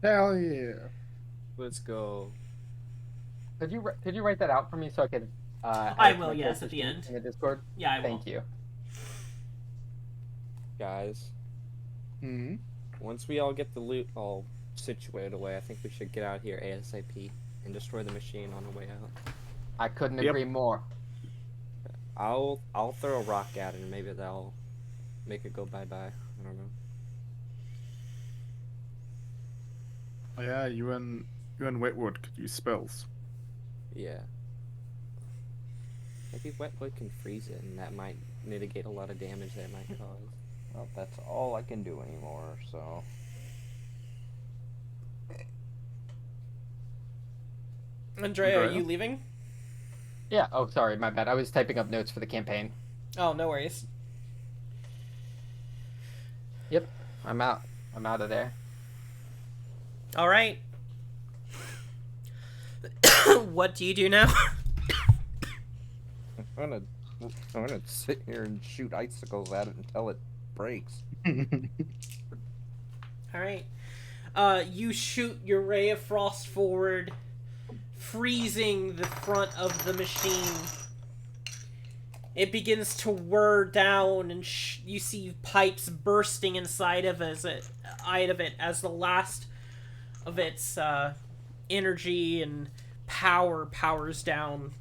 Hell yeah. Let's go. Could you write that out for me so I could? I add will, my yes, character at the sheet end. in the Discord. Yeah, I will. Thank you. Guys, Hmm. once we all get the loot all situated away, I think we should get out here ASAP and destroy the machine on our way out. I couldn't Yep. agree more. I'll throw a rock at it and maybe that'll make it go bye-bye. I don't know. Oh, yeah, you and Wetwood could use spells. Yeah. Maybe Wetwood can freeze it and that might mitigate a lot of damage that it might cause. Well, that's all I can do anymore, so. Andrea, are Andrea? you leaving? Yeah. Oh, sorry, my bad. I was typing up notes for the campaign. Oh, no worries. Yep. I'm out. I'm out of there. All right. What do you do now? I'm gonna sit here and shoot icicles at it until it breaks. All right. You shoot your ray of frost forward, freezing the front of the machine. It begins to whir down, and you see pipes bursting inside of it as the last of its energy and power powers down.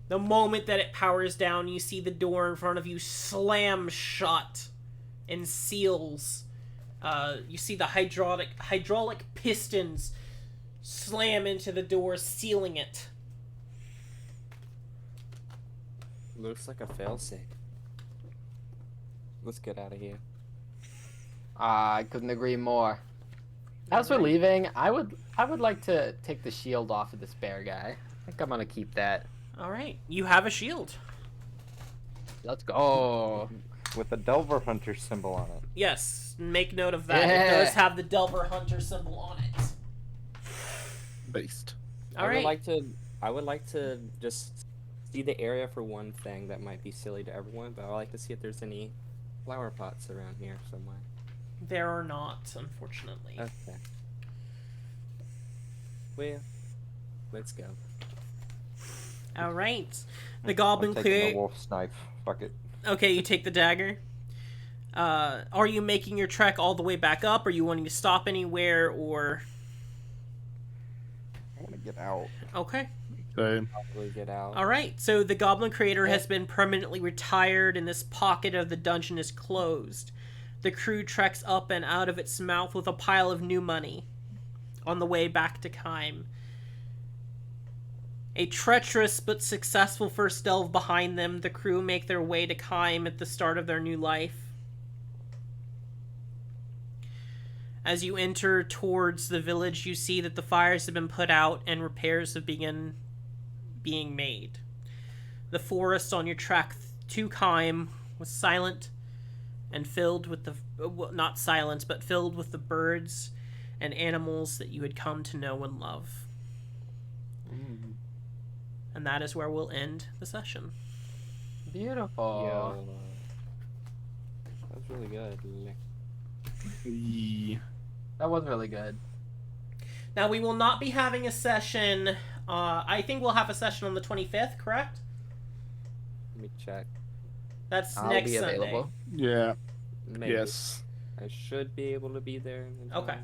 The moment that it powers down, you see the door in front of you slam shut and seals. You see the hydraulic pistons slam into the door, sealing it. Looks like a failsafe. Let's get out of here. I couldn't agree more. As we're leaving, I would like to take the shield off of this bear guy. I think I'm gonna keep that. All right, you have a shield. Let's go. With a Delver Hunter symbol on it. Yes, make note of that. It Yeah. does have the Delver Hunter symbol on it. Based. All I right. would like to just see the area for one thing that might be silly to everyone, but I'd like to see if there's any flower pots around here somewhere. There are not, unfortunately. Okay. Well, let's go. All right. The goblin I'm taking clear. the wolf's knife. Fuck it. Okay, you take the dagger. Are you making your trek all the way back up? Are you wanting to stop anywhere, or want to get out. Okay. So, Probably get out. All right. So the Goblin Creator has been permanently retired, and this pocket of the dungeon is closed. The crew treks up and out of its mouth with a pile of new money on the way back to Kime. A treacherous but successful first delve behind them, the crew make their way to Kime at the start of their new life. As you enter towards the village, you see that the fires have been put out and repairs have begun being made. The forest on your track to Kime was silent and filled with the not silent, but filled with the birds and animals that you had come to know and love. And that is where we'll end the session. Beautiful. Yo, that was really good. yeah. That was really good. Now, we will not be having a session. I think we'll have a session on the 25th, correct? Let me check. That's I'll next be Sunday. available. Yeah. Maybe. Yes. I should be able to be there. In time. Okay.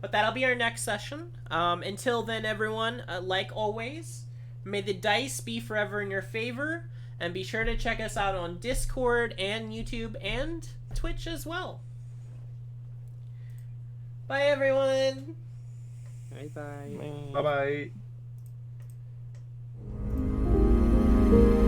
But that'll be our next session. Until then, everyone, like always, may the dice be forever in your favor. And be sure to check us out on Discord and YouTube and Twitch as well. Bye, everyone. Bye bye. Bye bye.